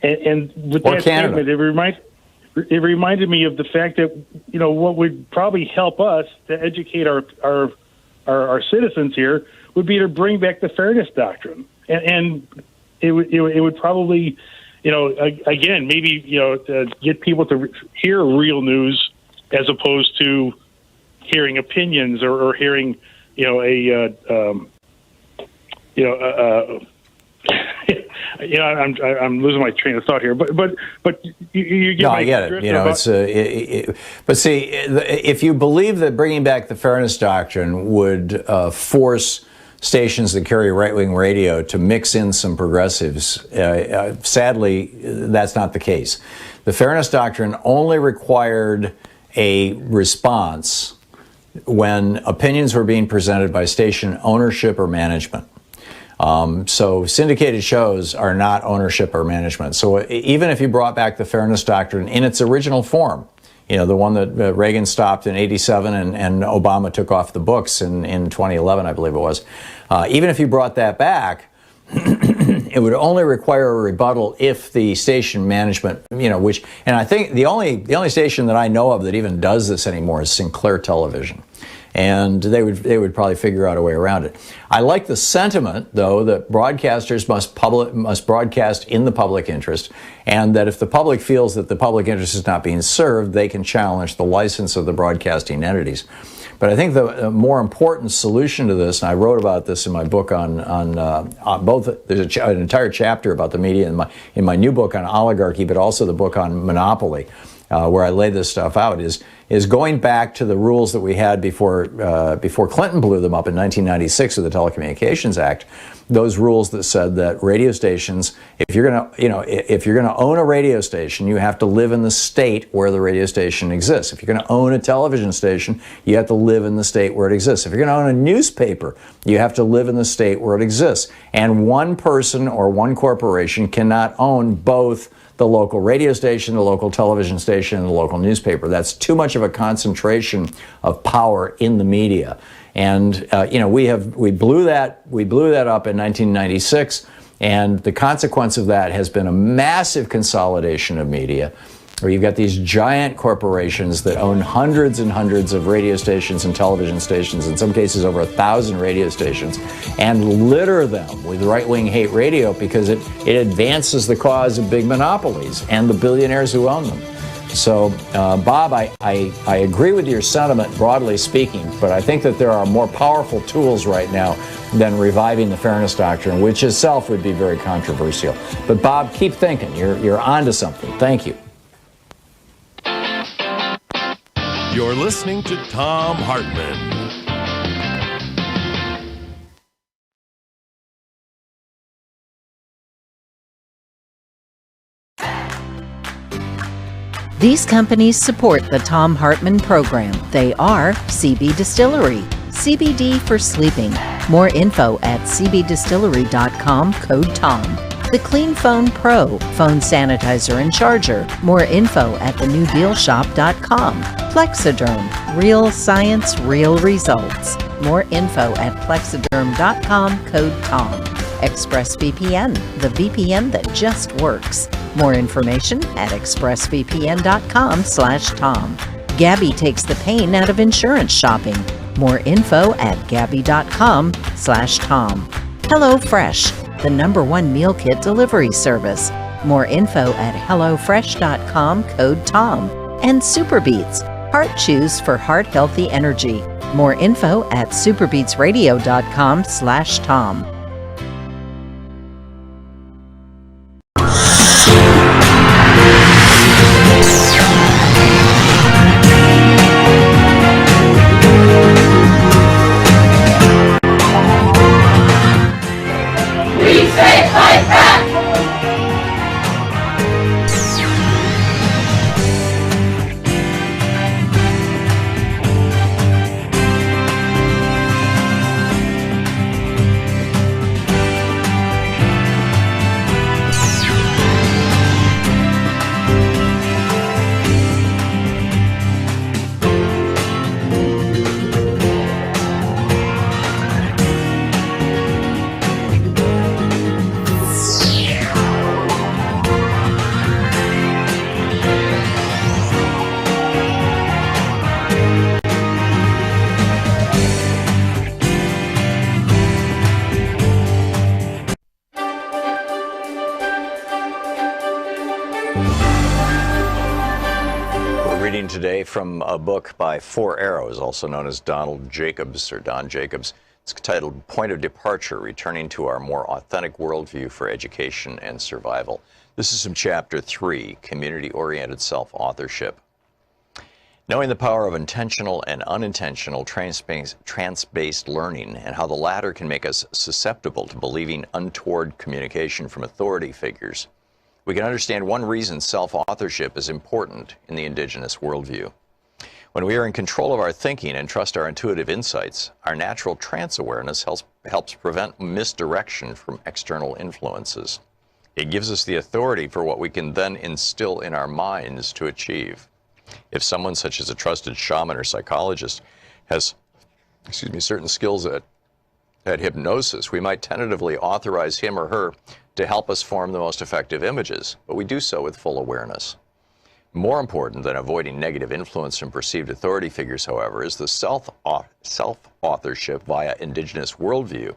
Speaker 23: and with that statement, it reminded me of the fact that what would probably help us to educate our citizens here would be to bring back the fairness doctrine, and it would probably again, maybe, get people to hear real news as opposed to hearing opinions or hearing, I'm losing my train of thought here, but you get.
Speaker 6: No, I get it. But see, if you believe that bringing back the fairness doctrine would force stations that carry right-wing radio to mix in some progressives, sadly, that's not the case. The fairness doctrine only required a response when opinions were being presented by station ownership or management. So syndicated shows are not ownership or management. So even if you brought back the fairness doctrine in its original form, the one that Reagan stopped in '87 and Obama took off the books in 2011, I believe it was, even if you brought that back, it would only require a rebuttal if the station management, and I think the only station that I know of that even does this anymore is Sinclair Television. And they would probably figure out a way around it. I like the sentiment, though, that broadcasters must broadcast in the public interest, and that if the public feels that the public interest is not being served, they can challenge the license of the broadcasting entities. But I think the more important solution to this, and I wrote about this in my book on both. There's an entire chapter about the media in my new book on oligarchy, but also the book on monopoly, where I lay this stuff out, is going back to the rules that we had before Clinton blew them up in 1996 with the Telecommunications Act. Those rules that said that radio stations, if you're gonna own a radio station, you have to live in the state where the radio station exists. If you're gonna own a television station, you have to live in the state where it exists. If you're gonna own a newspaper, you have to live in the state where it exists. And one person or one corporation cannot own both the local radio station, the local television station, and the local newspaper. That's too much of a concentration of power in the media. And we blew that up in 1996, and the consequence of that has been a massive consolidation of media, where you've got these giant corporations that own hundreds and hundreds of radio stations and television stations, in some cases over 1,000 radio stations, and litter them with right-wing hate radio because it advances the cause of big monopolies and the billionaires who own them. So, Bob, I agree with your sentiment, broadly speaking, but I think that there are more powerful tools right now than reviving the fairness doctrine, which itself would be very controversial. But, Bob, keep thinking. You're onto something. Thank you.
Speaker 3: You're listening to Thom Hartmann.
Speaker 22: These companies support the Thom Hartmann Program. They are CB Distillery, CBD for sleeping. More info at cbdistillery.com, code TOM. The Clean Phone Pro, phone sanitizer and charger. More info at thenewdealshop.com. Plexiderm, real science, real results. More info at plexiderm.com, code TOM. ExpressVPN, the VPN that just works. More information at expressvpn.com/Tom. Gabby takes the pain out of insurance shopping. More info at gabby.com/Tom. HelloFresh, the #1 meal kit delivery service. More info at hellofresh.com, code TOM. And Superbeats, heart chews for heart-healthy energy. More info at superbeatsradio.com/Tom.
Speaker 2: We're reading today from a book by Four Arrows, also known as Donald Jacobs or Don Jacobs. It's titled Point of Departure, Returning to Our More Authentic Worldview for Education and Survival. This is from Chapter 3, Community-Oriented Self-Authorship. Knowing the power of intentional and unintentional trance-based learning and how the latter can make us susceptible to believing untoward communication from authority figures, we can understand one reason self-authorship is important in the indigenous worldview. When we are in control of our thinking and trust our intuitive insights, our natural trance awareness helps prevent misdirection from external influences. It gives us the authority for what we can then instill in our minds to achieve. If someone such as a trusted shaman or psychologist has, certain skills at hypnosis, we might tentatively authorize him or her to help us form the most effective images, but we do so with full awareness. More important than avoiding negative influence from perceived authority figures, however, is the self-authorship via indigenous worldview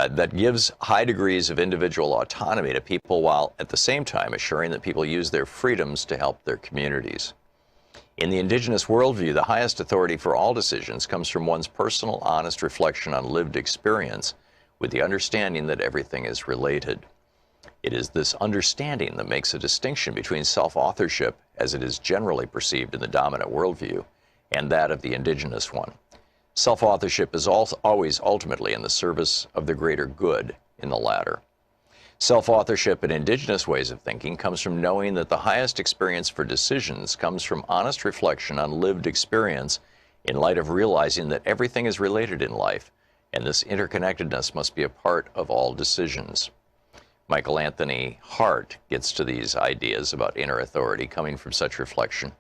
Speaker 2: that gives high degrees of individual autonomy to people while at the same time assuring that people use their freedoms to help their communities. In the indigenous worldview, the highest authority for all decisions comes from one's personal, honest reflection on lived experience with the understanding that everything is related. It is this understanding that makes a distinction between self-authorship, as it is generally perceived in the dominant worldview, and that of the indigenous one. Self-authorship is always ultimately in the service of the greater good in the latter. Self-authorship in indigenous ways of thinking comes from knowing that the highest experience for decisions comes from honest reflection on lived experience in light of realizing that everything is related in life, and this interconnectedness must be a part of all decisions. Michael Anthony Hart gets to these ideas about inner authority coming from such reflection.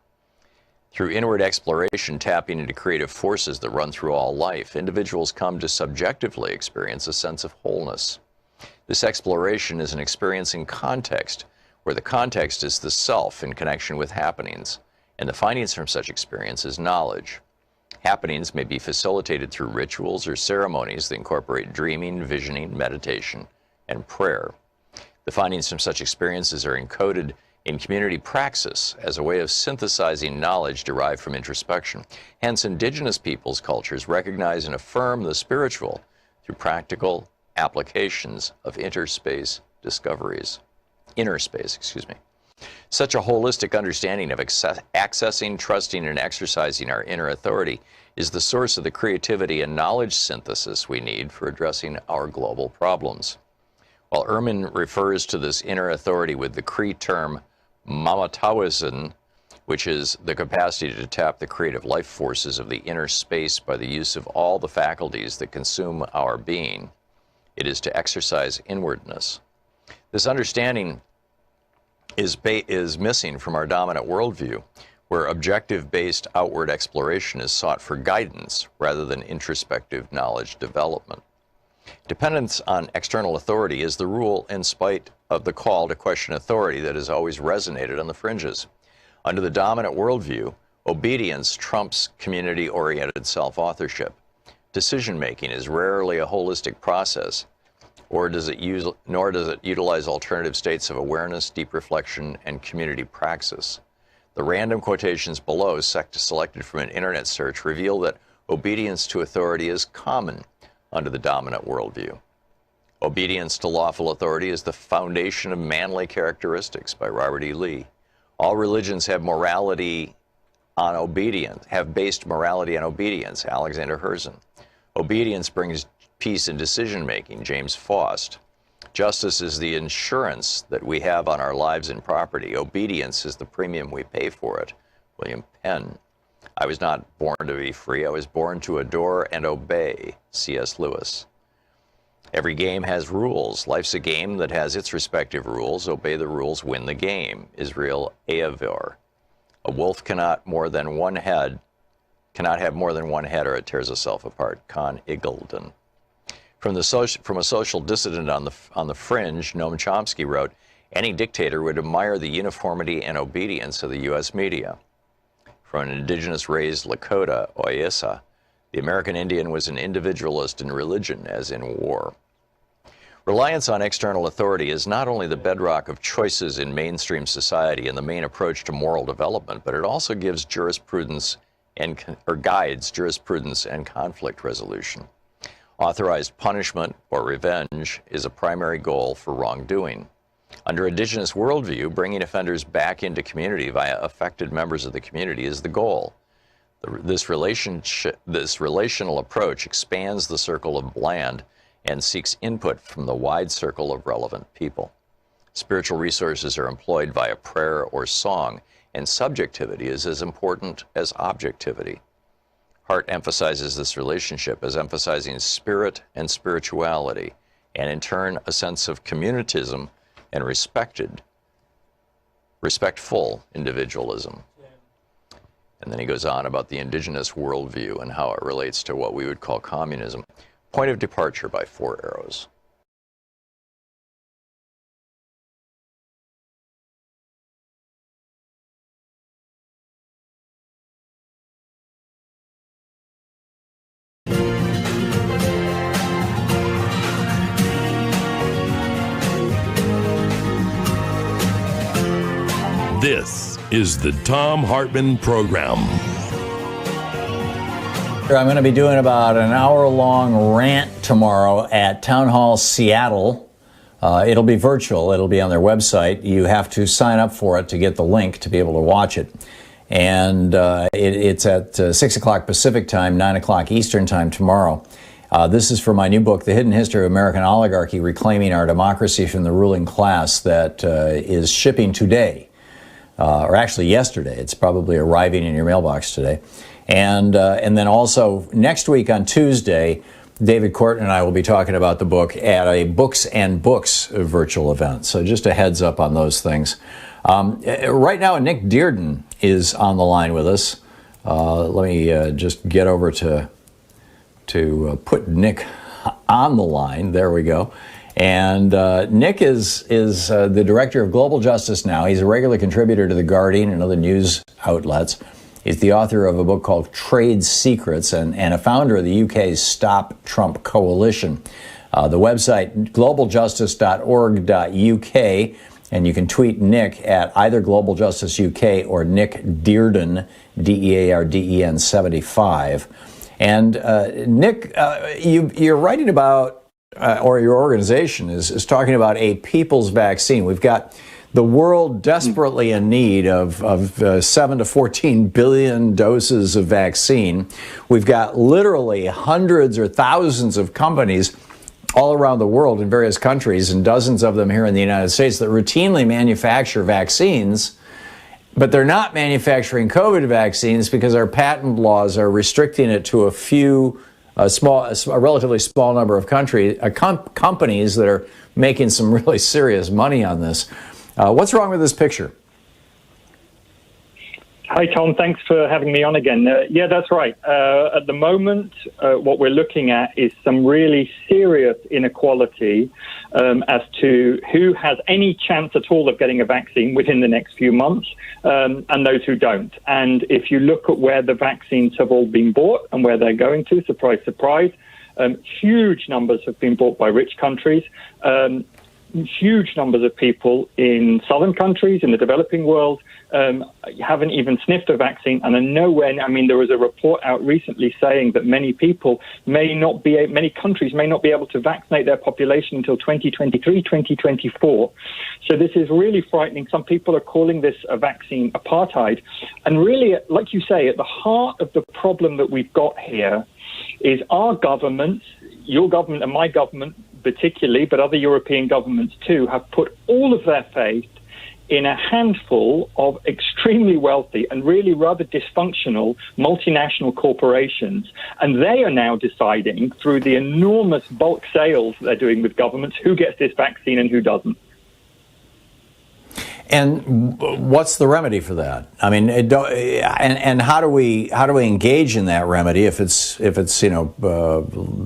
Speaker 2: Through inward exploration, tapping into creative forces that run through all life, individuals come to subjectively experience a sense of wholeness. This exploration is an experience in context, where the context is the self in connection with happenings, and the findings from such experience is knowledge. Happenings may be facilitated through rituals or ceremonies that incorporate dreaming, visioning, meditation, and prayer. The findings from such experiences are encoded in community praxis as a way of synthesizing knowledge derived from introspection. Hence, indigenous peoples' cultures recognize and affirm the spiritual through practical applications of inner space. Such a holistic understanding of accessing, trusting, and exercising our inner authority is the source of the creativity and knowledge synthesis we need for addressing our global problems. While Ehrman refers to this inner authority with the Cree term mamatawisin, which is the capacity to tap the creative life forces of the inner space by the use of all the faculties that consume our being, it is to exercise inwardness. This understanding is missing from our dominant worldview, where objective-based outward exploration is sought for guidance rather than introspective knowledge development. Dependence on external authority is the rule in spite of the call to question authority that has always resonated on the fringes. Under the dominant worldview, obedience trumps community-oriented self-authorship. Decision-making is rarely a holistic process, nor does it utilize alternative states of awareness, deep reflection, and community praxis. The random quotations below, selected from an internet search, reveal that obedience to authority is common under the dominant worldview. Obedience to lawful authority is the foundation of manly characteristics by Robert E. Lee. All religions have based morality on obedience, Alexander Herzen. Obedience brings peace in decision-making, James Faust. Justice is the insurance that we have on our lives and property. Obedience is the premium we pay for it, William Penn. I was not born to be free. I was born to adore and obey, C.S. Lewis. Every game has rules. Life's a game that has its respective rules. Obey the rules, win the game, Israel Ahavor. A wolf cannot have more than one head or it tears itself apart, Con Iggulden. From a social dissident on the fringe, Noam Chomsky wrote, any dictator would admire the uniformity and obedience of the U.S. media. From an indigenous-raised Lakota, Oyesa, the American Indian was an individualist in religion as in war. Reliance on external authority is not only the bedrock of choices in mainstream society and the main approach to moral development, but it also gives jurisprudence or guides jurisprudence and conflict resolution. Authorized punishment or revenge is a primary goal for wrongdoing. Under indigenous worldview, bringing offenders back into community via affected members of the community is the goal. This relational approach expands the circle of land and seeks input from the wide circle of relevant people. Spiritual resources are employed via prayer or song, and subjectivity is as important as objectivity. Hart emphasizes this relationship as emphasizing spirit and spirituality, and in turn a sense of communitism and respectful individualism. And then he goes on about the indigenous worldview and how it relates to what we would call communism. Point of departure by 4 arrows.
Speaker 3: This is the Thom Hartmann Program.
Speaker 6: I'm going to be doing about an hour-long rant tomorrow at Town Hall Seattle. It'll be virtual. It'll be on their website. You have to sign up for it to get the link to be able to watch it. And it's at 6 o'clock Pacific time, 9 o'clock Eastern time tomorrow. This is for my new book, The Hidden History of American Oligarchy, Reclaiming Our Democracy from the Ruling Class, that is shipping today, or actually yesterday. It's probably arriving in your mailbox today. And then also next week on Tuesday, David Korten and I will be talking about the book at a Books and Books virtual event. So just a heads up on those things. Right now, Nick Dearden is on the line with us. Let me just get over to put Nick on the line. There we go. And Nick is the director of Global Justice Now. He's a regular contributor to The Guardian and other news outlets. He's the author of a book called Trade Secrets and a founder of the UK's Stop Trump Coalition. The website, globaljustice.org.uk, and you can tweet Nick at either Global Justice UK or Nick Dearden, Dearden 75. And Nick, you're writing about, or your organization is talking about a people's vaccine. We've got the world desperately in need of 7 to 14 billion doses of vaccine. We've got literally hundreds or thousands of companies all around the world in various countries, and dozens of them here in the United States, that routinely manufacture vaccines, but they're not manufacturing COVID vaccines because our patent laws are restricting it to a relatively small number of companies that are making some really serious money on this. What's wrong with this picture?
Speaker 11: Hi, Tom. Thanks for having me on again. Yeah, that's right. At the moment, what we're looking at is some really serious inequality as to who has any chance at all of getting a vaccine within the next few months, and those who don't. And if you look at where the vaccines have all been bought and where they're going to, surprise, surprise, huge numbers have been bought by rich countries. Huge numbers of people in southern countries, in the developing world, haven't even sniffed a vaccine and are nowhere. I mean, there was a report out recently saying that many countries may not be able to vaccinate their population until 2023, 2024. So this is really frightening. Some people are calling this a vaccine apartheid. And really, like you say, at the heart of the problem that we've got here is our governments, your government and my government particularly, but other European governments too, have put all of their faith in a handful of extremely wealthy and really rather dysfunctional multinational corporations. And they are now deciding, through the enormous bulk sales they're doing with governments, who gets this vaccine and who doesn't.
Speaker 6: And what's the remedy for that? I mean, and how do we engage in that remedy if it's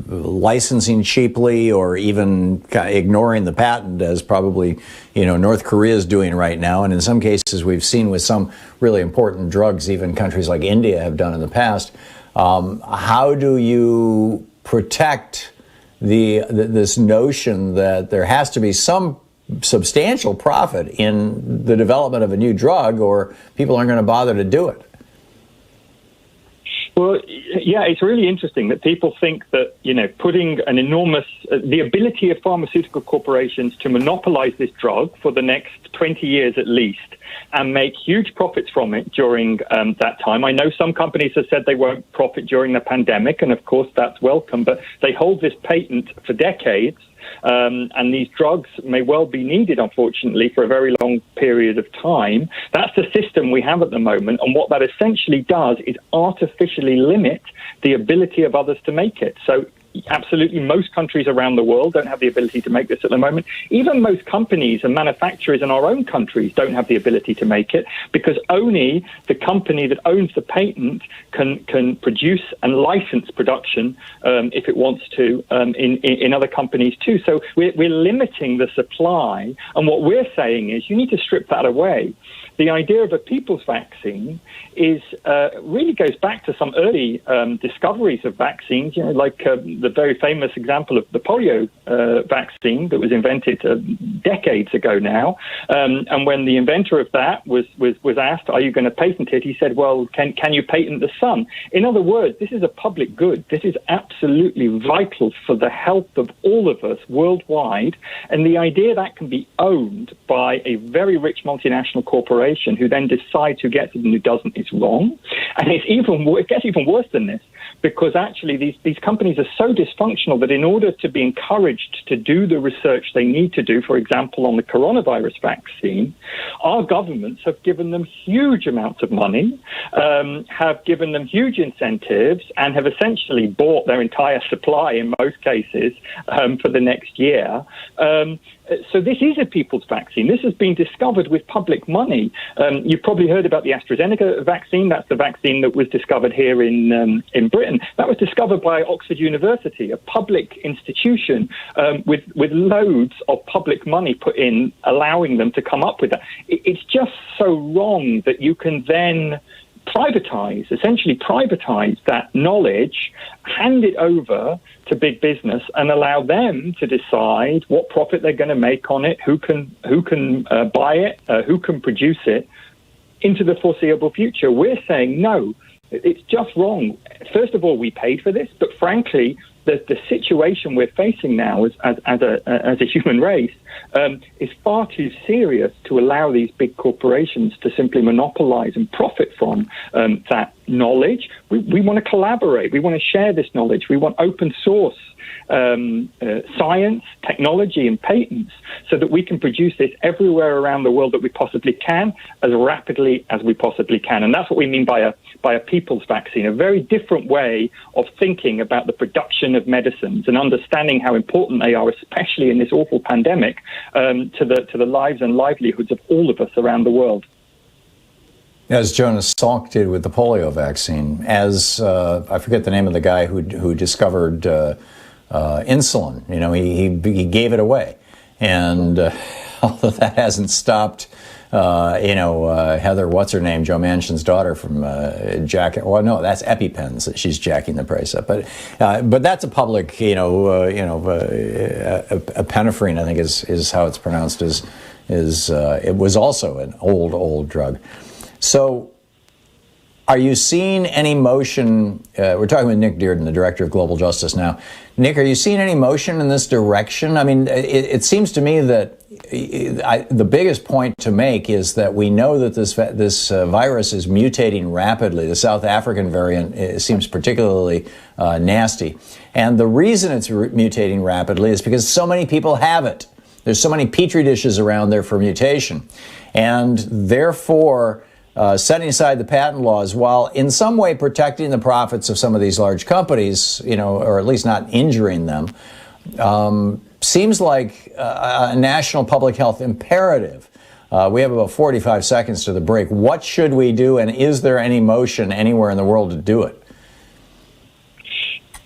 Speaker 6: licensing cheaply or even ignoring the patent, as probably North Korea is doing right now, and in some cases we've seen with some really important drugs, even countries like India have done in the past. How do you protect this notion that there has to be some substantial profit in the development of a new drug, or people aren't going to bother to do it.
Speaker 11: Well, yeah, it's really interesting that people think that, putting an enormous, the ability of pharmaceutical corporations to monopolize this drug for the next 20 years at least and make huge profits from it during that time. I know some companies have said they won't profit during the pandemic, and of course that's welcome, but they hold this patent for decades. And these drugs may well be needed, unfortunately, for a very long period of time. That's the system we have at the moment. And what that essentially does is artificially limit the ability of others to make it. So absolutely most countries around the world don't have the ability to make this at the moment. Even most companies and manufacturers in our own countries don't have the ability to make it, because only the company that owns the patent can produce and license production if it wants to in other companies too. So we're limiting the supply, and what we're saying is you need to strip that away. The idea of a people's vaccine is really goes back to some early discoveries of vaccines, like the very famous example of the polio vaccine that was invented decades ago now. And when the inventor of that was asked, "Are you going to patent it?" he said, "Well, can you patent the sun?" In other words, this is a public good. This is absolutely vital for the health of all of us worldwide. And the idea that can be owned by a very rich multinational corporation who then decides who gets it and who doesn't is wrong. And it gets even worse than this, because actually these companies are so dysfunctional that in order to be encouraged to do the research they need to do, for example, on the coronavirus vaccine, our governments have given them huge amounts of money, have given them huge incentives, and have essentially bought their entire supply in most cases for the next year. So this is a people's vaccine. This has been discovered with public money. You've probably heard about the AstraZeneca vaccine. That's the vaccine that was discovered here in Britain. That was discovered by Oxford University, a public institution with loads of public money put in, allowing them to come up with that. It's just so wrong that you can then essentially privatize that knowledge, hand it over to big business, and allow them to decide what profit they're going to make on it, who can buy it, who can produce it into the foreseeable future. We're saying no, it's just wrong. First of all, we paid for this, but frankly, the situation we're facing now as a human race is far too serious to allow these big corporations to simply monopolize and profit from that knowledge. We want to collaborate. We want to share this knowledge. We want open source science, technology, and patents so that we can produce this everywhere around the world that we possibly can, as rapidly as we possibly can. And that's what we mean by a people's vaccine, a very different way of thinking about the production of medicines and understanding how important they are, especially in this awful pandemic, to the lives and livelihoods of all of us around the world.
Speaker 6: As Jonas Salk did with the polio vaccine, as I forget the name of the guy who discovered insulin. He gave it away, and although that hasn't stopped, Heather, what's her name, Joe Manchin's daughter from jacking. Well, no, that's EpiPens that she's jacking the price up. But that's a public, epinephrine, I think is how it's pronounced. It was also an old drug. So, are you seeing any motion? We're talking with Nick Dearden, the Director of Global Justice now. Nick, are you seeing any motion in this direction? I mean, it seems to me that the biggest point to make is that we know that this virus is mutating rapidly. The South African variant seems particularly nasty. And the reason it's mutating rapidly is because so many people have it. There's so many petri dishes around there for mutation. And therefore, setting aside the patent laws, while in some way protecting the profits of some of these large companies, or at least not injuring them, seems like a national public health imperative. We have about 45 seconds to the break. What should we do, and is there any motion anywhere in the world to do it?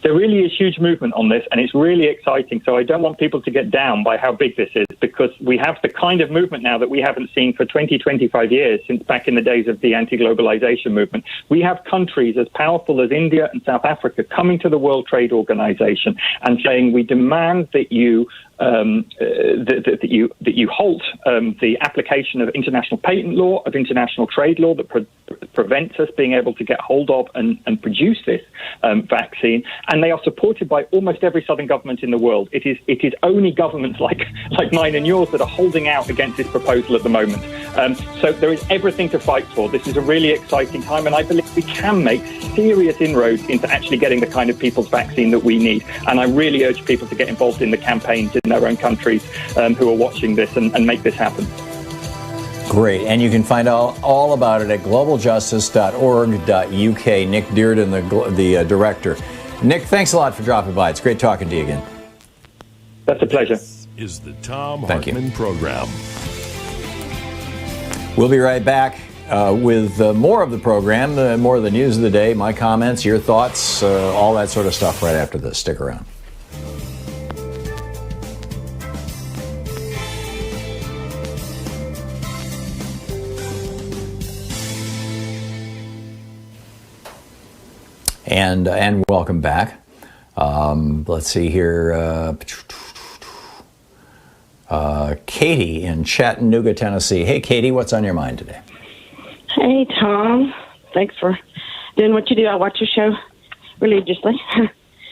Speaker 11: there really is huge movement on this, and it's really exciting. So I don't want people to get down by how big this is, because we have the kind of movement now that we haven't seen for 20, 25 years, since back in the days of the anti-globalization movement. We have countries as powerful as India and South Africa coming to the World Trade Organization and saying, we demand that you that you halt the application of international patent law, of international trade law that prevents us being able to get hold of and produce this vaccine. And they are supported by almost every southern government in the world. It is only governments like mine and yours that are holding out against this proposal at the moment. So there is everything to fight for. This is a really exciting time, and I believe we can make serious inroads into actually getting the kind of people's vaccine that we need. And I really urge people to get involved in the campaigns in their own countries who are watching this and make this happen.
Speaker 6: Great. And you can find out all about it at globaljustice.org.uk. Nick Dearden, the director. Nick, thanks a lot for dropping by. It's great talking to you again.
Speaker 11: That's a pleasure.
Speaker 3: This is the Thom Hartmann Program.
Speaker 6: We'll be right back with more of the program, more of the news of the day, my comments, your thoughts, all that sort of stuff right after this. Stick around. And welcome back. Let's see here. Katie in Chattanooga, Tennessee. Hey, Katie, what's on your mind today?
Speaker 12: Hey, Tom. Thanks for doing what you do. I watch your show religiously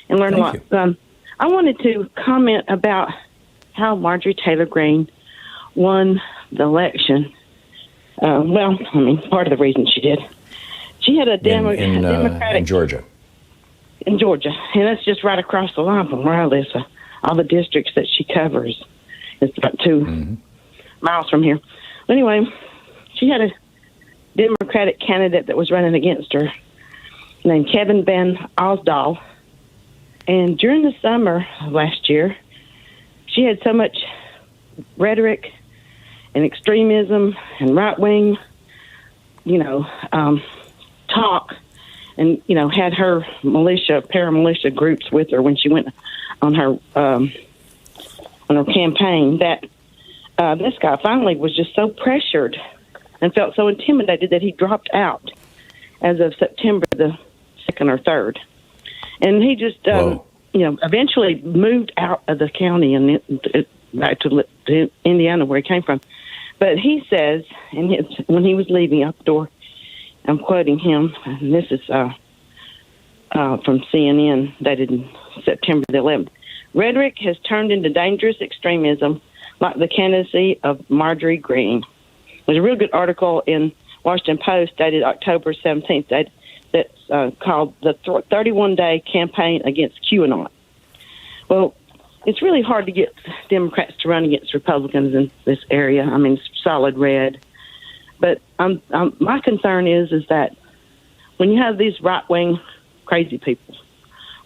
Speaker 12: and learn a lot. I wanted to comment about how Marjorie Taylor Greene won the election. Part of the reason she did. She had a Democratic...
Speaker 6: In Georgia.
Speaker 12: In Georgia. And that's just right across the line from where I live. So all the districts that she covers. It's about 2 miles from here. Anyway, she had a Democratic candidate that was running against her named Kevin Van Osdol. And during the summer of last year, she had so much rhetoric and extremism and right-wing, talk, and, had her paramilitia groups with her when she went on her campaign, that this guy finally was just so pressured and felt so intimidated that he dropped out as of September the 2nd or 3rd. And he just, eventually moved out of the county and back to Indiana, where he came from. But he says, when he was leaving out the door, I'm quoting him, and this is from CNN, dated September the 11th. Rhetoric has turned into dangerous extremism, like the candidacy of Marjorie Greene. There's a real good article in Washington Post dated October 17th that's called The 31-Day Campaign Against QAnon. Well, it's really hard to get Democrats to run against Republicans in this area. I mean, it's solid red. But my concern is that when you have these right-wing crazy people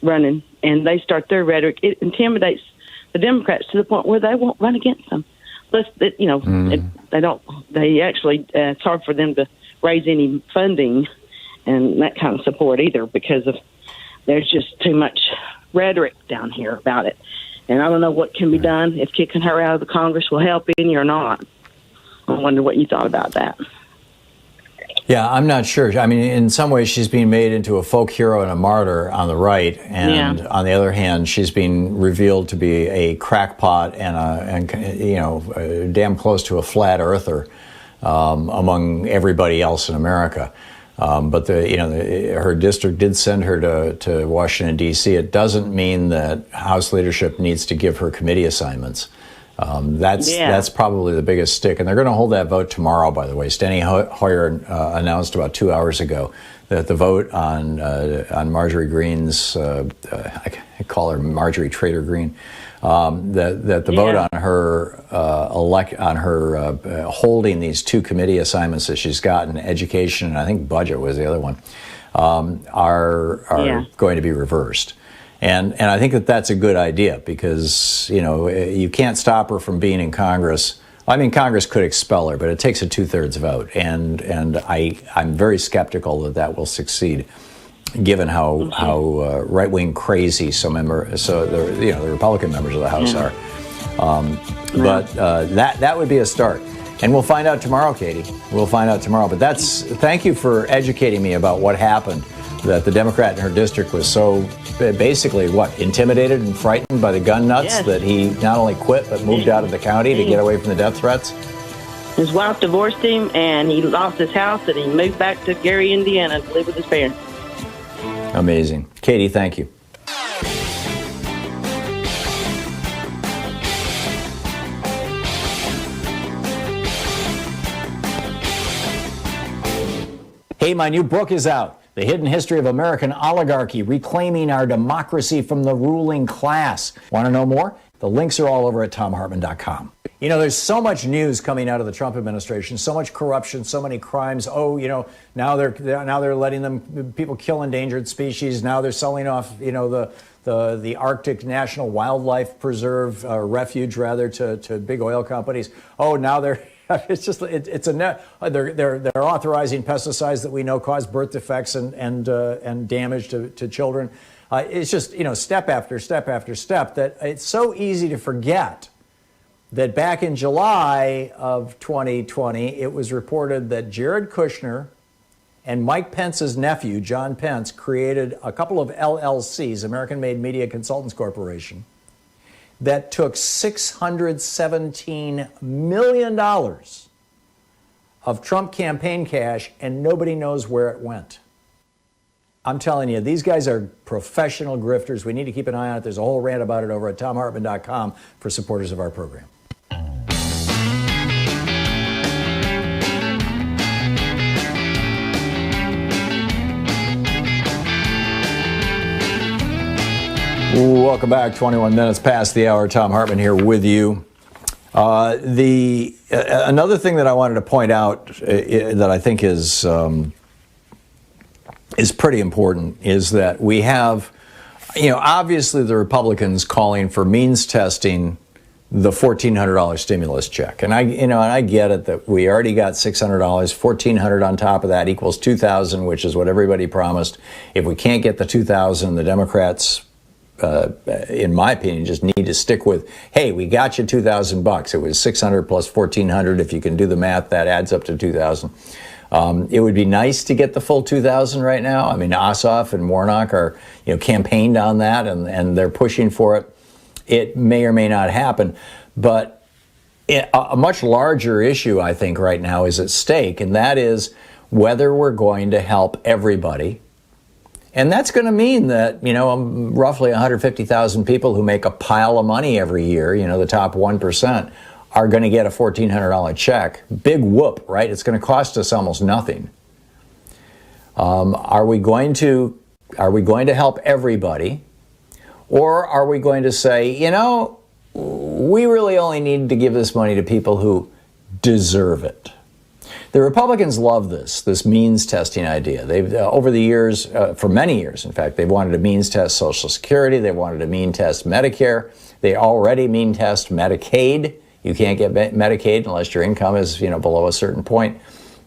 Speaker 12: running and they start their rhetoric, it intimidates the Democrats to the point where they won't run against them. Plus, it's hard for them to raise any funding and that kind of support either, because there's just too much rhetoric down here about it. And I don't know what can be done, if kicking her out of the Congress will help any or not. I wonder what you thought about that.
Speaker 6: Yeah, I'm not sure. I mean, in some ways, she's being made into a folk hero and a martyr on the right, and on the other hand, she's being revealed to be a crackpot and damn close to a flat earther among everybody else in America. But her district did send her to Washington, D.C. It doesn't mean that House leadership needs to give her committee assignments. That's probably the biggest stick. And they're going to hold that vote tomorrow, by the way. Steny Hoyer announced about 2 hours ago that the vote on Marjorie Greene's, I call her Marjorie Trader Greene, that the vote on her holding these 2 committee assignments that she's gotten, education and I think budget was the other one, are going to be reversed. And I think that's a good idea, because you can't stop her from being in Congress. I mean, Congress could expel her, but it takes a 2/3 vote, and I'm very skeptical that will succeed. given how right-wing crazy the Republican members of the House are. But that would be a start. And we'll find out tomorrow, Katie. We'll find out tomorrow. But thank you for educating me about what happened, that the Democrat in her district was so basically, intimidated and frightened by the gun nuts that he not only quit but moved out of the county to get away from the death threats?
Speaker 12: His wife divorced him, and he lost his house, and he moved back to Gary, Indiana to live with his parents.
Speaker 6: Amazing. Katie, thank you. Hey, my new book is out. The Hidden History of American Oligarchy, Reclaiming Our Democracy from the Ruling Class. Want to know more? The links are all over at ThomHartmann.com. You know, there's so much news coming out of the Trump administration, so much corruption, so many crimes. Oh, now they're letting people kill endangered species. Now they're selling off, the Arctic National Wildlife Preserve refuge to big oil companies. Oh, now they're they're authorizing pesticides that we know cause birth defects and damage to children. It's just, step after step after step, that it's so easy to forget that back in July of 2020, it was reported that Jared Kushner and Mike Pence's nephew, John Pence, created a couple of LLCs, American-Made Media Consultants Corporation, that took $617 million of Trump campaign cash, and nobody knows where it went. I'm telling you, these guys are professional grifters. We need to keep an eye on it. There's a whole rant about it over at ThomHartmann.com for supporters of our program. Welcome back. 21 minutes past the hour. Thom Hartmann here with you. Another thing that I wanted to point out that I think is pretty important is that we have, obviously the Republicans calling for means testing the $1,400 stimulus check, and I get it that we already got $600, $1,400 on top of that equals $2,000, which is what everybody promised. If we can't get the $2,000, the Democrats, in my opinion, just need to stick with, hey, we got you $2,000. It was $600 plus $1,400. If you can do the math, that adds up to $2,000. It would be nice to get the full $2,000 right now. I mean, Ossoff and Warnock are, campaigned on that, and they're pushing for it. It may or may not happen, but a much larger issue, I think, right now is at stake, and that is whether we're going to help everybody. And that's going to mean that, roughly 150,000 people who make a pile of money every year, the top 1%, are going to get a $1,400 check. Big whoop, right? It's going to cost us almost nothing. Are we going to help everybody? Or are we going to say, we really only need to give this money to people who deserve it? The Republicans love this means testing idea. They've, over the years, for many years, in fact, they've wanted to means test Social Security. They wanted to mean test Medicare. They already mean test Medicaid. You can't get Medicaid unless your income is, below a certain point.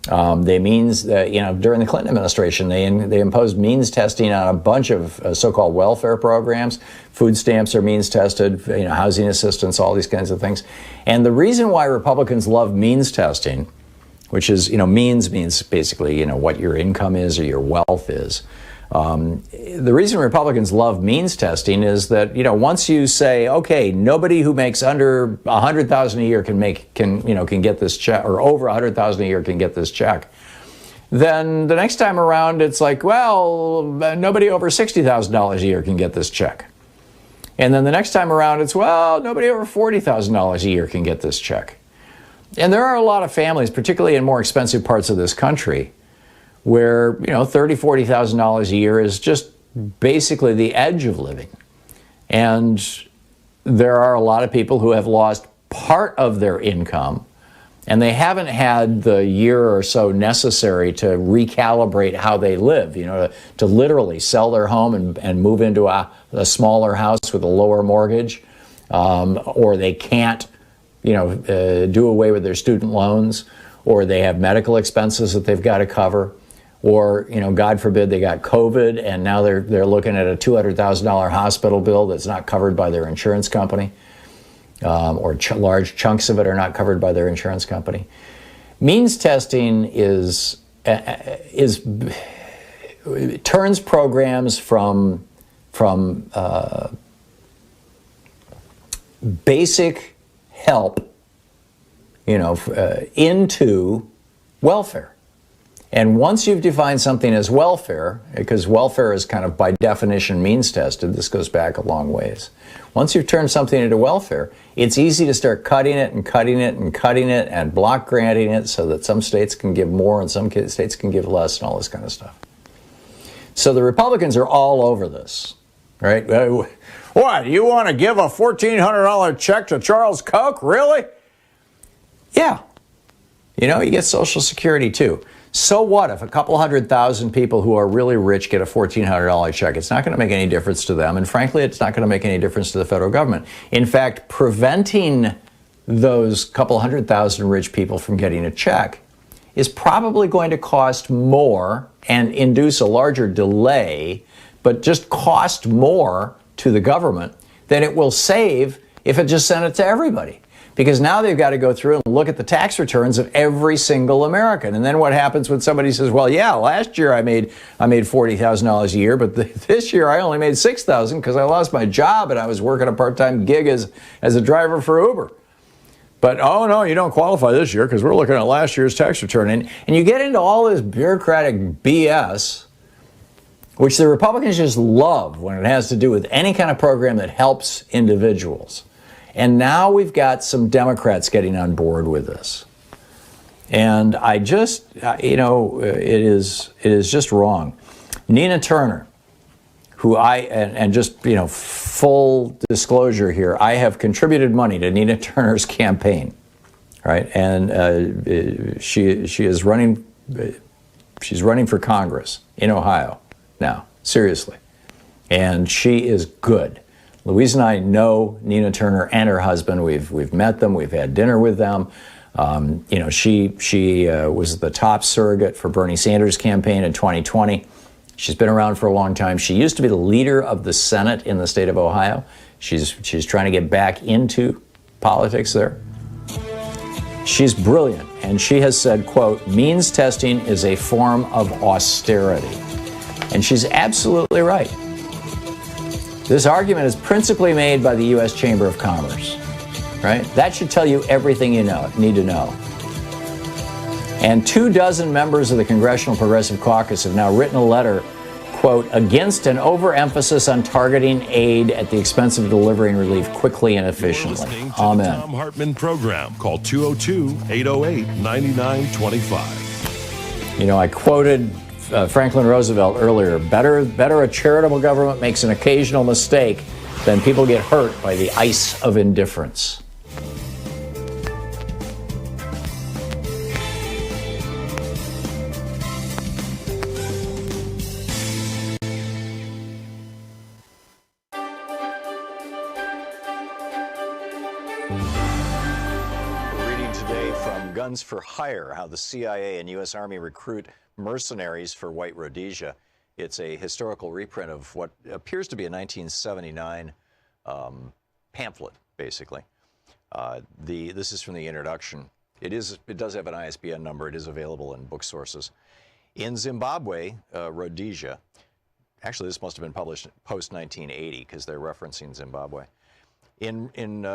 Speaker 6: They means, during the Clinton administration, they imposed means testing on a bunch of so-called welfare programs. Food stamps are means tested, housing assistance, all these kinds of things. And the reason why Republicans love means testing, which is, means basically, what your income is or your wealth is. The reason Republicans love means testing is that, once you say, okay, nobody who makes under $100,000 a year can get this check, or over $100,000 a year can get this check, then the next time around it's like, well, nobody over $60,000 a year can get this check. And then the next time around it's, well, nobody over $40,000 a year can get this check. And there are a lot of families, particularly in more expensive parts of this country, where, $30,000, $40,000 a year is just basically the edge of living. And there are a lot of people who have lost part of their income, and they haven't had the year or so necessary to recalibrate how they live, to literally sell their home and move into a smaller house with a lower mortgage, or they can't do away with their student loans, or they have medical expenses that they've got to cover, or, you know, God forbid they got COVID and now they're looking at a $200,000 hospital bill that's not covered by their insurance company, or large chunks of it are not covered by their insurance company. Means testing it turns programs from basic help, into welfare. And once you've defined something as welfare, because welfare is kind of by definition means tested, this goes back a long ways. Once you've turned something into welfare, it's easy to start cutting it and cutting it and cutting it and block granting it so that some states can give more and some states can give less and all this kind of stuff. So the Republicans are all over this, right? What, you want to give a $1,400 check to Charles Koch? Really? Yeah. You get Social Security too. So what if a couple 100,000 people who are really rich get a $1,400 check? It's not going to make any difference to them. And frankly, it's not going to make any difference to the federal government. In fact, preventing those couple 100,000 rich people from getting a check is probably going to cost more and induce a larger delay, but just cost more to the government than it will save if it just sent it to everybody. Because now they've got to go through and look at the tax returns of every single American. And then what happens when somebody says, well, yeah, last year I made $40,000 a year, but this year I only made $6,000 because I lost my job and I was working a part-time gig as a driver for Uber. But, oh, no, you don't qualify this year because we're looking at last year's tax return. And you get into all this bureaucratic BS, which the Republicans just love when it has to do with any kind of program that helps individuals. And now we've got some Democrats getting on board with this. And I just, it is just wrong. Nina Turner, who full disclosure here, I have contributed money to Nina Turner's campaign, right? And she is running, she's running for Congress in Ohio now, seriously. And she is good. Louise and I know Nina Turner and her husband. We've met them. We've had dinner with them. She was the top surrogate for Bernie Sanders' campaign in 2020. She's been around for a long time. She used to be the leader of the Senate in the state of Ohio. She's trying to get back into politics there. She's brilliant, and she has said, quote, means testing is a form of austerity. And she's absolutely right. This argument is principally made by the U.S. Chamber of Commerce, right? That should tell you everything you need to know. And 24 members of the Congressional Progressive Caucus have now written a letter, quote, against an overemphasis on targeting aid at the expense of delivering relief quickly and efficiently. Amen.
Speaker 3: The Thom Hartmann Program. Call 202-808-9925.
Speaker 6: I quoted Franklin Roosevelt earlier, better a charitable government makes an occasional mistake than people get hurt by the ice of indifference.
Speaker 2: We're reading today from Guns for Hire, how the CIA and U.S. Army recruit mercenaries for white Rhodesia. It's a historical reprint of what appears to be a 1979 pamphlet, basically. This is from the introduction. It does have an ISBN number. It is available in book sources. In Zimbabwe, Rhodesia, actually this must have been published post-1980 because they're referencing Zimbabwe. In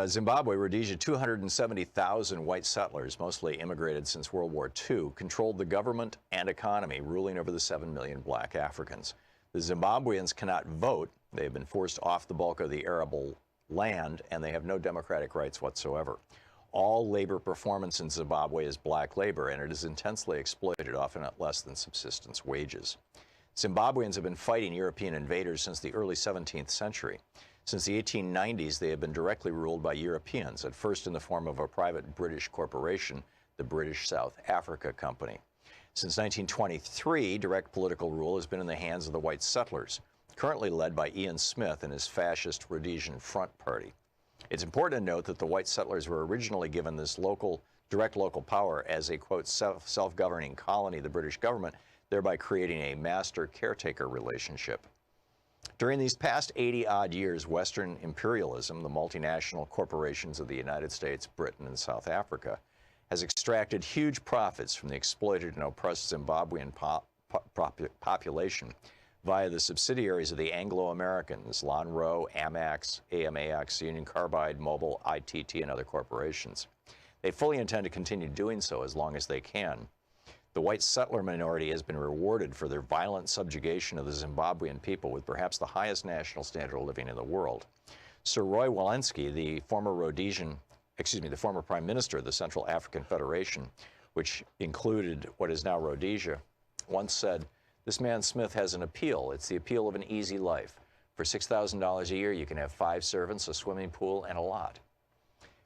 Speaker 2: Zimbabwe, Rhodesia, 270,000 white settlers, mostly immigrated since World War II, controlled the government and economy, ruling over the 7 million black Africans. The Zimbabweans cannot vote. They have been forced off the bulk of the arable land, and they have no democratic rights whatsoever. All labor performance in Zimbabwe is black labor, and it is intensely exploited, often at less than subsistence wages. Zimbabweans have been fighting European invaders since the early 17th century. Since the 1890s, they have been directly ruled by Europeans, at first in the form of a private British corporation, the British South Africa Company. Since 1923, direct political rule has been in the hands of the white settlers, currently led by Ian Smith and his fascist Rhodesian Front Party. It's important to note that the white settlers were originally given this direct local power as a, quote, self-governing colony of the British government thereby creating a master-caretaker relationship. During these past 80-odd years, Western imperialism, the multinational corporations of the United States, Britain, and South Africa, has extracted huge profits from the exploited and oppressed Zimbabwean population via the subsidiaries of the Anglo-Americans, Lonrho, Amax, AMAX, Union Carbide, Mobil, ITT, and other corporations. They fully intend to continue doing so as long as they can. The white settler minority has been rewarded for their violent subjugation of the Zimbabwean people with perhaps the highest national standard of living in the world. Sir Roy Walensky, the former Prime Minister of the Central African Federation, which included what is now Rhodesia, once said, "This man Smith has an appeal. It's the appeal of an easy life. For $6,000 a year, you can have 5 servants, a swimming pool, and a lot."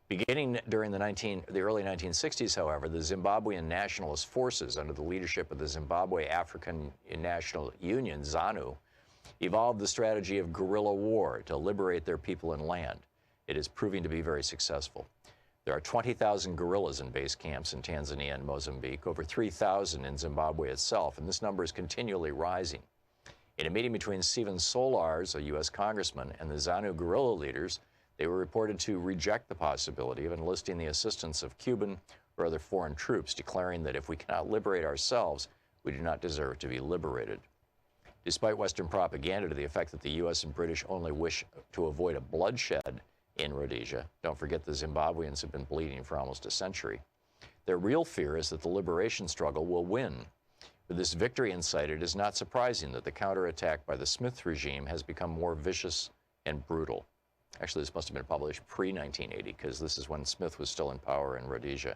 Speaker 2: Beginning during the early 1960s, however, the Zimbabwean nationalist forces under the leadership of the Zimbabwe African National Union, ZANU, evolved the strategy of guerrilla war to liberate their people and land. It is proving to be very successful. There are 20,000 guerrillas in base camps in Tanzania and Mozambique, over 3,000 in Zimbabwe itself, and this number is continually rising. In a meeting between Stephen Solars, a U.S. congressman, and the ZANU guerrilla leaders, they were reported to reject the possibility of enlisting the assistance of Cuban or other foreign troops, declaring that if we cannot liberate ourselves, we do not deserve to be liberated. Despite Western propaganda to the effect that the U.S. and British only wish to avoid a bloodshed in Rhodesia, don't forget the Zimbabweans have been bleeding for almost a century, their real fear is that the liberation struggle will win. With this victory in sight, it is not surprising that the counterattack by the Smith regime has become more vicious and brutal. Actually, this must have been published pre-1980, because this is when Smith was still in power in Rhodesia.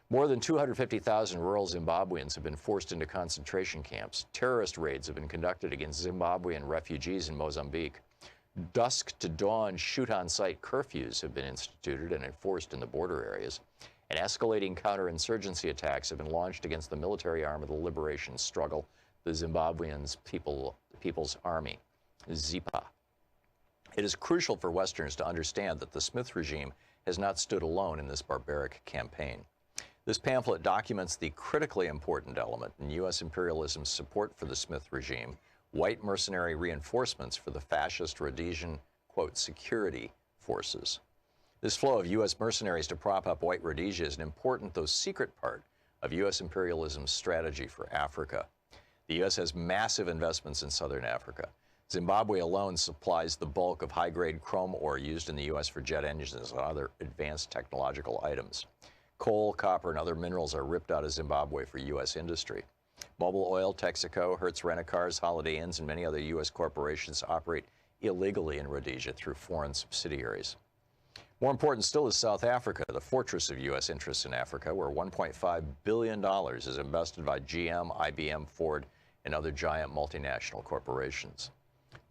Speaker 2: More than 250,000 rural Zimbabweans have been forced into concentration camps. Terrorist raids have been conducted against Zimbabwean refugees in Mozambique. Dusk to dawn shoot-on-sight curfews have been instituted and enforced in the border areas. And escalating counterinsurgency attacks have been launched against the military arm of the liberation struggle, the Zimbabwean People's Army, ZIPA. It is crucial for Westerners to understand that the Smith regime has not stood alone in this barbaric campaign. This pamphlet documents the critically important element in U.S. imperialism's support for the Smith regime, white mercenary reinforcements for the fascist Rhodesian, quote, security forces. This flow of U.S. mercenaries to prop up white Rhodesia is an important, though secret part of U.S. imperialism's strategy for Africa. The U.S. has massive investments in southern Africa. Zimbabwe alone supplies the bulk of high-grade chrome ore used in the U.S. for jet engines and other advanced technological items. Coal, copper, and other minerals are ripped out of Zimbabwe for U.S. industry. Mobil Oil, Texaco, Hertz Rent-A-Cars, Holiday Inns, and many other U.S. corporations operate illegally in Rhodesia through foreign subsidiaries. More important still is South Africa, the fortress of U.S. interests in Africa, where $1.5 billion is invested by GM, IBM, Ford, and other giant multinational corporations.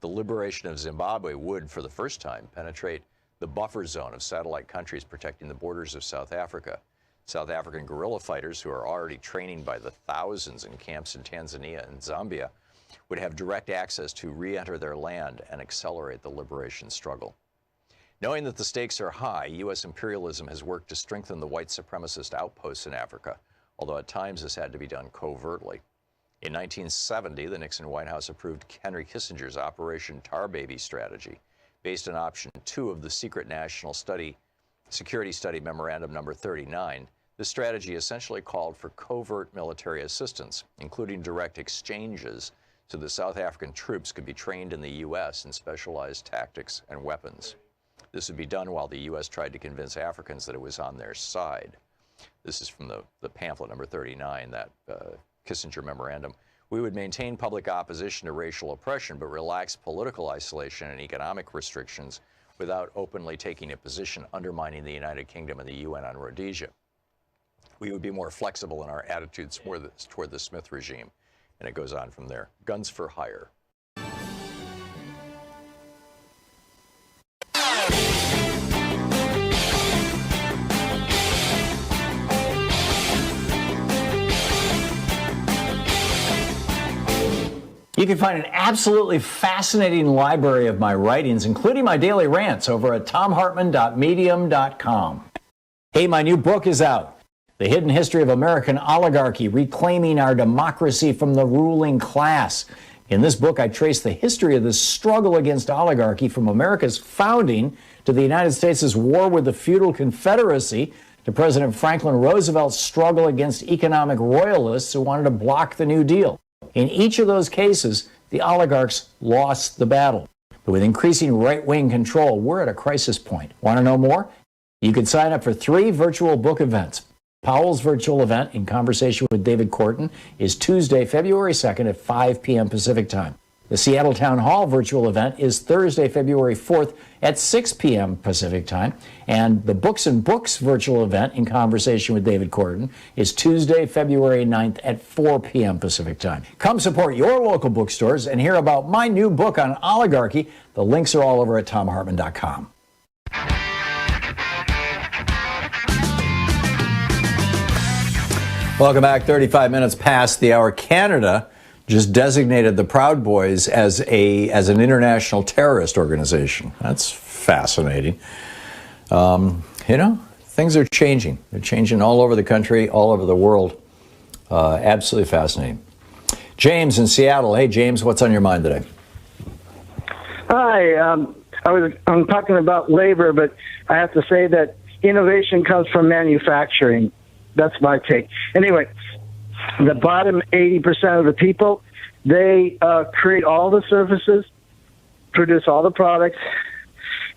Speaker 2: The liberation of Zimbabwe would, for the first time, penetrate the buffer zone of satellite countries protecting the borders of South Africa. South African guerrilla fighters, who are already training by the thousands in camps in Tanzania and Zambia, would have direct access to re-enter their land and accelerate the liberation struggle. Knowing that the stakes are high, U.S. imperialism has worked to strengthen the white supremacist outposts in Africa, although at times this had to be done covertly. In 1970, the Nixon White House approved Henry Kissinger's Operation Tar Baby strategy, based on Option 2 of the Secret National Security Study Memorandum No. 39. This strategy essentially called for covert military assistance, including direct exchanges, so the South African troops could be trained in the U.S. in specialized tactics and weapons. This would be done while the U.S. tried to convince Africans that it was on their side. This is from the pamphlet number 39, that Kissinger memorandum. We would maintain public opposition to racial oppression, but relax political isolation and economic restrictions without openly taking a position undermining the United Kingdom and the UN on Rhodesia. We would be more flexible in our attitudes toward the Smith regime. And it goes on from there. Guns for hire.
Speaker 6: You can find an absolutely fascinating library of my writings, including my daily rants, over at thomhartmann.medium.com. Hey, my new book is out, The Hidden History of American Oligarchy, Reclaiming Our Democracy from the Ruling Class. In this book, I trace the history of the struggle against oligarchy from America's founding to the United States' war with the feudal confederacy to President Franklin Roosevelt's struggle against economic royalists who wanted to block the New Deal. In each of those cases, the oligarchs lost the battle. But with increasing right-wing control, we're at a crisis point. Want to know more? You can sign up for 3 virtual book events. Powell's virtual event, In Conversation with David Korten, is Tuesday, February 2nd at 5 p.m. Pacific Time. The Seattle Town Hall virtual event is Thursday, February 4th at 6 p.m. Pacific Time. And the Books and Books virtual event, In Conversation with David Korten, is Tuesday, February 9th at 4 p.m. Pacific Time. Come support your local bookstores and hear about my new book on oligarchy. The links are all over at thomhartmann.com. Welcome back. 35 minutes past the hour. Canada just designated the Proud Boys as an international terrorist organization. That's fascinating. Things are changing. They're changing all over the country, all over the world. Absolutely fascinating. James in Seattle. Hey, James, what's on your mind today?
Speaker 13: Hi. I'm talking about labor, but I have to say that innovation comes from manufacturing. That's my take. Anyway, the bottom 80% of the people, they create all the services, produce all the products,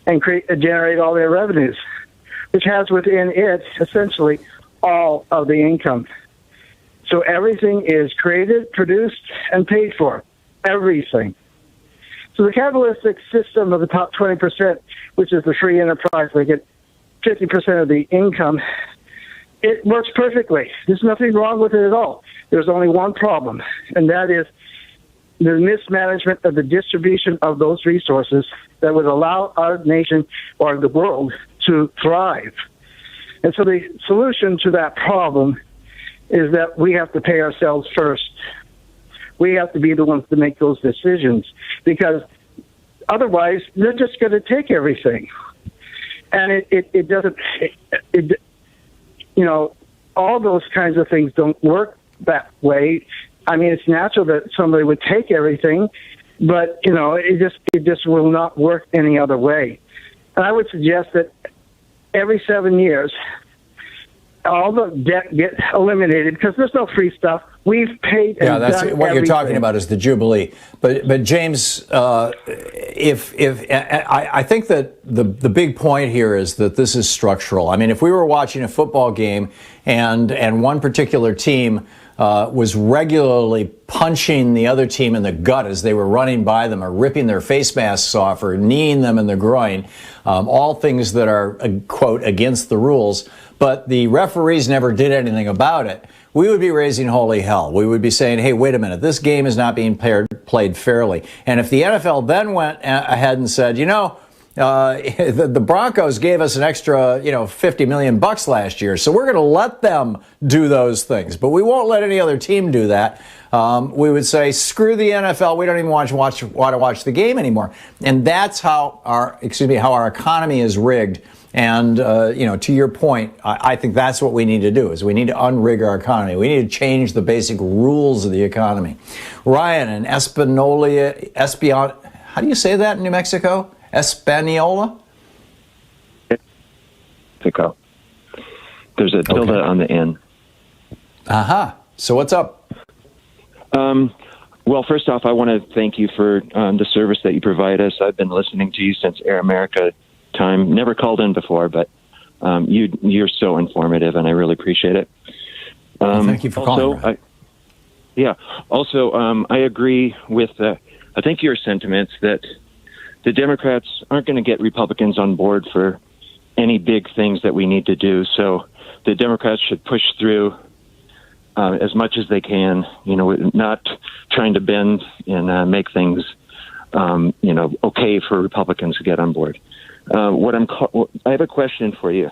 Speaker 13: and generate all their revenues, which has within it essentially all of the income. So everything is created, produced, and paid for. Everything. So the capitalistic system of the top 20%, which is the free enterprise, they get 50% of the income. It works perfectly. There's nothing wrong with it at all. There's only one problem, and that is the mismanagement of the distribution of those resources that would allow our nation or the world to thrive. And so the solution to that problem is that we have to pay ourselves first. We have to be the ones to make those decisions, because otherwise they're just going to take everything. And it doesn't... all those kinds of things don't work that way. I mean, it's natural that somebody would take everything, but, it just will not work any other way. And I would suggest that every 7 years, all the debt get eliminated, because there's no free stuff. We've paid and
Speaker 6: that's
Speaker 13: done
Speaker 6: what
Speaker 13: everything.
Speaker 6: You're talking about is the Jubilee. But James, I think that the big point here is that this is structural. I mean, if we were watching a football game and one particular team was regularly punching the other team in the gut as they were running by them, or ripping their face masks off, or kneeing them in the groin, all things that are, quote, against the rules, but the referees never did anything about it, we would be raising holy hell. We would be saying, hey, wait a minute, this game is not being played fairly. And if the NFL then went ahead and said, the Broncos gave us an extra, $50 million last year, so we're going to let them do those things, but we won't let any other team do that. We would say, screw the NFL. We don't even want to watch the game anymore. And that's how our economy is rigged. And, to your point, I think that's what we need to do, is we need to unrig our economy. We need to change the basic rules of the economy. Ryan in how do you say that in New Mexico? Española?
Speaker 14: Mexico. There's a tilde on the end.
Speaker 6: Aha. So what's up?
Speaker 14: Well, first off, I want to thank you for the service that you provide us. I've been listening to you since Air America time. Never called in before, but you're so informative, and I really appreciate it.
Speaker 6: Thank you for calling.
Speaker 14: I agree with I think your sentiments that the Democrats aren't going to get Republicans on board for any big things that we need to do. So the Democrats should push through as much as they can, not trying to bend and make things, okay for Republicans to get on board. I have a question for you.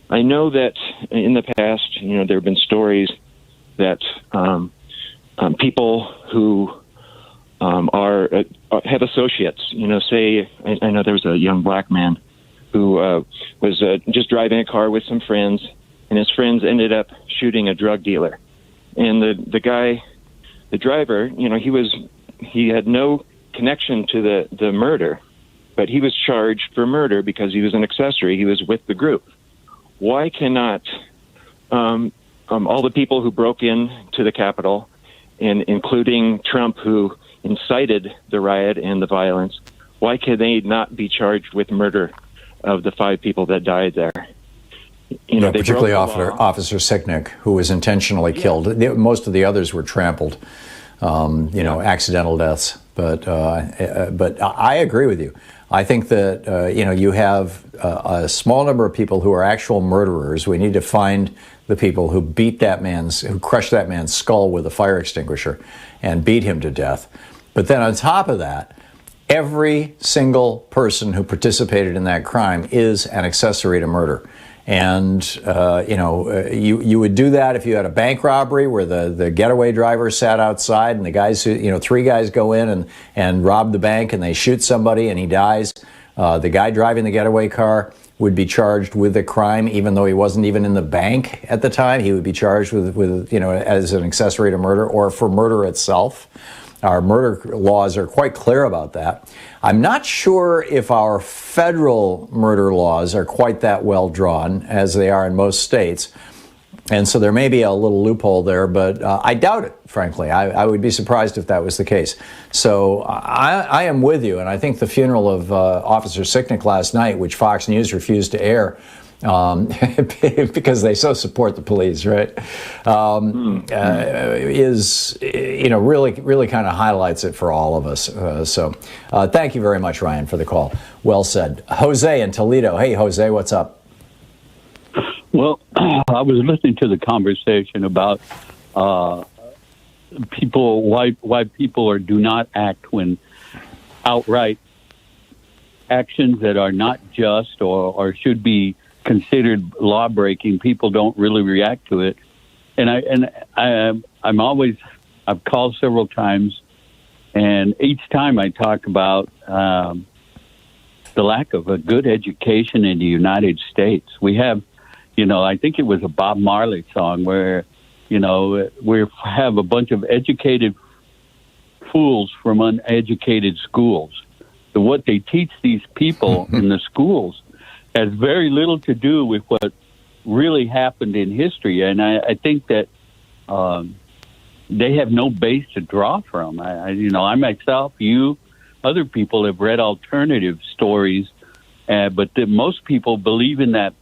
Speaker 14: I know that in the past, there have been stories that people who have associates. Say I know there was a young black man who was just driving a car with some friends, and his friends ended up shooting a drug dealer. And the guy, the driver, he had no connection to the murder, but he was charged for murder because he was an accessory. He was with the group. Why cannot all the people who broke in to the Capitol, and including Trump, who incited the riot and the violence, why can they not be charged with murder of the 5 people that died there?
Speaker 6: Particularly Officer Sicknick, who was intentionally killed. Most of the others were trampled, accidental deaths. But I agree with you. I think that you have a small number of people who are actual murderers. We need to find the people who who crushed that man's skull with a fire extinguisher and beat him to death. But then on top of that, every single person who participated in that crime is an accessory to murder. And, you would do that if you had a bank robbery where the getaway driver sat outside and the guys 3 guys go in and rob the bank and they shoot somebody and he dies. The guy driving the getaway car would be charged with the crime, even though he wasn't even in the bank at the time. He would be charged with as an accessory to murder or for murder itself. Our murder laws are quite clear about that. I'm not sure if our federal murder laws are quite that well drawn as they are in most states. And so there may be a little loophole there, but I doubt it, frankly. I would be surprised if that was the case. So I am with you, and I think the funeral of Officer Sicknick last night, which Fox News refused to air, because they so support the police, right? Is really kind of highlights it for all of us. So thank you very much, Ryan, for the call. Well said. Jose in Toledo. Hey, Jose, what's up?
Speaker 15: Well, I was listening to the conversation about why people do not act when outright actions that are not just or should be considered law breaking. People don't really react to it, and I've called several times, and each time I talk about the lack of a good education in the United States. We have, I think it was a Bob Marley song where, we have a bunch of educated fools from uneducated schools. So what they teach these people in the schools has very little to do with what really happened in history. And I think that they have no base to draw from. I myself, other people have read alternative stories, but most people believe in that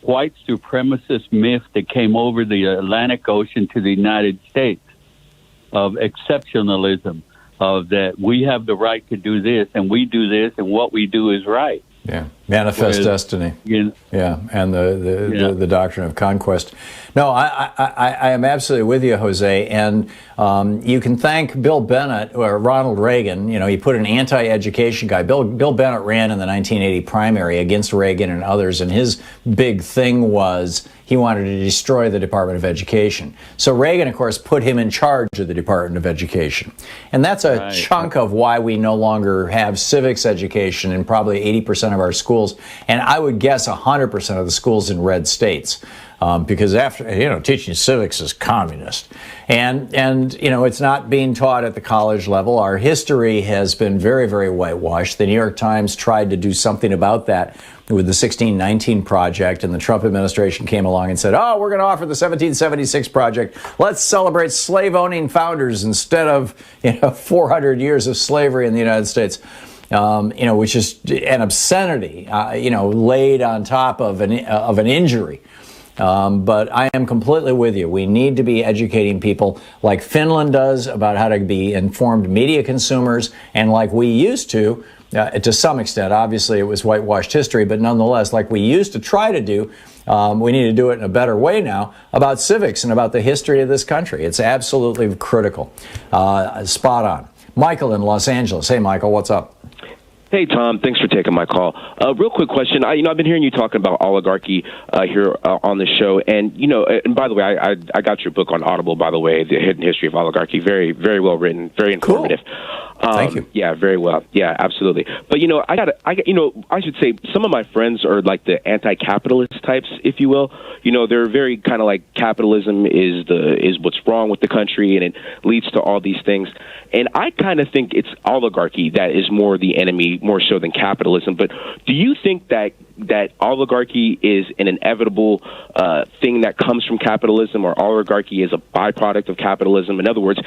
Speaker 15: white supremacist myth that came over the Atlantic Ocean to the United States of exceptionalism, of that we have the right to do this and we do this and what we do is right.
Speaker 6: Yeah, manifest destiny. Yeah, and the doctrine of conquest. No, I am absolutely with you, Jose. And you can thank Bill Bennett or Ronald Reagan. He put an anti-education guy. Bill Bennett ran in the 1980 primary against Reagan and others, and his big thing was he wanted to destroy the Department of Education. So Reagan, of course, put him in charge of the Department of Education. And that's a chunk of why we no longer have civics education in probably 80% of our schools. And I would guess 100% of the schools in red states. Because after, teaching civics is communist. And it's not being taught at the college level. Our history has been very, very whitewashed. The New York Times tried to do something about that with the 1619 Project, and the Trump administration came along and said, we're going to offer the 1776 Project. Let's celebrate slave-owning founders instead of, 400 years of slavery in the United States. Which is an obscenity, laid on top of an injury. But I am completely with you. We need to be educating people like Finland does about how to be informed media consumers, and like we used to some extent. Obviously, it was whitewashed history, but nonetheless, like we used to try to do, we need to do it in a better way now about civics and about the history of this country. It's absolutely critical. Spot on. Michael in Los Angeles. Hey, Michael, what's up?
Speaker 16: Hey, Tom. Thanks for taking my call. Real quick question. I've been hearing you talking about oligarchy here on the show. And, and by the way, I got your book on Audible, by the way, The Hidden History of Oligarchy. Very, very well written, very informative. Cool.
Speaker 6: Thank you.
Speaker 16: Yeah, very well. Yeah, absolutely. But I should say some of my friends are like the anti-capitalist types, if you will. They're very kind of like capitalism is what's wrong with the country, and it leads to all these things. And I kind of think it's oligarchy that is more the enemy, more so than capitalism. But do you think that oligarchy is an inevitable thing that comes from capitalism, or oligarchy is a byproduct of capitalism? In other words,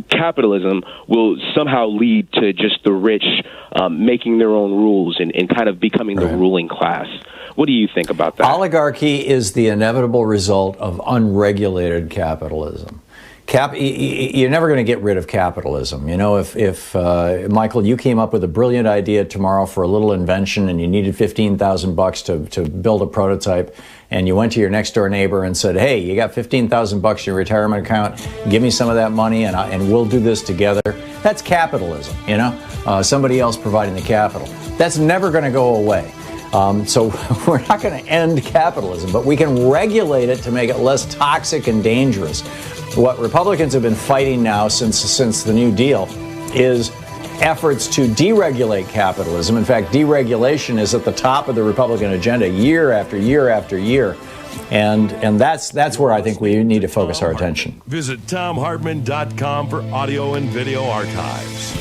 Speaker 16: capitalism will somehow lead to just the rich making their own rules and kind of becoming the ruling class. What do you think about that?
Speaker 6: Oligarchy is the inevitable result of unregulated capitalism. You're never going to get rid of capitalism. If Michael, you came up with a brilliant idea tomorrow for a little invention, and you needed $15,000 to build a prototype, and you went to your next door neighbor and said, "Hey, you got $15,000 in your retirement account? Give me some of that money, and we'll do this together." That's capitalism. Somebody else providing the capital. That's never going to go away. So we're not going to end capitalism, but we can regulate it to make it less toxic and dangerous. What Republicans have been fighting now since the New Deal is efforts to deregulate capitalism. In fact, deregulation is at the top of the Republican agenda year after year after year. And that's where I think we need to focus our attention.
Speaker 3: Visit ThomHartmann.com for audio and video archives.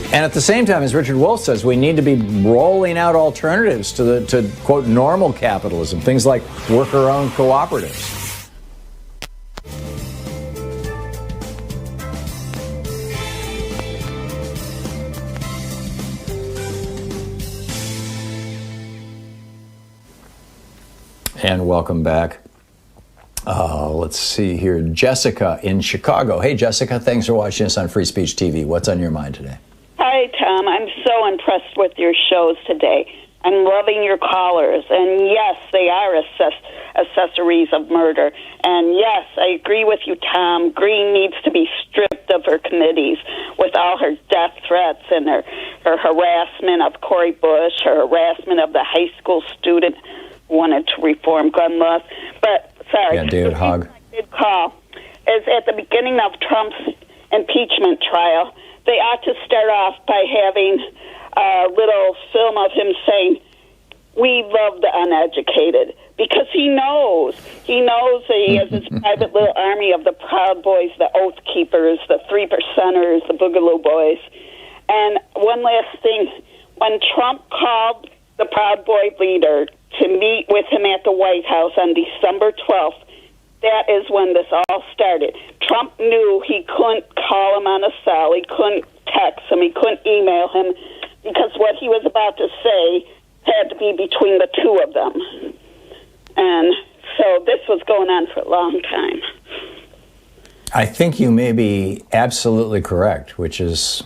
Speaker 6: And at the same time, as Richard Wolff says, we need to be rolling out alternatives to quote, normal capitalism, things like worker-owned cooperatives. And welcome back. Let's see here. Jessica in Chicago. Hey, Jessica, thanks for watching us on Free Speech TV. What's on your mind today?
Speaker 17: Hi, Tom. I'm so impressed with your shows today. I'm loving your callers. And yes, they are accessories of murder. And yes, I agree with you, Tom. Green needs to be stripped of her committees with all her death threats and her harassment of Cori Bush, her harassment of the high school student who wanted to reform gun laws. But, sorry.
Speaker 6: Yeah, David Hogg.
Speaker 17: I did call is at the beginning of Trump's impeachment trial, they ought to start off by having a little film of him saying, "We love the uneducated," because he knows that he has his private little army of the Proud Boys, the Oath Keepers, the 3%ers, the Boogaloo Boys. And one last thing, when Trump called the Proud Boy leader to meet with him at the White House on December 12th, that is when this all started. Trump knew he couldn't call him on a cell, he couldn't text him, he couldn't email him, because what he was about to say had to be between the two of them. And so this was going on for a long time.
Speaker 6: I think you may be absolutely correct, which is,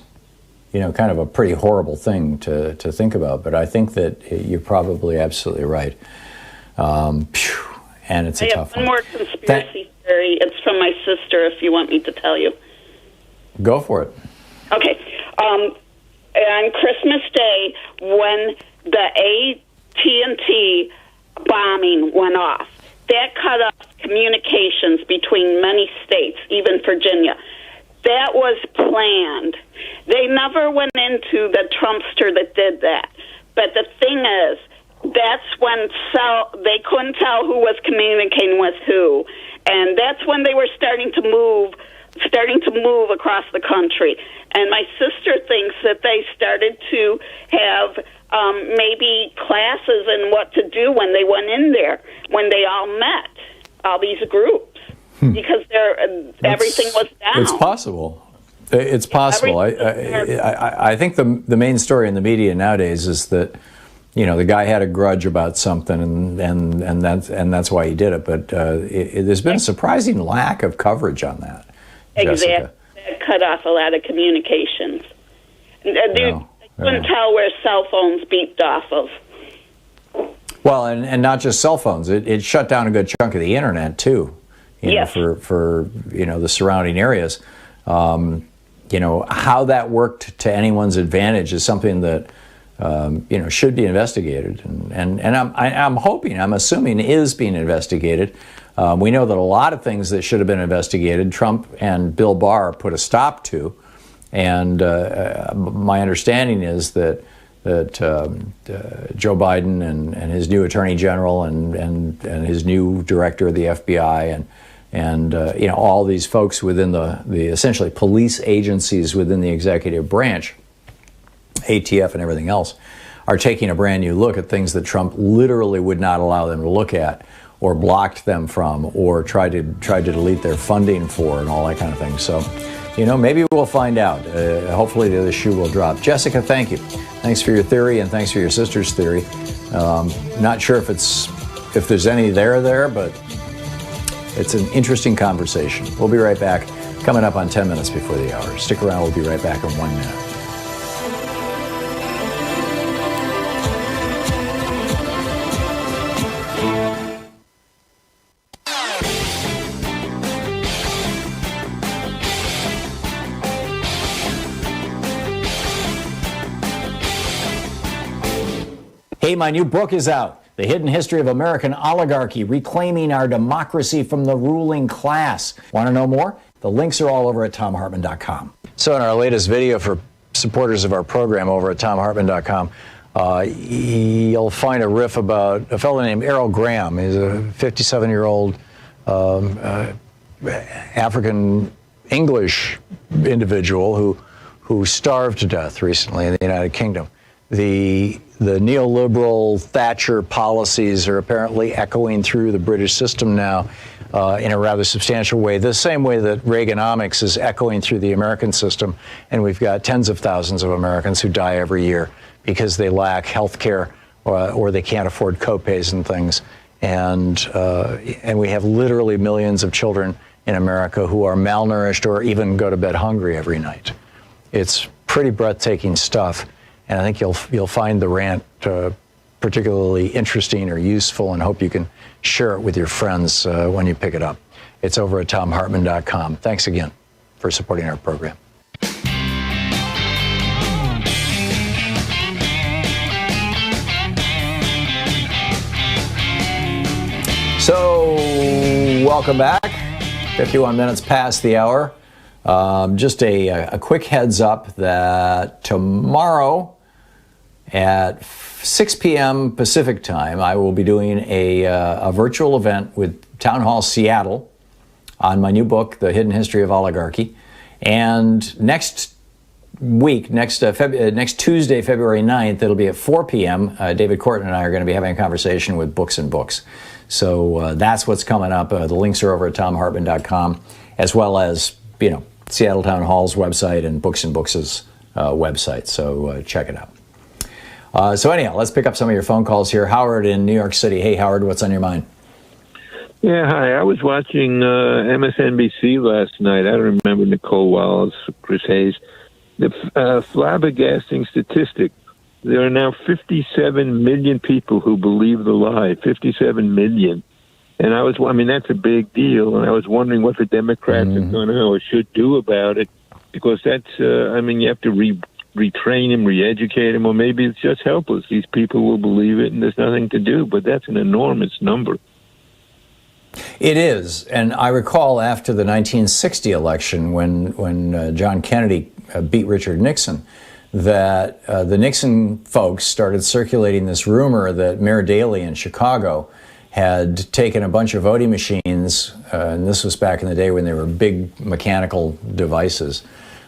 Speaker 6: kind of a pretty horrible thing to think about. But I think that you're probably absolutely right. And it's a tough one.
Speaker 17: I have one more conspiracy theory. It's from my sister, if you want me to tell you.
Speaker 6: Go for it.
Speaker 17: Okay. On Christmas Day, when the AT&T bombing went off, that cut off communications between many states, even Virginia. That was planned. They never went into the Trumpster that did that. But the thing is, that's when they couldn't tell who was communicating with who, and that's when they were starting to move across the country. And my sister thinks that they started to have maybe classes in what to do when they went in there, when they all met, all these groups, because everything was down.
Speaker 6: It's possible. It's possible. I think the main story in the media nowadays is that, the guy had a grudge about something, and that's why he did it. But there's been a surprising lack of coverage on that.
Speaker 17: Exactly.
Speaker 6: Jessica.
Speaker 17: That cut off a lot of communications. They couldn't tell where cell phones beeped off of.
Speaker 6: Well, and not just cell phones. It shut down a good chunk of the internet too.
Speaker 17: Yes.
Speaker 6: For the surrounding areas. How that worked to anyone's advantage is something that should be investigated, and I'm assuming is being investigated. We know that a lot of things that should have been investigated, Trump and Bill Barr put a stop to, And my understanding is that Joe Biden and his new Attorney General and his new Director of the FBI and all these folks within the essentially police agencies within the executive branch, ATF and everything else, are taking a brand new look at things that Trump literally would not allow them to look at, or blocked them from, or tried to delete their funding for, and all that kind of thing. So, maybe we'll find out. Hopefully the shoe will drop. Jessica, thank you. Thanks for your theory, and thanks for your sister's theory. Not sure if there's any there, but it's an interesting conversation. We'll be right back. Coming up on 10 minutes before the hour. Stick around. We'll be right back in 1 minute. Hey, my new book is out. The Hidden History of American Oligarchy, Reclaiming Our Democracy from the Ruling Class. Want to know more? The links are all over at thomhartmann.com. So in our latest video for supporters of our program over at thomhartmann.com, you'll find a riff about a fellow named Errol Graham. He's a 57-year-old African English individual who starved to death recently in the United Kingdom. The neoliberal Thatcher policies are apparently echoing through the British system now in a rather substantial way, the same way that Reaganomics is echoing through the American system. And we've got tens of thousands of Americans who die every year because they lack health care or they can't afford copays and things. And we have literally millions of children in America who are malnourished or even go to bed hungry every night. It's pretty breathtaking stuff. And I think you'll find the rant particularly interesting or useful, and hope you can share it with your friends when you pick it up. It's over at thomhartmann.com. Thanks again for supporting our program. So, welcome back. 51 minutes past the hour. Just a quick heads up that tomorrow at 6 p.m. Pacific time, I will be doing a virtual event with Town Hall Seattle on my new book, The Hidden History of Oligarchy. And next Tuesday, February 9th, it'll be at 4 p.m. David Corton and I are going to be having a conversation with Books and Books. So that's what's coming up. The links are over at thomhartmann.com, as well as, Seattle Town Hall's website and Books and Books' website. So check it out. So anyhow, let's pick up some of your phone calls here. Howard in New York City. Hey, Howard, what's on your mind?
Speaker 18: Yeah, hi. I was watching MSNBC last night. I don't remember Nicole Wallace, Chris Hayes. The flabbergasting statistic. There are now 57 million people who believe the lie. 57 million. And that's a big deal. And I was wondering what the Democrats are going to or should do about it, because that's, you have to retrain them, re-educate them, or maybe it's just helpless. These people will believe it and there's nothing to do, but that's an enormous number.
Speaker 6: It is. And I recall after the 1960 election when John Kennedy beat Richard Nixon, that the Nixon folks started circulating this rumor that Mayor Daley in Chicago had taken a bunch of voting machines, and this was back in the day when they were big mechanical devices,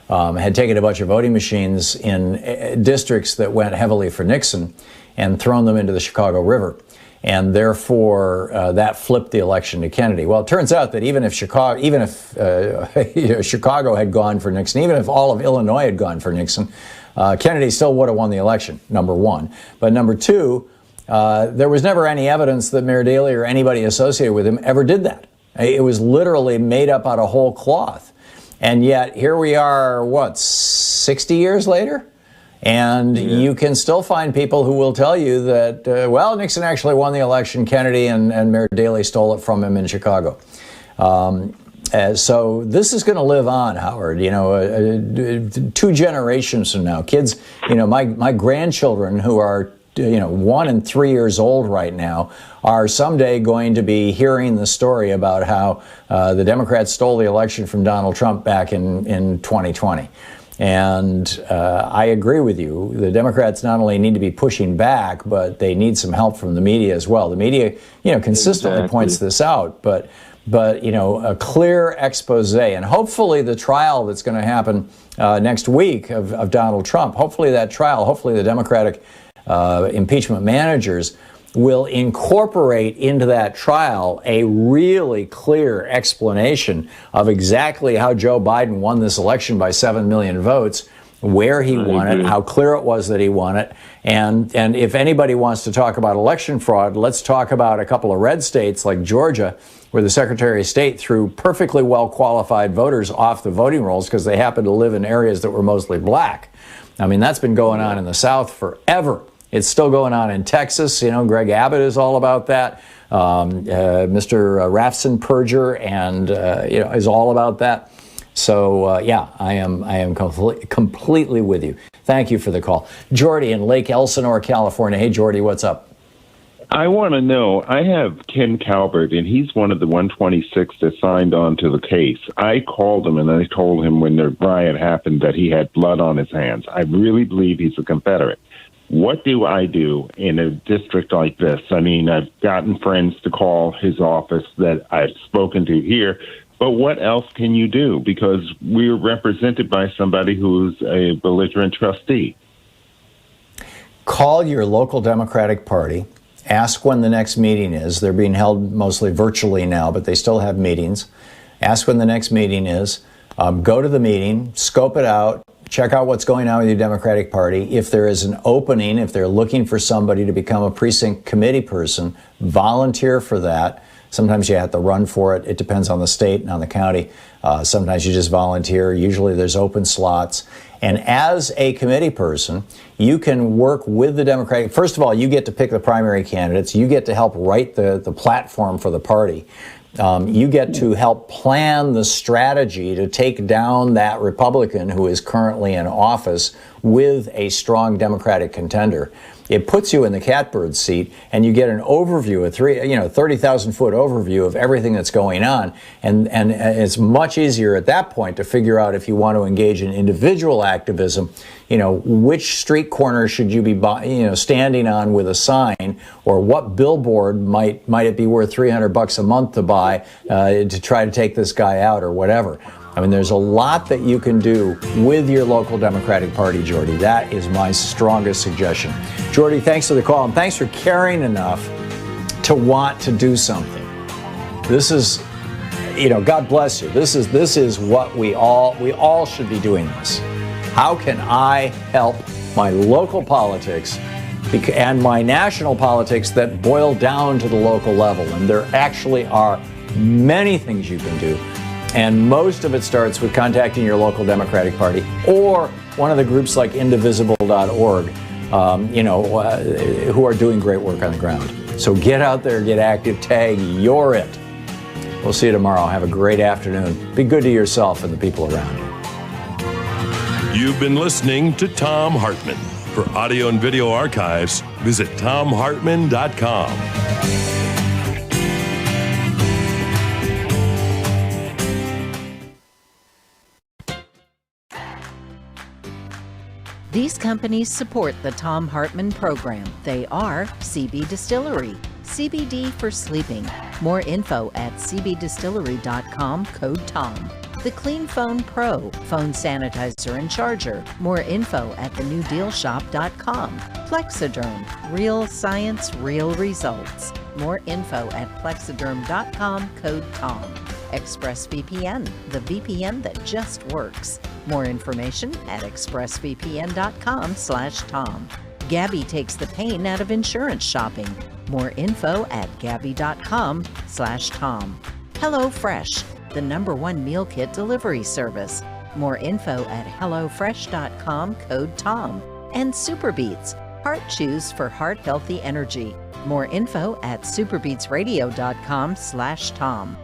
Speaker 6: had taken a bunch of voting machines in districts that went heavily for Nixon and thrown them into the Chicago River. And therefore, that flipped the election to Kennedy. Well, it turns out that even if Chicago had gone for Nixon, even if all of Illinois had gone for Nixon, Kennedy still would have won the election, number one. But number two, there was never any evidence that Mayor Daley or anybody associated with him ever did that. It was literally made up out of whole cloth. And yet, here we are, 60 years later? And you can still find people who will tell you that, Nixon actually won the election, Kennedy and Mayor Daley stole it from him in Chicago. So this is going to live on, Howard, 2 generations from now. Kids, my grandchildren who are 1 and 3 years old right now are someday going to be hearing the story about how the Democrats stole the election from Donald Trump back in 2020. And I agree with you. The Democrats not only need to be pushing back, but they need some help from the media as well. The media, consistently points this out, but a clear expose, and hopefully the trial that's going to happen next week of Donald Trump, hopefully the Democratic impeachment managers will incorporate into that trial a really clear explanation of exactly how Joe Biden won this election by 7 million votes, where he won it, how clear it was that he won it. And if anybody wants to talk about election fraud, let's talk about a couple of red states like Georgia, where the Secretary of State threw perfectly well qualified voters off the voting rolls because they happened to live in areas that were mostly black. I mean, that's been going on in the South forever. It's still going on in Texas. Greg Abbott is all about that. Mr. Raffensperger and is all about that. So I am completely with you. Thank you for the call, Jordy in Lake Elsinore, California. Hey, Jordy, what's up?
Speaker 19: I want to know. I have Ken Calvert, and he's one of the 126 that signed on to the case. I called him, and I told him when the riot happened that he had blood on his hands. I really believe he's a Confederate. What do I do in a district like this? I mean, I've gotten friends to call his office that I've spoken to here, but what else can you do? Because we're represented by somebody who's a belligerent trustee.
Speaker 6: Call your local Democratic Party. Ask when the next meeting is. They're being held mostly virtually now, but they still have meetings. Ask when the next meeting is. Go to the meeting, scope it out, check out what's going on with your Democratic Party. If there is an opening, if they're looking for somebody to become a precinct committee person, volunteer for that. Sometimes you have to run for it. It depends on the state and on the county. Sometimes you just volunteer. Usually there's open slots. And as a committee person, you can work with the Democratic. First of all, you get to pick the primary candidates. You get to help write the platform for the party. You get to help plan the strategy to take down that Republican who is currently in office with a strong Democratic contender. It puts you in the catbird seat, and you get an overview, a 30,000-foot overview of everything that's going on. And it's much easier at that point to figure out if you want to engage in individual activism, which street corner should you be, standing on with a sign, or what billboard might it be worth $300 a month to buy to try to take this guy out or whatever. I mean, there's a lot that you can do with your local Democratic Party, Jordy. That is my strongest suggestion. Jordy, thanks for the call, and thanks for caring enough to want to do something. This is, God bless you. This is what we all should be doing this. How can I help my local politics and my national politics that boil down to the local level? And there actually are many things you can do. And most of it starts with contacting your local Democratic Party or one of the groups like indivisible.org, who are doing great work on the ground. So get out there, get active, tag, you're it. We'll see you tomorrow. Have a great afternoon. Be good to yourself and the people around you.
Speaker 3: You've been listening to Thom Hartmann. For audio and video archives, visit thomhartmann.com.
Speaker 22: These companies support the Thom Hartmann Program. They are CB Distillery, CBD for sleeping. More info at cbdistillery.com, code TOM. The Clean Phone Pro, phone sanitizer and charger. More info at thenewdealshop.com. Plexiderm, real science, real results. More info at plexiderm.com, code TOM. ExpressVPN, the VPN that just works. More information at expressvpn.com/Tom. Gabby takes the pain out of insurance shopping. More info at gabby.com/Tom. HelloFresh, the #1 meal kit delivery service. More info at hellofresh.com, code TOM. And Superbeats, heart chews for heart healthy energy. More info at superbeatsradio.com/Tom.